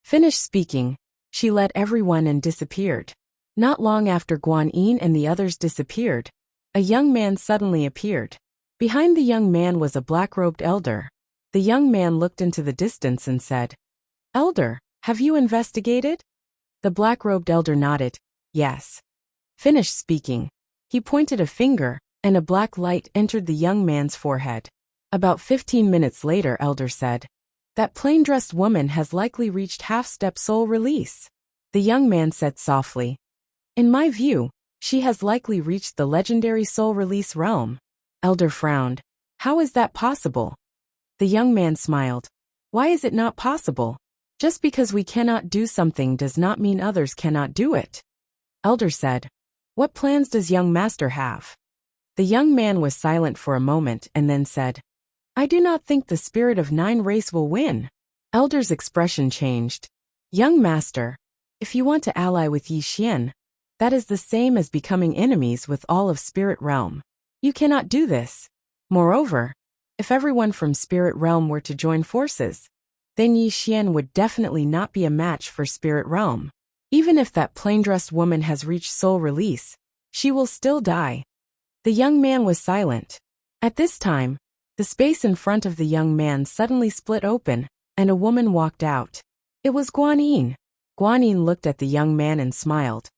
Finished speaking, she led everyone and disappeared. Not long after Guanyin and the others disappeared, a young man suddenly appeared. Behind the young man was a black-robed elder. The young man looked into the distance and said, Elder, have you investigated? The black-robed elder nodded, Yes. Finished speaking, he pointed a finger, and a black light entered the young man's forehead. About 15 minutes later, elder said, That plain-dressed woman has likely reached half-step soul release. The young man said softly, In my view, she has likely reached the legendary soul release realm. Elder frowned. How is that possible? The young man smiled. Why is it not possible? Just because we cannot do something does not mean others cannot do it. Elder said, What plans does young master have? The young man was silent for a moment and then said, I do not think the spirit of 9 race will win. Elder's expression changed. Young master, if you want to ally with Yi Xian, that is the same as becoming enemies with all of spirit realm. You cannot do this. Moreover, if everyone from spirit realm were to join forces, then Yi Xian would definitely not be a match for spirit realm. Even if that plain-dressed woman has reached soul release, she will still die. The young man was silent. At this time, the space in front of the young man suddenly split open, and a woman walked out. It was Guanyin. Guanyin looked at the young man and smiled.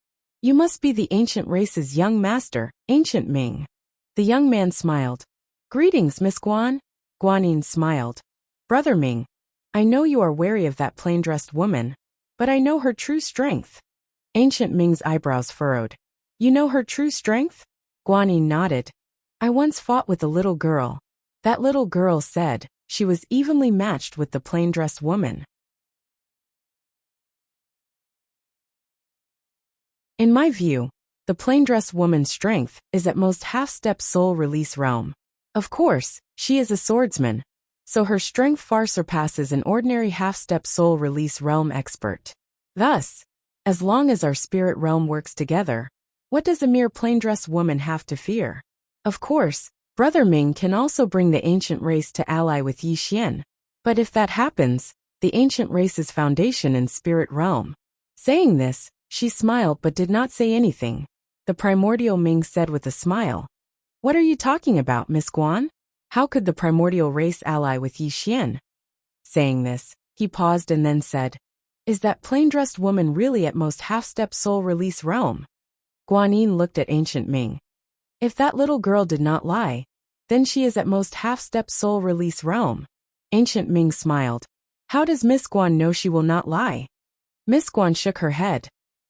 You must be the ancient race's young master, Ancient Ming. The young man smiled. Greetings, Miss Guan. Guanyin smiled. Brother Ming, I know you are wary of that plain-dressed woman, but I know her true strength. Ancient Ming's eyebrows furrowed. You know her true strength? Guanyin nodded. I once fought with a little girl. That little girl said she was evenly matched with the plain-dressed woman. In my view, the plain-dressed woman's strength is at most half-step soul release realm. Of course, she is a swordsman, so her strength far surpasses an ordinary half-step soul release realm expert. Thus, as long as our spirit realm works together, what does a mere plain-dressed woman have to fear? Of course, Brother Ming can also bring the ancient race to ally with Yi Xian. But if that happens, the ancient race's foundation in spirit realm. Saying this, she smiled but did not say anything. The primordial Ming said with a smile. What are you talking about, Miss Guan? How could the primordial race ally with Yi Xian? Saying this, he paused and then said, Is that plain-dressed woman really at most half-step soul release realm? Guanyin looked at Ancient Ming. If that little girl did not lie, then she is at most half-step soul release realm. Ancient Ming smiled. How does Miss Guan know she will not lie? Miss Guan shook her head.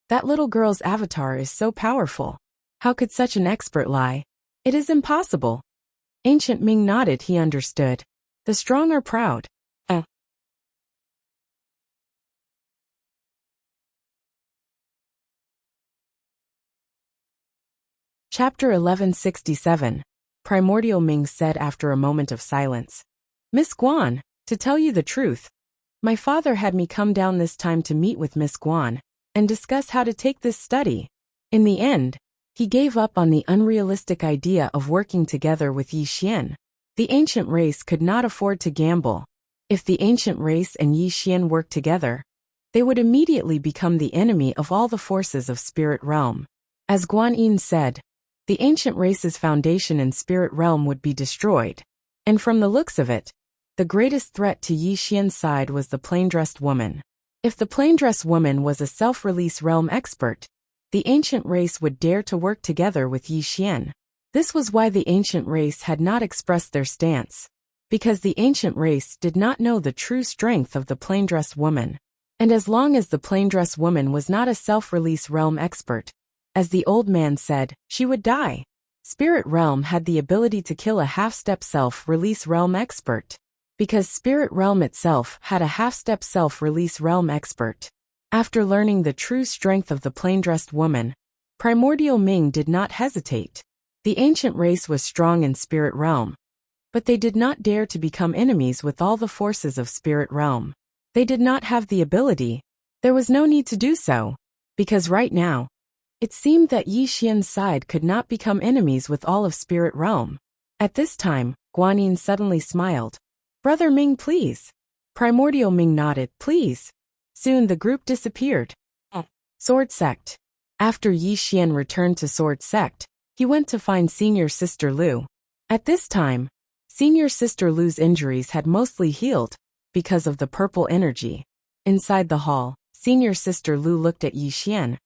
That little girl's avatar is so powerful. How could such an expert lie? It is impossible. Ancient Ming nodded. He understood. The strong are proud. Chapter 1167. Primordial Ming said after a moment of silence. Miss Guan, to tell you the truth, my father had me come down this time to meet with Miss Guan and discuss how to take this study. In the end, he gave up on the unrealistic idea of working together with Yi Xian. The ancient race could not afford to gamble. If the ancient race and Yi Xian worked together, they would immediately become the enemy of all the forces of spirit realm. As Guanyin said, the ancient race's foundation in spirit realm would be destroyed. And from the looks of it, the greatest threat to Yi Xian's side was the plain-dressed woman. If the plain-dressed woman was a self-release realm expert, the ancient race would dare to work together with Yi Xian. This was why the ancient race had not expressed their stance, because the ancient race did not know the true strength of the plain-dressed woman. And as long as the plain-dressed woman was not a self-release realm expert, as the old man said, she would die. Spirit realm had the ability to kill a half-step self-release realm expert, because spirit realm itself had a half-step self-release realm expert. After learning the true strength of the plain-dressed woman, Primordial Ming did not hesitate. The ancient race was strong in spirit realm, but they did not dare to become enemies with all the forces of spirit realm. They did not have the ability. There was no need to do so, because right now, it seemed that Yi Xian's side could not become enemies with all of spirit realm. At this time, Guanyin suddenly smiled. Brother Ming, please. Primordial Ming nodded, please. Soon the group disappeared. Sword Sect. After Yi Xian returned to Sword Sect, he went to find Senior Sister Lu. At this time, Senior Sister Lu's injuries had mostly healed because of the purple energy. Inside the hall, Senior Sister Lu looked at Yi Xian.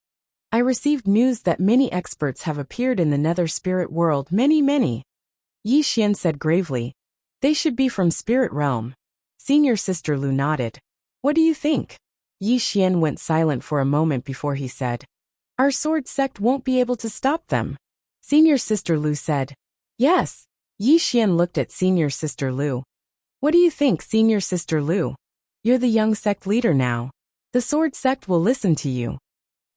I received news that many experts have appeared in the nether spirit world, many. Yi Xian said gravely. They should be from spirit realm. Senior Sister Lu nodded. What do you think? Yi Xian went silent for a moment before he said. Our sword sect won't be able to stop them. Senior Sister Lu said. Yes. Yi Xian looked at Senior Sister Lu. What do you think, Senior Sister Lu? You're the young sect leader now. The sword sect will listen to you.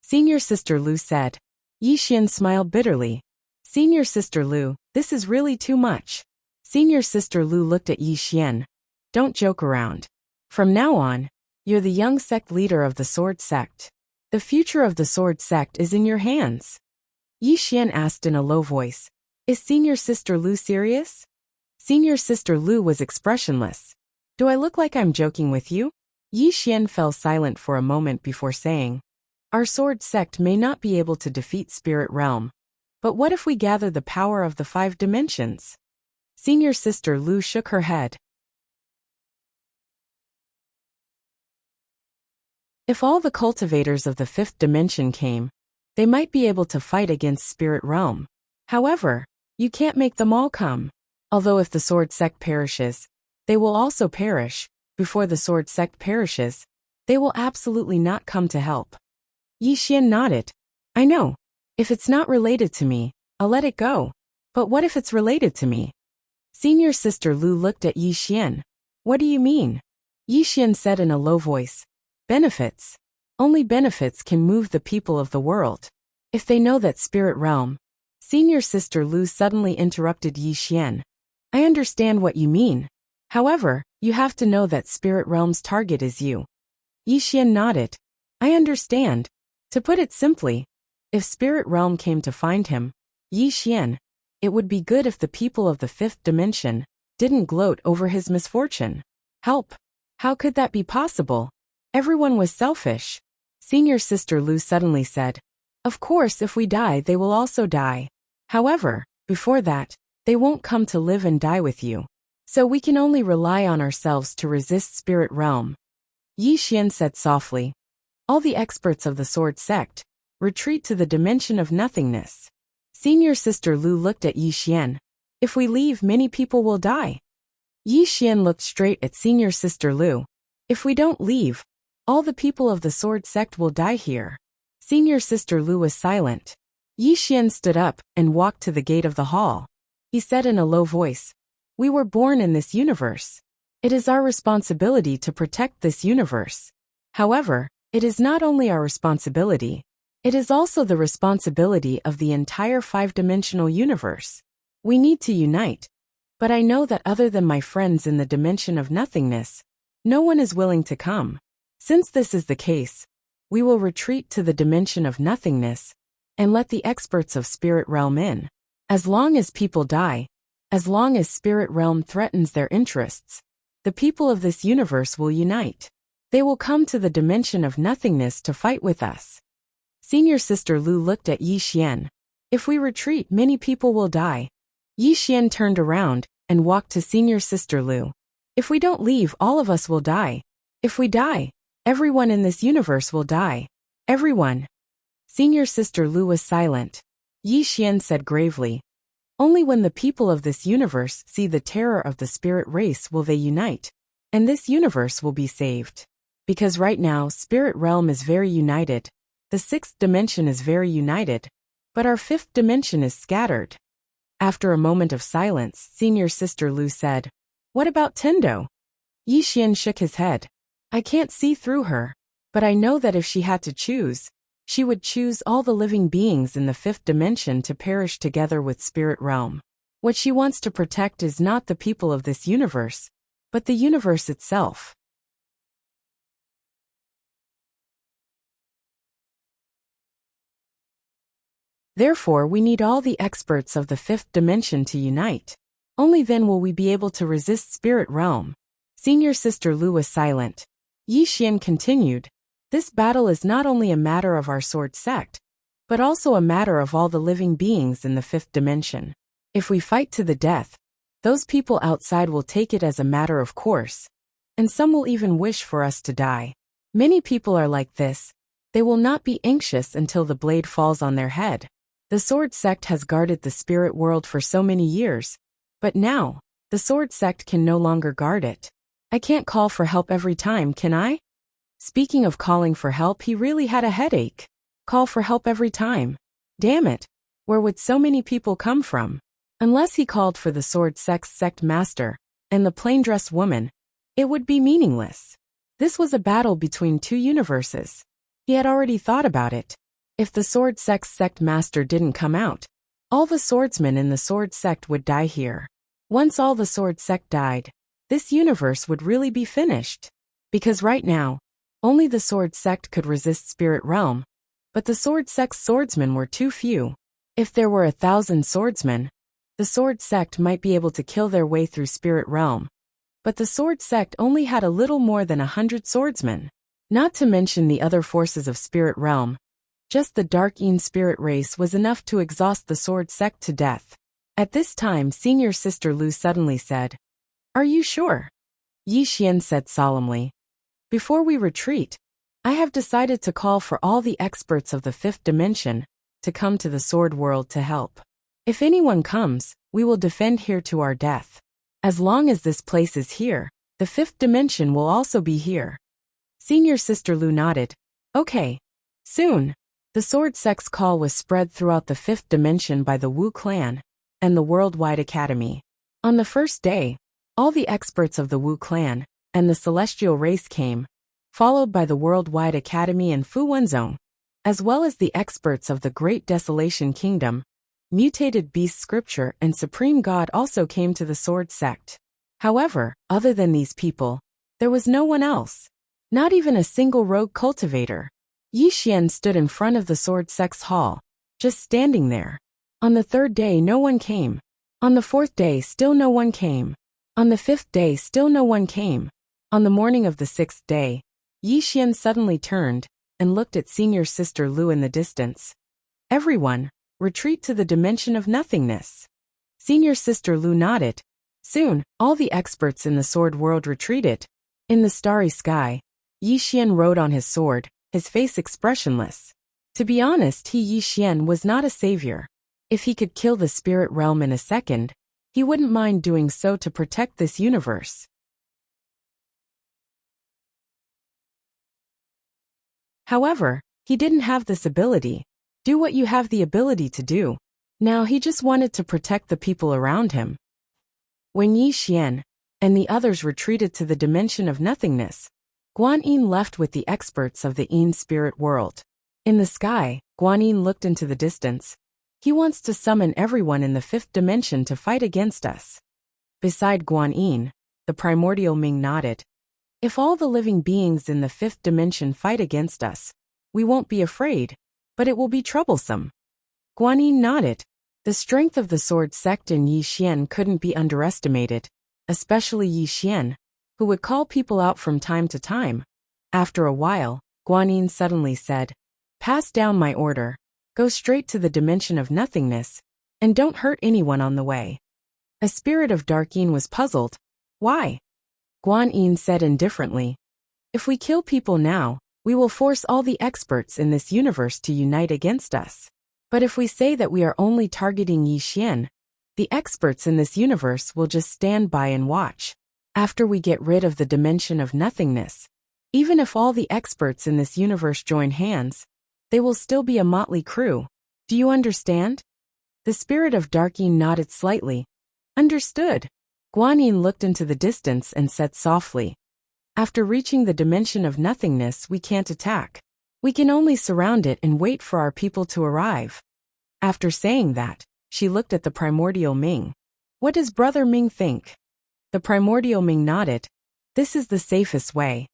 Senior Sister Lu said. Yi Xian smiled bitterly. Senior Sister Lu, this is really too much. Senior Sister Lu looked at Yi Xian. Don't joke around. From now on, you're the young sect leader of the sword sect. The future of the sword sect is in your hands. Yi Xian asked in a low voice. Is Senior Sister Lu serious? Senior Sister Lu was expressionless. Do I look like I'm joking with you? Yi Xian fell silent for a moment before saying. Our sword sect may not be able to defeat spirit realm, but what if we gather the power of the 5 dimensions? Senior Sister Lu shook her head. If all the cultivators of the 5th dimension came, They might be able to fight against spirit realm. However, you can't make them all come. Although if the sword sect perishes, they will also perish. Before the sword sect perishes, they will absolutely not come to help. Yi Xian nodded. I know. If it's not related to me, I'll let it go. But what if it's related to me? Senior Sister Lu looked at Yi Xian. What do you mean? Yi Xian said in a low voice. Benefits. Only benefits can move the people of the world. If they know that spirit realm. Senior Sister Lu suddenly interrupted Yi Xian. I understand what you mean. However, you have to know that spirit realm's target is you. Yi Xian nodded. I understand. To put it simply, if spirit realm came to find him, Yi Xian, it would be good if the people of the fifth dimension didn't gloat over his misfortune. Help. How could that be possible? Everyone was selfish. Senior Sister Lu suddenly said. Of course, if we die, they will also die. However, before that, they won't come to live and die with you. So we can only rely on ourselves to resist spirit realm. Yi Xian said softly. All the experts of the sword sect retreat to the dimension of nothingness. Senior Sister Lu looked at Yi Xian. If we leave, many people will die. Yi Xian looked straight at Senior Sister Lu. If we don't leave, all the people of the sword sect will die here. Senior Sister Lu was silent. Yi Xian stood up and walked to the gate of the hall. He said in a low voice, we were born in this universe. It is our responsibility to protect this universe. However, it is not only our responsibility, it is also the responsibility of the entire five-dimensional universe. We need to unite. But I know that other than my friends in the dimension of nothingness, no one is willing to come. Since this is the case, we will retreat to the dimension of nothingness and let the experts of spirit realm in. As long as people die, as long as spirit realm threatens their interests, the people of this universe will unite. They will come to the dimension of nothingness to fight with us. Senior Sister Lu looked at Yi Xian. If we retreat, many people will die. Yi Xian turned around and walked to Senior Sister Lu. If we don't leave, all of us will die. If we die, everyone in this universe will die. Everyone. Senior Sister Lu was silent. Yi Xian said gravely. Only when the people of this universe see the terror of the spirit race will they unite, and this universe will be saved. Because right now, spirit realm is very united. The sixth dimension is very united, but our fifth dimension is scattered. After a moment of silence, Senior Sister Lu said, what about Tendo? Yi Xian shook his head. I can't see through her, but I know that if she had to choose, she would choose all the living beings in the fifth dimension to perish together with spirit realm. What she wants to protect is not the people of this universe, but the universe itself. Therefore, we need all the experts of the fifth dimension to unite. Only then will we be able to resist spirit realm. Senior Sister Lu was silent. Yi Xian continued. This battle is not only a matter of our sword sect, but also a matter of all the living beings in the fifth dimension. If we fight to the death, those people outside will take it as a matter of course, and some will even wish for us to die. Many people are like this. They will not be anxious until the blade falls on their head. The sword sect has guarded the spirit world for so many years, but now, the sword sect can no longer guard it. I can't call for help every time, can I? Speaking of calling for help, he really had a headache. Call for help every time. Damn it. Where would so many people come from? Unless he called for the sword sect master and the plain-dressed woman, it would be meaningless. This was a battle between two universes. He had already thought about it. If the sword sect master didn't come out, all the swordsmen in the sword sect would die here. Once all the sword sect died, this universe would really be finished. Because right now, only the sword sect could resist spirit realm, but the sword sect's swordsmen were too few. If there were 1,000 swordsmen, the sword sect might be able to kill their way through spirit realm. But the sword sect only had a little more than 100 swordsmen. Not to mention the other forces of spirit realm. Just the Dark Een spirit race was enough to exhaust the sword sect to death. At this time, Senior Sister Lu suddenly said, Are you sure? Yi Xian said solemnly. Before we retreat, I have decided to call for all the experts of the fifth dimension to come to the sword world to help. If anyone comes, we will defend here to our death. As long as this place is here, the fifth dimension will also be here. Senior Sister Lu nodded. Okay. Soon, the sword sex call was spread throughout the fifth dimension by the Wu clan and the Worldwide Academy. On the first day, all the experts of the Wu clan and the celestial race came, followed by the Worldwide Academy and Fu Wenzhong, as well as the experts of the Great Desolation Kingdom. Mutated Beast Scripture and Supreme God also came to the sword sect. However, other than these people, there was no one else. Not even a single rogue cultivator. Yi Xian stood in front of the sword sect's hall, just standing there. On the third day no one came. On the fourth day still no one came. On the fifth day still no one came. On the morning of the sixth day, Yi Xian suddenly turned and looked at Senior Sister Lu in the distance. Everyone, retreat to the dimension of nothingness. Senior Sister Lu nodded. Soon, all the experts in the sword world retreated. In the starry sky, Yi Xian rode on his sword, his face expressionless. To be honest, Yi Xian was not a savior. If he could kill the spirit realm in a second, he wouldn't mind doing so to protect this universe. However, he didn't have this ability. Do what you have the ability to do. Now he just wanted to protect the people around him. When Yi Xian and the others retreated to the dimension of nothingness, Guan Yin left with the experts of the Yin spirit world. In the sky, Guan Yin looked into the distance. He wants to summon everyone in the fifth dimension to fight against us. Beside Guan Yin, the primordial Ming nodded. If all the living beings in the fifth dimension fight against us, we won't be afraid, but it will be troublesome. Guan Yin nodded. The strength of the sword sect in Yi Xian couldn't be underestimated, especially Yi Xian, who would call people out from time to time. After a while, Guan Yin suddenly said, "Pass down my order. Go straight to the dimension of nothingness, and don't hurt anyone on the way." A spirit of Dark Yin was puzzled. Why? Guan Yin said indifferently, "If we kill people now, we will force all the experts in this universe to unite against us. But if we say that we are only targeting Yi Xian, the experts in this universe will just stand by and watch. After we get rid of the dimension of nothingness, even if all the experts in this universe join hands, they will still be a motley crew. Do you understand?" The spirit of Dark Yin nodded slightly. Understood. Guan Yin looked into the distance and said softly, "After reaching the dimension of nothingness, we can't attack. We can only surround it and wait for our people to arrive." After saying that, she looked at the primordial Ming. "What does Brother Ming think?" The primordial Ming nodded. "This is the safest way."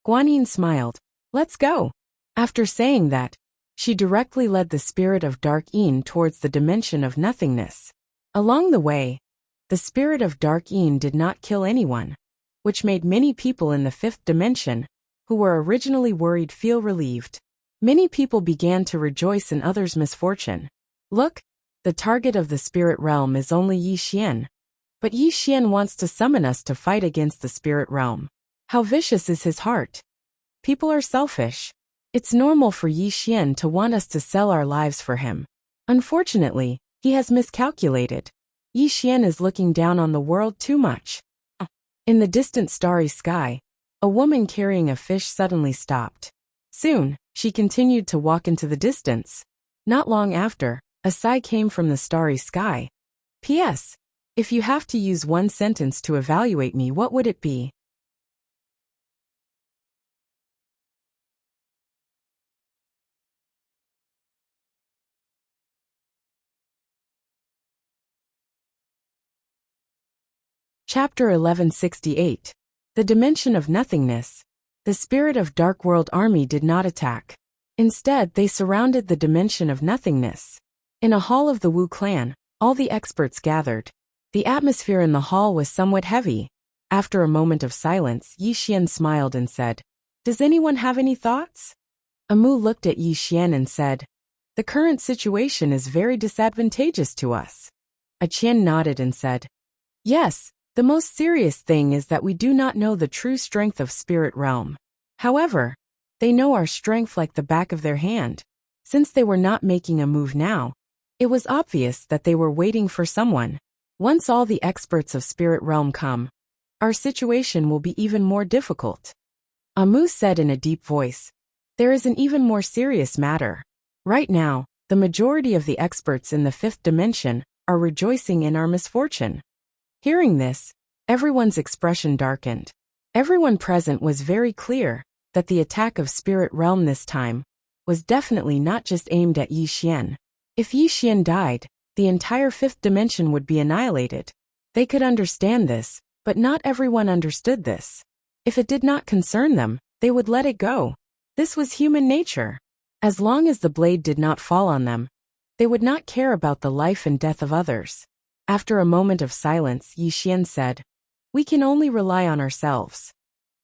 Guan Yin smiled. "Let's go." After saying that, she directly led the spirit of Dark Yin towards the dimension of nothingness. Along the way, the spirit of Dark Yin did not kill anyone, which made many people in the fifth dimension, who were originally worried, feel relieved. Many people began to rejoice in others' misfortune. Look, the target of the spirit realm is only Yi Xian. But Yi Xian wants to summon us to fight against the spirit realm. How vicious is his heart? People are selfish. It's normal for Yi Xian to want us to sell our lives for him. Unfortunately, he has miscalculated. Yi Xian is looking down on the world too much. In the distant starry sky, a woman carrying a fish suddenly stopped. Soon, she continued to walk into the distance. Not long after, a sigh came from the starry sky. P.S. If you have to use one sentence to evaluate me, what would it be? Chapter 1168. The Dimension of Nothingness. The spirit of Dark World Army did not attack. Instead, they surrounded the dimension of nothingness. In a hall of the Wu clan, all the experts gathered. The atmosphere in the hall was somewhat heavy. After a moment of silence, Yi Xian smiled and said, "Does anyone have any thoughts?" Amu looked at Yi Xian and said, "The current situation is very disadvantageous to us." A Qian nodded and said, "Yes, the most serious thing is that we do not know the true strength of spirit realm. However, They know our strength like the back of their hand. Since they were not making a move now, it was obvious that they were waiting for someone. Once all the experts of Spirit Realm come, our situation will be even more difficult. Amu said in a deep voice. There is an even more serious matter. Right now, the majority of the experts in the fifth dimension are rejoicing in our misfortune. Hearing this, everyone's expression darkened. Everyone present was very clear that the attack of Spirit Realm this time was definitely not just aimed at Yi Xian. If Yi Xian died, the entire fifth dimension would be annihilated. They could understand this, but not everyone understood this. If it did not concern them, they would let it go. This was human nature. As long as the blade did not fall on them, they would not care about the life and death of others. After a moment of silence, Yi Xian said, "We can only rely on ourselves."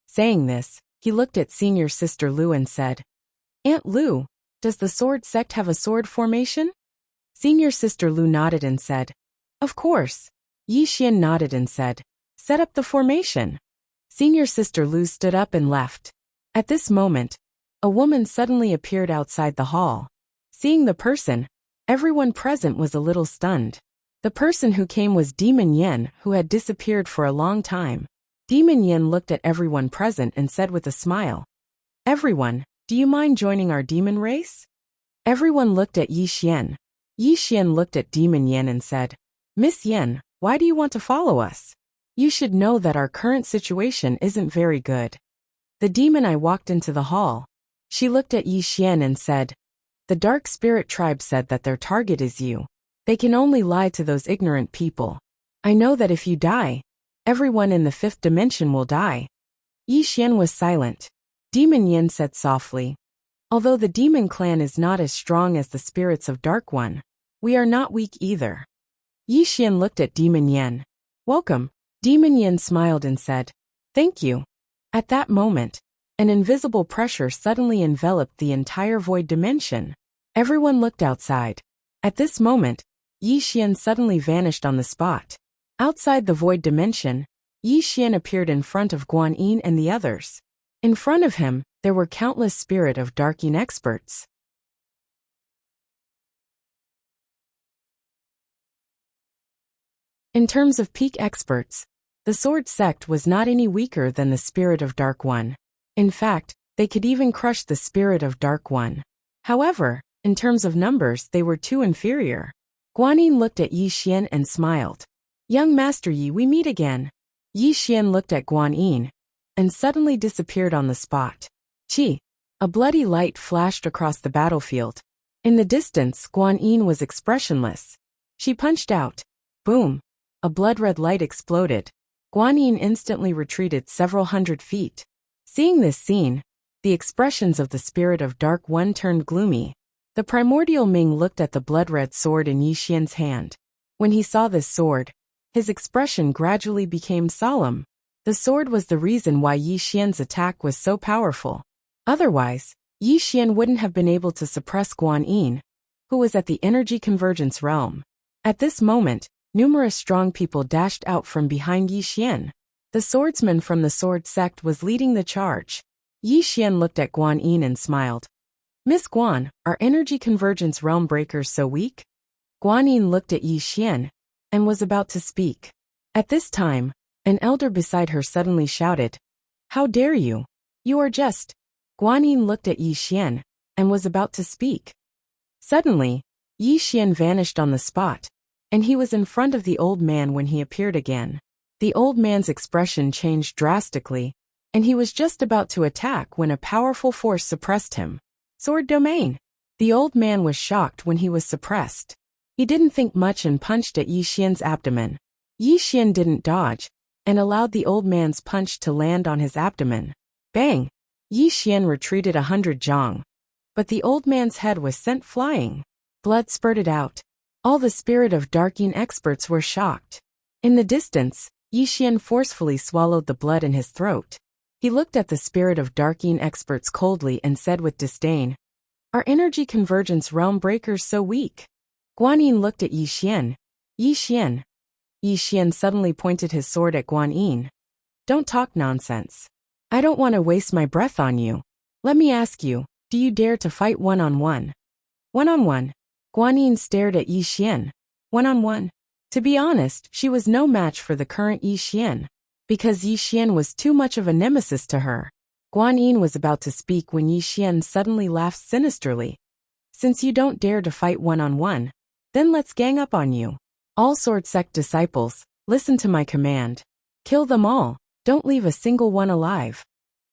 Saying this, he looked at senior sister Lu and said, "Aunt Lu, does the sword sect have a sword formation?" Senior sister Lu nodded and said, "Of course." Yi Xian nodded and said, "Set up the formation." Senior sister Lu stood up and left. At this moment, a woman suddenly appeared outside the hall. Seeing the person, everyone present was a little stunned. The person who came was Demon Yen, who had disappeared for a long time. Demon Yen looked at everyone present and said with a smile, "Everyone, do you mind joining our demon race?" Everyone looked at Yi Xian. Yi Xian looked at Demon Yen and said, "Miss Yen, why do you want to follow us? You should know that our current situation isn't very good." The demon I walked into the hall. She looked at Yi Xian and said, "The Dark Spirit Tribe said that their target is you. They can only lie to those ignorant people. I know that if you die, everyone in the fifth dimension will die." Yi Xian was silent. Demon Yin said softly, "Although the demon clan is not as strong as the spirits of Dark One, we are not weak either." Yi Xian looked at Demon Yin. "Welcome." Demon Yin smiled and said, "Thank you." At that moment, an invisible pressure suddenly enveloped the entire void dimension. Everyone looked outside. At this moment, Yi Xian suddenly vanished on the spot. Outside the void dimension, Yi Xian appeared in front of Guan Yin and the others. In front of him, there were countless spirit of darking experts. In terms of peak experts, the sword sect was not any weaker than the spirit of Dark One. In fact, they could even crush the spirit of Dark One. However, in terms of numbers, they were too inferior. Guan Yin looked at Yi Xian and smiled. "Young Master Yi, we meet again." Yi Xian looked at Guan Yin and suddenly disappeared on the spot. Chi! A bloody light flashed across the battlefield. In the distance, Guan Yin was expressionless. She punched out. Boom! A blood-red light exploded. Guan Yin instantly retreated several hundred feet. Seeing this scene, the expressions of the spirit of Dark One turned gloomy. The primordial Ming looked at the blood-red sword in Yi Xian's hand. When he saw this sword, his expression gradually became solemn. The sword was the reason why Yi Xian's attack was so powerful. Otherwise, Yi Xian wouldn't have been able to suppress Guan Yin, who was at the energy convergence realm. At this moment, numerous strong people dashed out from behind Yi Xian. The swordsman from the sword sect was leading the charge. Yi Xian looked at Guan Yin and smiled. "Miss Guan, are energy convergence realm breakers so weak?" Guan Yin looked at Yi Xian and was about to speak. At this time, an elder beside her suddenly shouted, "How dare you? You are just..." Guan Yin looked at Yi Xian and was about to speak. Suddenly, Yi Xian vanished on the spot, and he was in front of the old man when he appeared again. The old man's expression changed drastically, and he was just about to attack when a powerful force suppressed him. Sword domain! The old man was shocked when he was suppressed. He didn't think much and punched at Yi Xian's abdomen. Yi Xian didn't dodge, and allowed the old man's punch to land on his abdomen. Bang! Yi Xian retreated 100 zhang. But the old man's head was sent flying. Blood spurted out. All the spirit of darking experts were shocked. In the distance, Yi Xian forcefully swallowed the blood in his throat. He looked at the spirit of darking experts coldly and said with disdain, "Are energy convergence realm breakers so weak?" Guan Yin looked at Yi Xian. "Yi Xian." Yi Xian suddenly pointed his sword at Guan Yin. "Don't talk nonsense. I don't want to waste my breath on you." Let me ask you, do you dare to fight one-on-one? One-on-one. Guan Yin stared at Yi Xian. One-on-one. To be honest, she was no match for the current Yi Xian. Because Yi Xian was too much of a nemesis to her. Guan Yin was about to speak when Yi Xian suddenly laughed sinisterly. Since you don't dare to fight one-on-one, then let's gang up on you. All sword sect disciples, listen to my command. Kill them all, don't leave a single one alive.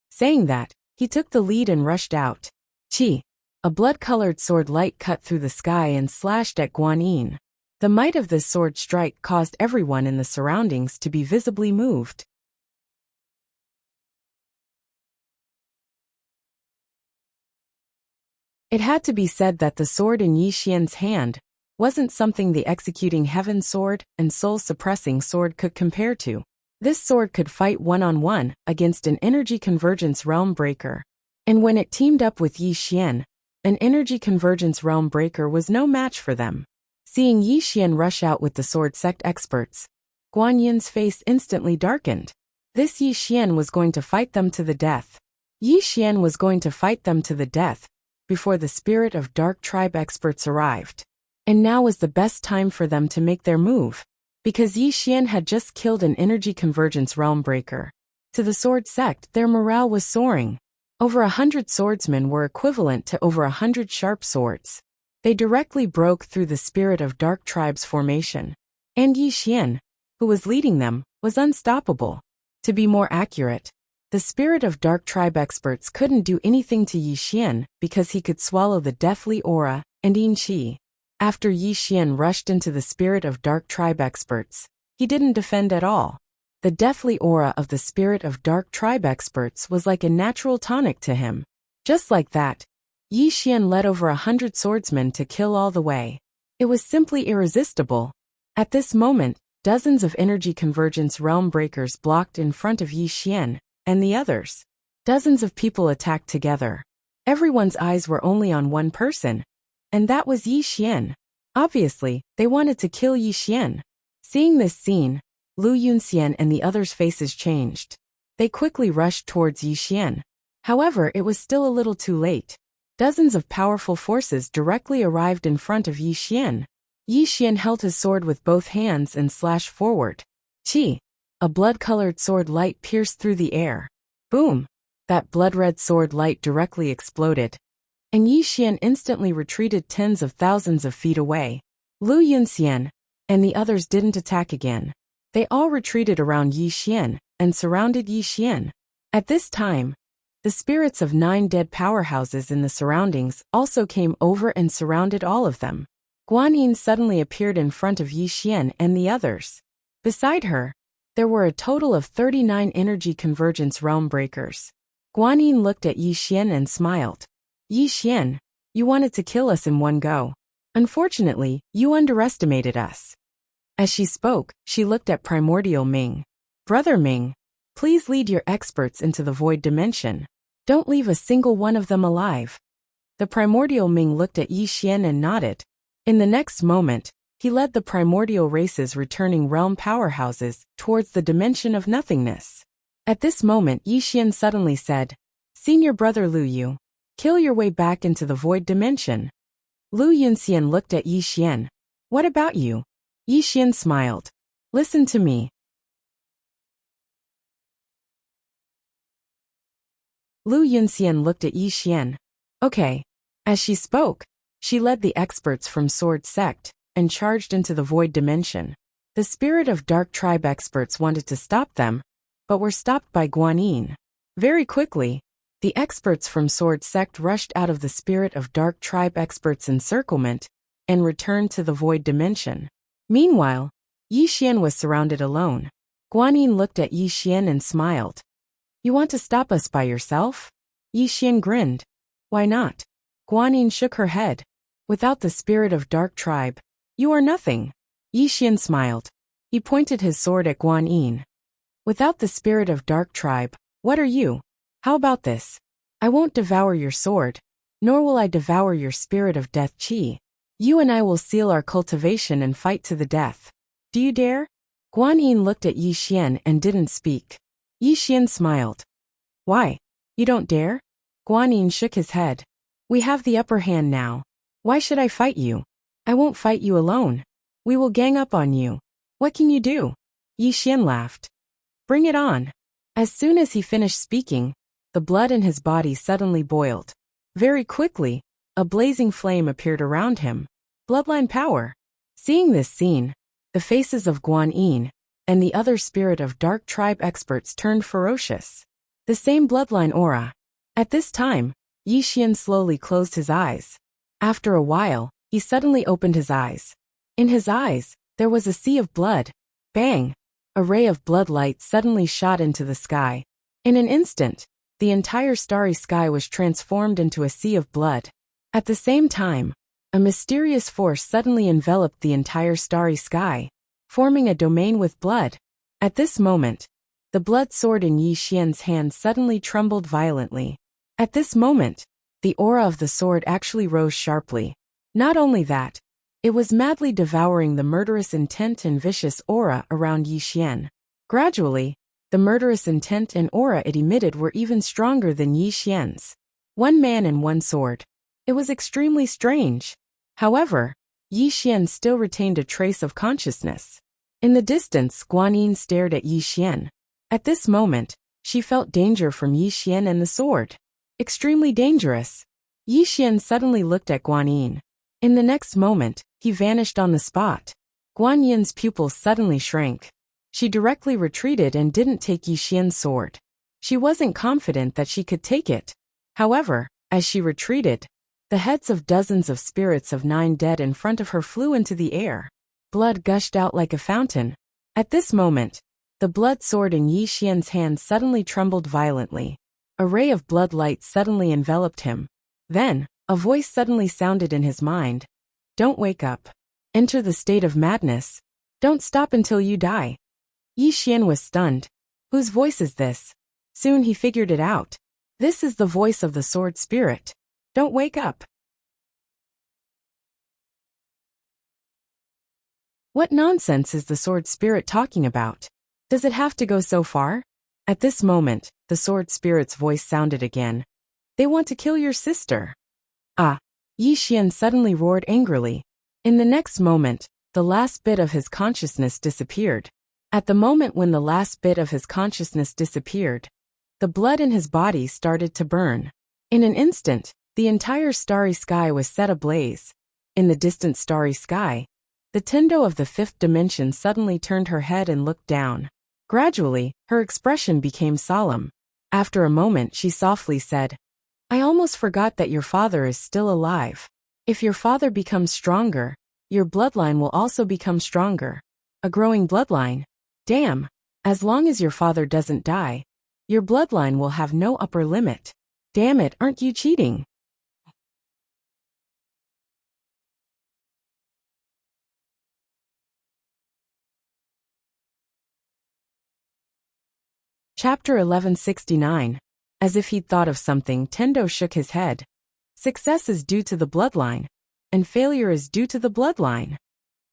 Saying that, he took the lead and rushed out. Chi. A blood-colored sword light cut through the sky and slashed at Guan Yin. The might of this sword strike caused everyone in the surroundings to be visibly moved. It had to be said that the sword in Yi Xian's hand wasn't something the executing heaven sword and soul-suppressing sword could compare to. This sword could fight one-on-one against an energy convergence realm breaker. And when it teamed up with Yi Xian, an energy convergence realm breaker was no match for them. Seeing Yi Xian rush out with the sword sect experts, Guan Yin's face instantly darkened. This Yi Xian was going to fight them to the death. Yi Xian was going to fight them to the death before the spirit of dark tribe experts arrived. And now was the best time for them to make their move, because Yi Xian had just killed an energy convergence realm breaker. To the sword sect, their morale was soaring. Over 100 swordsmen were equivalent to over 100 sharp swords. They directly broke through the spirit of dark tribe's formation. And Yi Xian, who was leading them, was unstoppable. To be more accurate, the spirit of dark tribe experts couldn't do anything to Yi Xian because he could swallow the deathly aura and Yin Qi. After Yi Xian rushed into the spirit of dark tribe experts, he didn't defend at all. The deathly aura of the spirit of dark tribe experts was like a natural tonic to him. Just like that, Yi Xian led over 100 swordsmen to kill all the way. It was simply irresistible. At this moment, dozens of energy convergence realm breakers blocked in front of Yi Xian and the others. Dozens of people attacked together. Everyone's eyes were only on one person, and that was Yi Xian. Obviously, they wanted to kill Yi Xian. Seeing this scene, Lu Yunxian and the others' faces changed. They quickly rushed towards Yi Xian. However, it was still a little too late. Dozens of powerful forces directly arrived in front of Yi Xian. Yi Xian held his sword with both hands and slashed forward. Qi. A blood-colored sword light pierced through the air. Boom! That blood-red sword light directly exploded. And Yi Xian instantly retreated tens of thousands of feet away. Lu Yunxian and the others didn't attack again. They all retreated around Yi Xian and surrounded Yi Xian. At this time, the spirits of 9 dead powerhouses in the surroundings also came over and surrounded all of them. Guan Yin suddenly appeared in front of Yi Xian and the others. Beside her, there were a total of 39 energy convergence realm breakers. Guan Yin looked at Yi Xian and smiled. Yi Xian, you wanted to kill us in one go. Unfortunately, you underestimated us. As she spoke, she looked at Primordial Ming. Brother Ming, please lead your experts into the void dimension. Don't leave a single one of them alive. The Primordial Ming looked at Yi Xian and nodded. In the next moment, he led the primordial races returning realm powerhouses towards the dimension of nothingness. At this moment, Yi Xian suddenly said, Senior brother Lu Yu, kill your way back into the void dimension. Lu Yunxian looked at Yi Xian. What about you? Yi Xian smiled. Listen to me. Lu Yunxian looked at Yi Xian. Okay. As she spoke, she led the experts from Sword Sect and charged into the void dimension. The spirit of dark tribe experts wanted to stop them, but were stopped by Guan Yin. Very quickly, the experts from Sword Sect rushed out of the spirit of dark tribe experts' encirclement and returned to the void dimension. Meanwhile, Yi Xian was surrounded alone. Guan Yin looked at Yi Xian and smiled. You want to stop us by yourself? Yi Xian grinned. Why not? Guan Yin shook her head. Without the spirit of dark tribe, you are nothing. Yi Xian smiled. He pointed his sword at Guan Yin. Without the spirit of dark tribe, what are you? How about this? I won't devour your sword, nor will I devour your spirit of death Qi. You and I will seal our cultivation and fight to the death. Do you dare? Guan Yin looked at Yi Xian and didn't speak. Yi Xian smiled. Why? You don't dare? Guanyin shook his head. We have the upper hand now. Why should I fight you? I won't fight you alone. We will gang up on you. What can you do? Yi Xian laughed. Bring it on. As soon as he finished speaking, the blood in his body suddenly boiled. Very quickly, a blazing flame appeared around him. Bloodline power. Seeing this scene, the faces of Guanyin and the other spirit of dark tribe experts turned ferocious. The same bloodline aura. At this time, Yi Xian slowly closed his eyes. After a while, he suddenly opened his eyes. In his eyes, there was a sea of blood. Bang! A ray of blood light suddenly shot into the sky. In an instant, the entire starry sky was transformed into a sea of blood. At the same time, a mysterious force suddenly enveloped the entire starry sky, forming a domain with blood. At this moment, the blood sword in Yi Xian's hand suddenly trembled violently. At this moment, the aura of the sword actually rose sharply. Not only that, it was madly devouring the murderous intent and vicious aura around Yi Xian. Gradually, the murderous intent and aura it emitted were even stronger than Yi Xian's. One man and one sword. It was extremely strange. However, Yi Xian still retained a trace of consciousness. In the distance, Guanyin stared at Yi Xian. At this moment, she felt danger from Yi Xian and the sword. Extremely dangerous. Yi Xian suddenly looked at Guanyin. In the next moment, he vanished on the spot. Guanyin's pupils suddenly shrank. She directly retreated and didn't take Yi Xian's sword. She wasn't confident that she could take it. However, as she retreated, the heads of dozens of spirits of 9 dead in front of her flew into the air. Blood gushed out like a fountain. At this moment, the blood sword in Yi Xian's hand suddenly trembled violently. A ray of blood light suddenly enveloped him. Then, a voice suddenly sounded in his mind. Don't wake up. Enter the state of madness. Don't stop until you die. Yi Xian was stunned. Whose voice is this? Soon he figured it out. This is the voice of the sword spirit. Don't wake up. What nonsense is the sword spirit talking about? Does it have to go so far? At this moment, the sword spirit's voice sounded again. They want to kill your sister. Ah! Yi Xian suddenly roared angrily. In the next moment, the last bit of his consciousness disappeared. At the moment when the last bit of his consciousness disappeared, the blood in his body started to burn. In an instant, the entire starry sky was set ablaze. In the distant starry sky, the Tendo of the 5th dimension suddenly turned her head and looked down. Gradually, her expression became solemn. After a moment, she softly said, I almost forgot that your father is still alive. If your father becomes stronger, your bloodline will also become stronger. A growing bloodline? Damn! As long as your father doesn't die, your bloodline will have no upper limit. Damn it, aren't you cheating? Chapter 1169. As if he'd thought of something, Tendo shook his head. Success is due to the bloodline, and failure is due to the bloodline.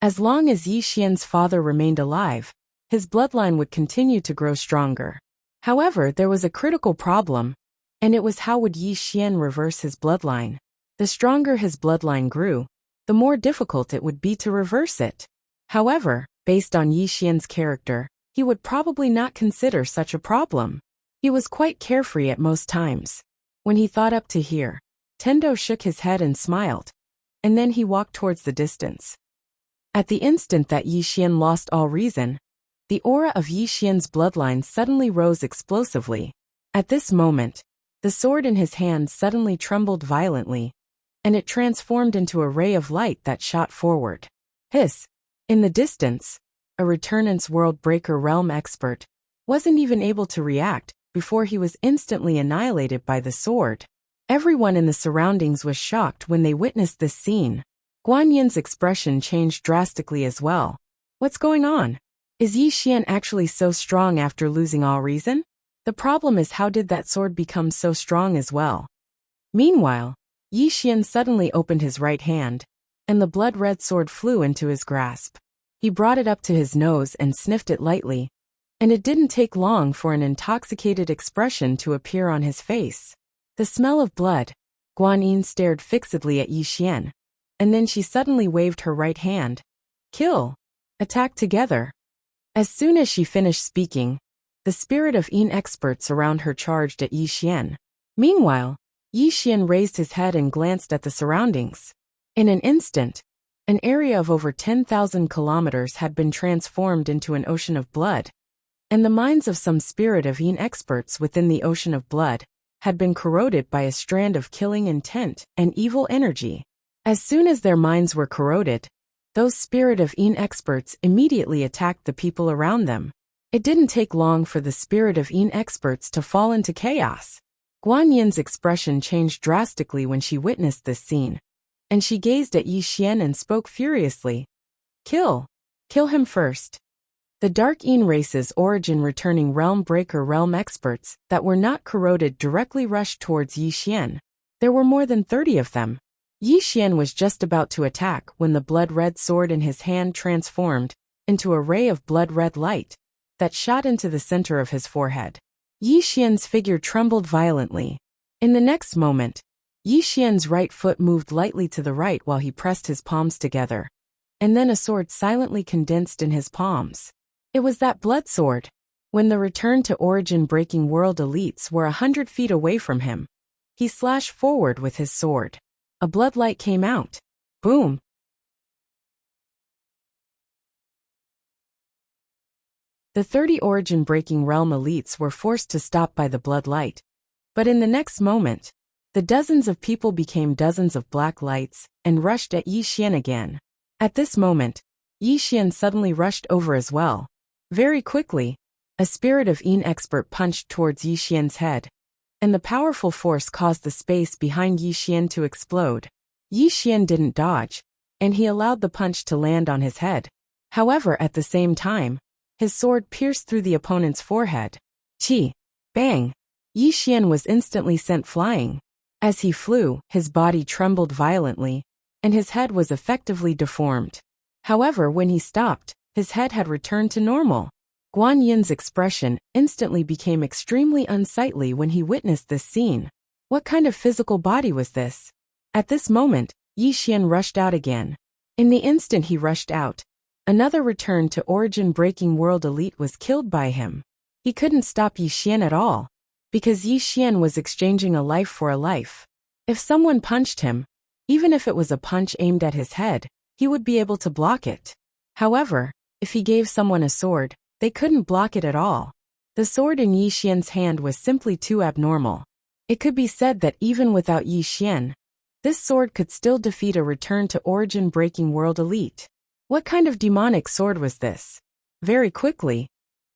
As long as Yi Xian's father remained alive, his bloodline would continue to grow stronger. However, there was a critical problem, and it was how would Yi Xian reverse his bloodline? The stronger his bloodline grew, the more difficult it would be to reverse it. However, based on Yi Xian's character, he would probably not consider such a problem. He was quite carefree at most times. When he thought up to here, Tendo shook his head and smiled, and then he walked towards the distance. At the instant that Yi Xian lost all reason, the aura of Yi Xian's bloodline suddenly rose explosively. At this moment, the sword in his hand suddenly trembled violently, and it transformed into a ray of light that shot forward. Hiss! In the distance, a Returnance World Breaker Realm expert wasn't even able to react before he was instantly annihilated by the sword. Everyone in the surroundings was shocked when they witnessed this scene. Guanyin's expression changed drastically as well. What's going on? Is Yi Xian actually so strong after losing all reason? The problem is how did that sword become so strong as well? Meanwhile, Yi Xian suddenly opened his right hand, and the blood-red sword flew into his grasp. He brought it up to his nose and sniffed it lightly, and it didn't take long for an intoxicated expression to appear on his face. The smell of blood. Guan Yin stared fixedly at Yi Xian, and then she suddenly waved her right hand. Kill. Attack together. As soon as she finished speaking, the spirit of Yin experts around her charged at Yi Xian. Meanwhile, Yi Xian raised his head and glanced at the surroundings. In an instant, an area of over 10,000 kilometers had been transformed into an ocean of blood, and the minds of some spirit of Yin experts within the ocean of blood had been corroded by a strand of killing intent and evil energy. As soon as their minds were corroded, those spirit of Yin experts immediately attacked the people around them. It didn't take long for the spirit of Yin experts to fall into chaos. Guan Yin's expression changed drastically when she witnessed this scene, and she gazed at Yi Xian and spoke furiously. Kill. Kill him first. The Dark Yin race's origin returning realm breaker realm experts that were not corroded directly rushed towards Yi Xian. There were more than 30 of them. Yi Xian was just about to attack when the blood-red sword in his hand transformed into a ray of blood-red light that shot into the center of his forehead. Yi Xian's figure trembled violently. In the next moment, Yi Xian's right foot moved lightly to the right while he pressed his palms together, and then a sword silently condensed in his palms. It was that blood sword. When the return to origin breaking world elites were 100 feet away from him, he slashed forward with his sword. A blood light came out. Boom! The 30 origin-breaking realm elites were forced to stop by the blood light. But in the next moment, the dozens of people became dozens of black lights and rushed at Yi Xian again. At this moment, Yi Xian suddenly rushed over as well. Very quickly, a spirit of Yin expert punched towards Yi Xian's head, and the powerful force caused the space behind Yi Xian to explode. Yi Xian didn't dodge, and he allowed the punch to land on his head. However, at the same time, his sword pierced through the opponent's forehead. Chi! Bang! Yi Xian was instantly sent flying. As he flew, his body trembled violently, and his head was effectively deformed. However, when he stopped, his head had returned to normal. Guan Yin's expression instantly became extremely unsightly when he witnessed this scene. What kind of physical body was this? At this moment, Yi Xian rushed out again. In the instant he rushed out, another return to origin-breaking world elite was killed by him. He couldn't stop Yi Xian at all, because Yi Xian was exchanging a life for a life. If someone punched him, even if it was a punch aimed at his head, he would be able to block it. However, if he gave someone a sword, they couldn't block it at all. The sword in Yi Xian's hand was simply too abnormal. It could be said that even without Yi Xian, this sword could still defeat a return to origin-breaking world elite. What kind of demonic sword was this? Very quickly,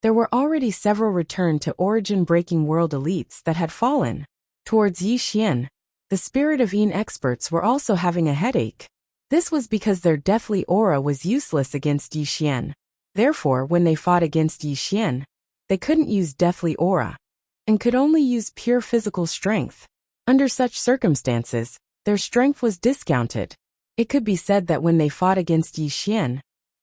there were already several return to origin-breaking world elites that had fallen. Towards Yi Xian, the spirit of Yin experts were also having a headache. This was because their deathly aura was useless against Yi Xian. Therefore, when they fought against Yi Xian, they couldn't use deathly aura, and could only use pure physical strength. Under such circumstances, their strength was discounted. It could be said that when they fought against Yi Xian,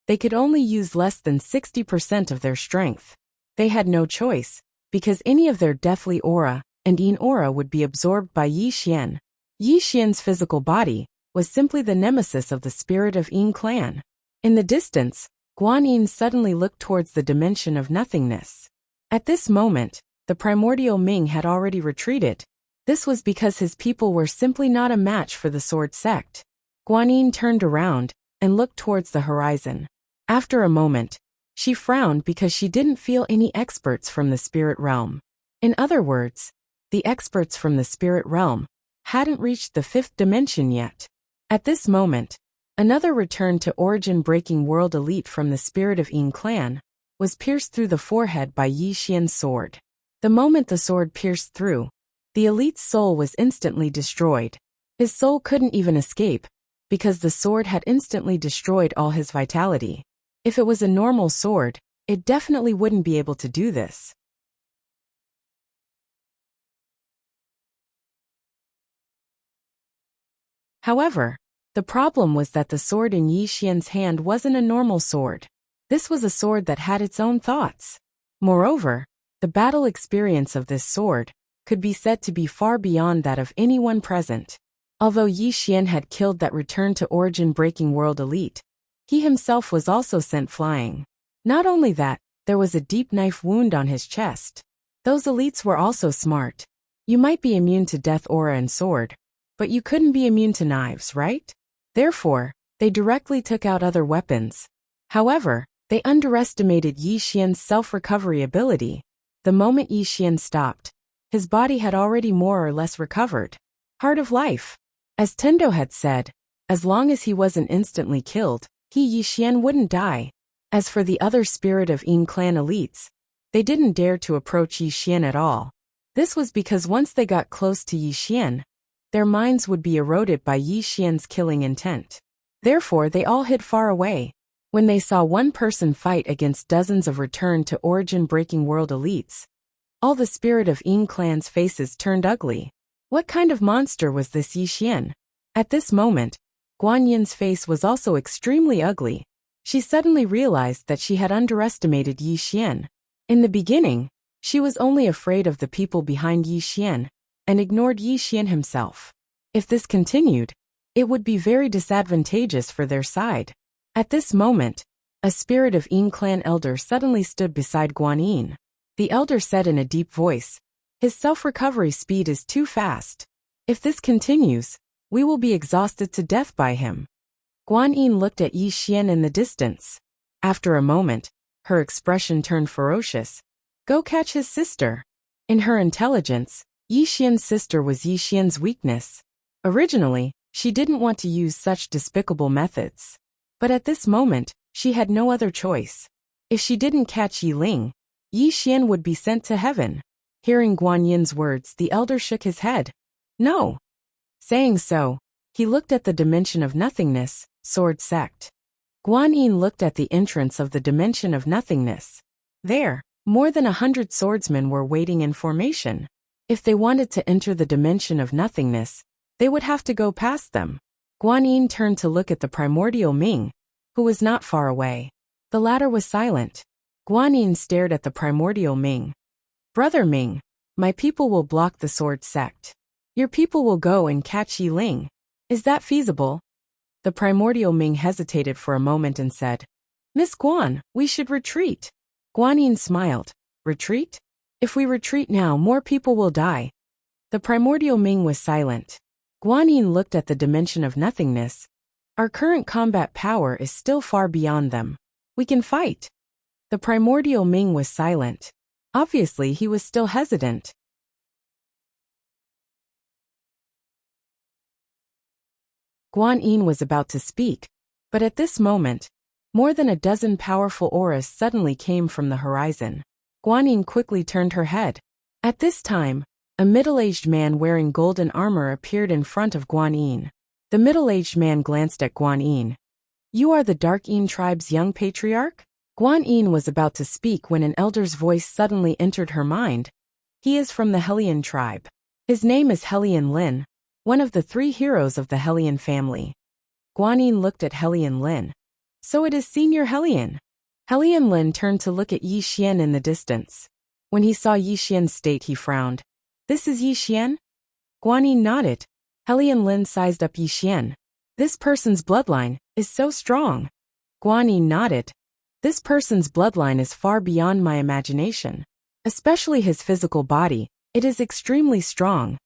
they could only use less than 60% of their strength. They had no choice, because any of their deathly aura and Yin aura would be absorbed by Yi Xian. Yi Xian's physical body was simply the nemesis of the spirit of Yin clan. In the distance, Guan Yin suddenly looked towards the dimension of nothingness. At this moment, the primordial Ming had already retreated. This was because his people were simply not a match for the sword sect. Guan Yin turned around and looked towards the horizon. After a moment, she frowned because she didn't feel any experts from the spirit realm. In other words, the experts from the spirit realm hadn't reached the 5th dimension yet. At this moment, another return to origin-breaking world elite from the spirit of Yin clan was pierced through the forehead by Yi Xian's sword. The moment the sword pierced through, the elite's soul was instantly destroyed. His soul couldn't even escape, because the sword had instantly destroyed all his vitality. If it was a normal sword, it definitely wouldn't be able to do this. However, the problem was that the sword in Yi Xian's hand wasn't a normal sword. This was a sword that had its own thoughts. Moreover, the battle experience of this sword could be said to be far beyond that of anyone present. Although Yi Xian had killed that return to origin-breaking world elite, he himself was also sent flying. Not only that, there was a deep knife wound on his chest. Those elites were also smart. You might be immune to death aura and sword, but you couldn't be immune to knives, right? Therefore, they directly took out other weapons. However, they underestimated Yi Xian's self-recovery ability. The moment Yi Xian stopped, his body had already more or less recovered. Heart of life. As Tendo had said, as long as he wasn't instantly killed, Yi Xian wouldn't die. As for the other Spirit of Yin clan elites, they didn't dare to approach Yi Xian at all. This was because once they got close to Yi Xian, their minds would be eroded by Yi Xian's killing intent. Therefore, they all hid far away. When they saw one person fight against dozens of return to origin-breaking world elites, all the Spirit of Yin clan's faces turned ugly. What kind of monster was this Yi Xian? At this moment, Guan Yin's face was also extremely ugly. She suddenly realized that she had underestimated Yi Xian. In the beginning, she was only afraid of the people behind Yi Xian, and ignored Yi Xian himself. If this continued, it would be very disadvantageous for their side. At this moment, a Spirit of Yin clan elder suddenly stood beside Guan Yin. The elder said in a deep voice, "His self-recovery speed is too fast. If this continues, we will be exhausted to death by him." Guan Yin looked at Yi Xian in the distance. After a moment, her expression turned ferocious. "Go catch his sister." In her intelligence, Yi Xian's sister was Yi Xian's weakness. Originally, she didn't want to use such despicable methods. But at this moment, she had no other choice. If she didn't catch Yi Ling, Yi Xian would be sent to heaven. Hearing Guan Yin's words, the elder shook his head. "No." Saying so, he looked at the dimension of nothingness, sword sect. Guan Yin looked at the entrance of the dimension of nothingness. There, more than 100 swordsmen were waiting in formation. If they wanted to enter the dimension of nothingness, they would have to go past them. Guan Yin turned to look at the primordial Ming, who was not far away. The latter was silent. Guan Yin stared at the primordial Ming. "Brother Ming, my people will block the sword sect. Your people will go and catch Yi Ling. Is that feasible?" The primordial Ming hesitated for a moment and said, "Miss Guan, we should retreat." Guan Yin smiled. "Retreat? If we retreat now, more people will die." The primordial Ming was silent. Guan Yin looked at the dimension of nothingness. "Our current combat power is still far beyond them. We can fight." The primordial Ming was silent. Obviously, he was still hesitant. Guan Yin was about to speak, but at this moment, more than a dozen powerful auras suddenly came from the horizon. Guan Yin quickly turned her head. At this time, a middle-aged man wearing golden armor appeared in front of Guan Yin. The middle-aged man glanced at Guan Yin. "You are the Dark Yin tribe's young patriarch?" Guan Yin was about to speak when an elder's voice suddenly entered her mind. "He is from the Hellion tribe. His name is Hellion Lin, one of the 3 heroes of the Hellion family." Guan Yin looked at Hellion Lin. "So it is Senior Hellion." Hellion Lin turned to look at Yi Xian in the distance. When he saw Yi Xian's state, he frowned. "This is Yi Xian?" Guan Yin nodded. Hellion Lin sized up Yi Xian. "This person's bloodline is so strong." Guan Yin nodded. "This person's bloodline is far beyond my imagination. Especially his physical body, it is extremely strong."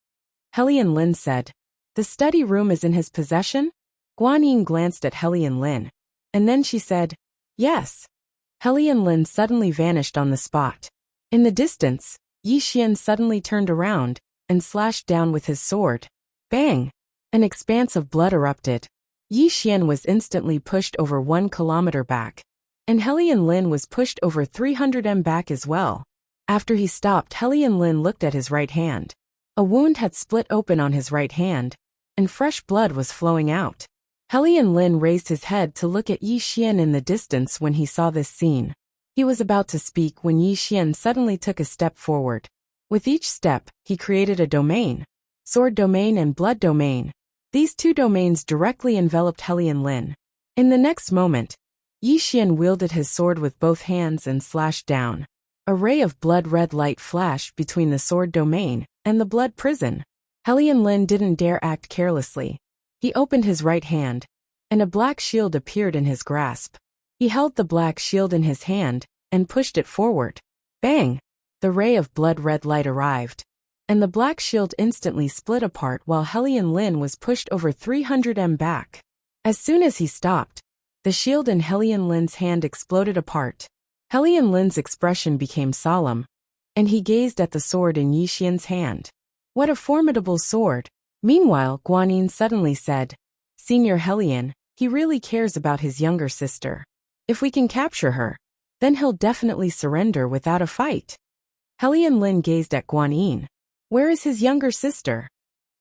Hellion Lin said, "The study room is in his possession?" Guan Yin glanced at Hellion Lin, and then she said, "Yes." Hellion Lin suddenly vanished on the spot. In the distance, Yi Xian suddenly turned around and slashed down with his sword. Bang! An expanse of blood erupted. Yi Xian was instantly pushed over 1 kilometer back, and Hellion Lin was pushed over 300 m back as well. After he stopped, Hellion Lin looked at his right hand. A wound had split open on his right hand, and fresh blood was flowing out. Hellion Lin raised his head to look at Yi Xian in the distance when he saw this scene. He was about to speak when Yi Xian suddenly took a step forward. With each step, he created a domain. Sword domain and blood domain. These 2 domains directly enveloped Hellion Lin. In the next moment, Yi Xian wielded his sword with both hands and slashed down. A ray of blood-red light flashed between the sword domain and the blood prison. Hellion Lin didn't dare act carelessly. He opened his right hand, and a black shield appeared in his grasp. He held the black shield in his hand and pushed it forward. Bang! The ray of blood-red light arrived, and the black shield instantly split apart while Hellion Lin was pushed over 300 m back. As soon as he stopped, the shield in Hellion Lin's hand exploded apart. Hellion Lin's expression became solemn, and he gazed at the sword in Yixian's hand. What a formidable sword! Meanwhile, Guanyin suddenly said, Senior Hellion, he really cares about his younger sister. If we can capture her, then he'll definitely surrender without a fight. Hellion Lin gazed at Guanyin. Where is his younger sister?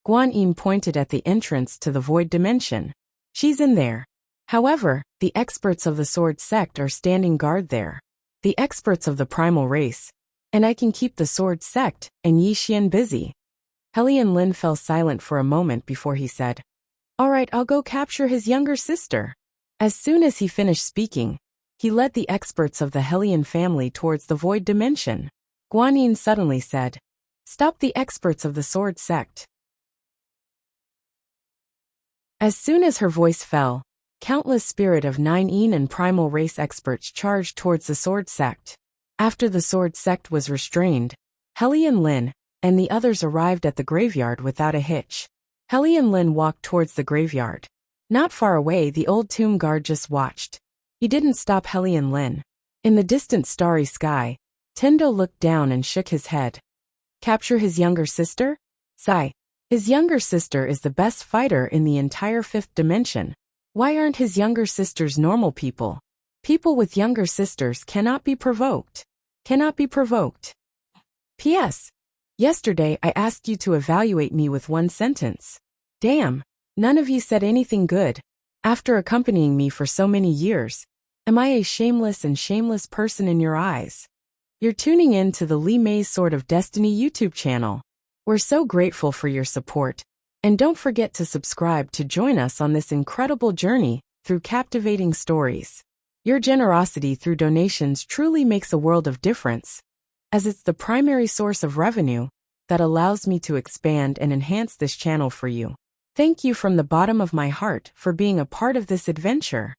Guanyin pointed at the entrance to the void dimension. She's in there. However, the experts of the sword sect are standing guard there. The experts of the primal race. And I can keep the sword sect and Yixian busy. Hellion Lin fell silent for a moment before he said, Alright, I'll go capture his younger sister. As soon as he finished speaking, he led the experts of the Hellion family towards the void dimension. Guanyin suddenly said, Stop the experts of the sword sect. As soon as her voice fell, countless spirit of 9 and primal race experts charged towards the sword sect. After the sword sect was restrained, Hellion Lin and the others arrived at the graveyard without a hitch. Hellion Lin walked towards the graveyard. Not far away, the old tomb guard just watched. He didn't stop Hellion Lin. In the distant starry sky, Tendo looked down and shook his head. Capture his younger sister? Sigh. His younger sister is the best fighter in the entire fifth dimension. Why aren't his younger sisters normal people? People with younger sisters cannot be provoked. Cannot be provoked. P.S. Yesterday I asked you to evaluate me with one sentence. Damn, none of you said anything good. After accompanying me for so many years, am I a shameless person in your eyes? You're tuning in to the Li Mei's Sword of Destiny YouTube channel. We're so grateful for your support, and don't forget to subscribe to join us on this incredible journey through captivating stories. Your generosity through donations truly makes a world of difference, as it's the primary source of revenue that allows me to expand and enhance this channel for you. Thank you from the bottom of my heart for being a part of this adventure.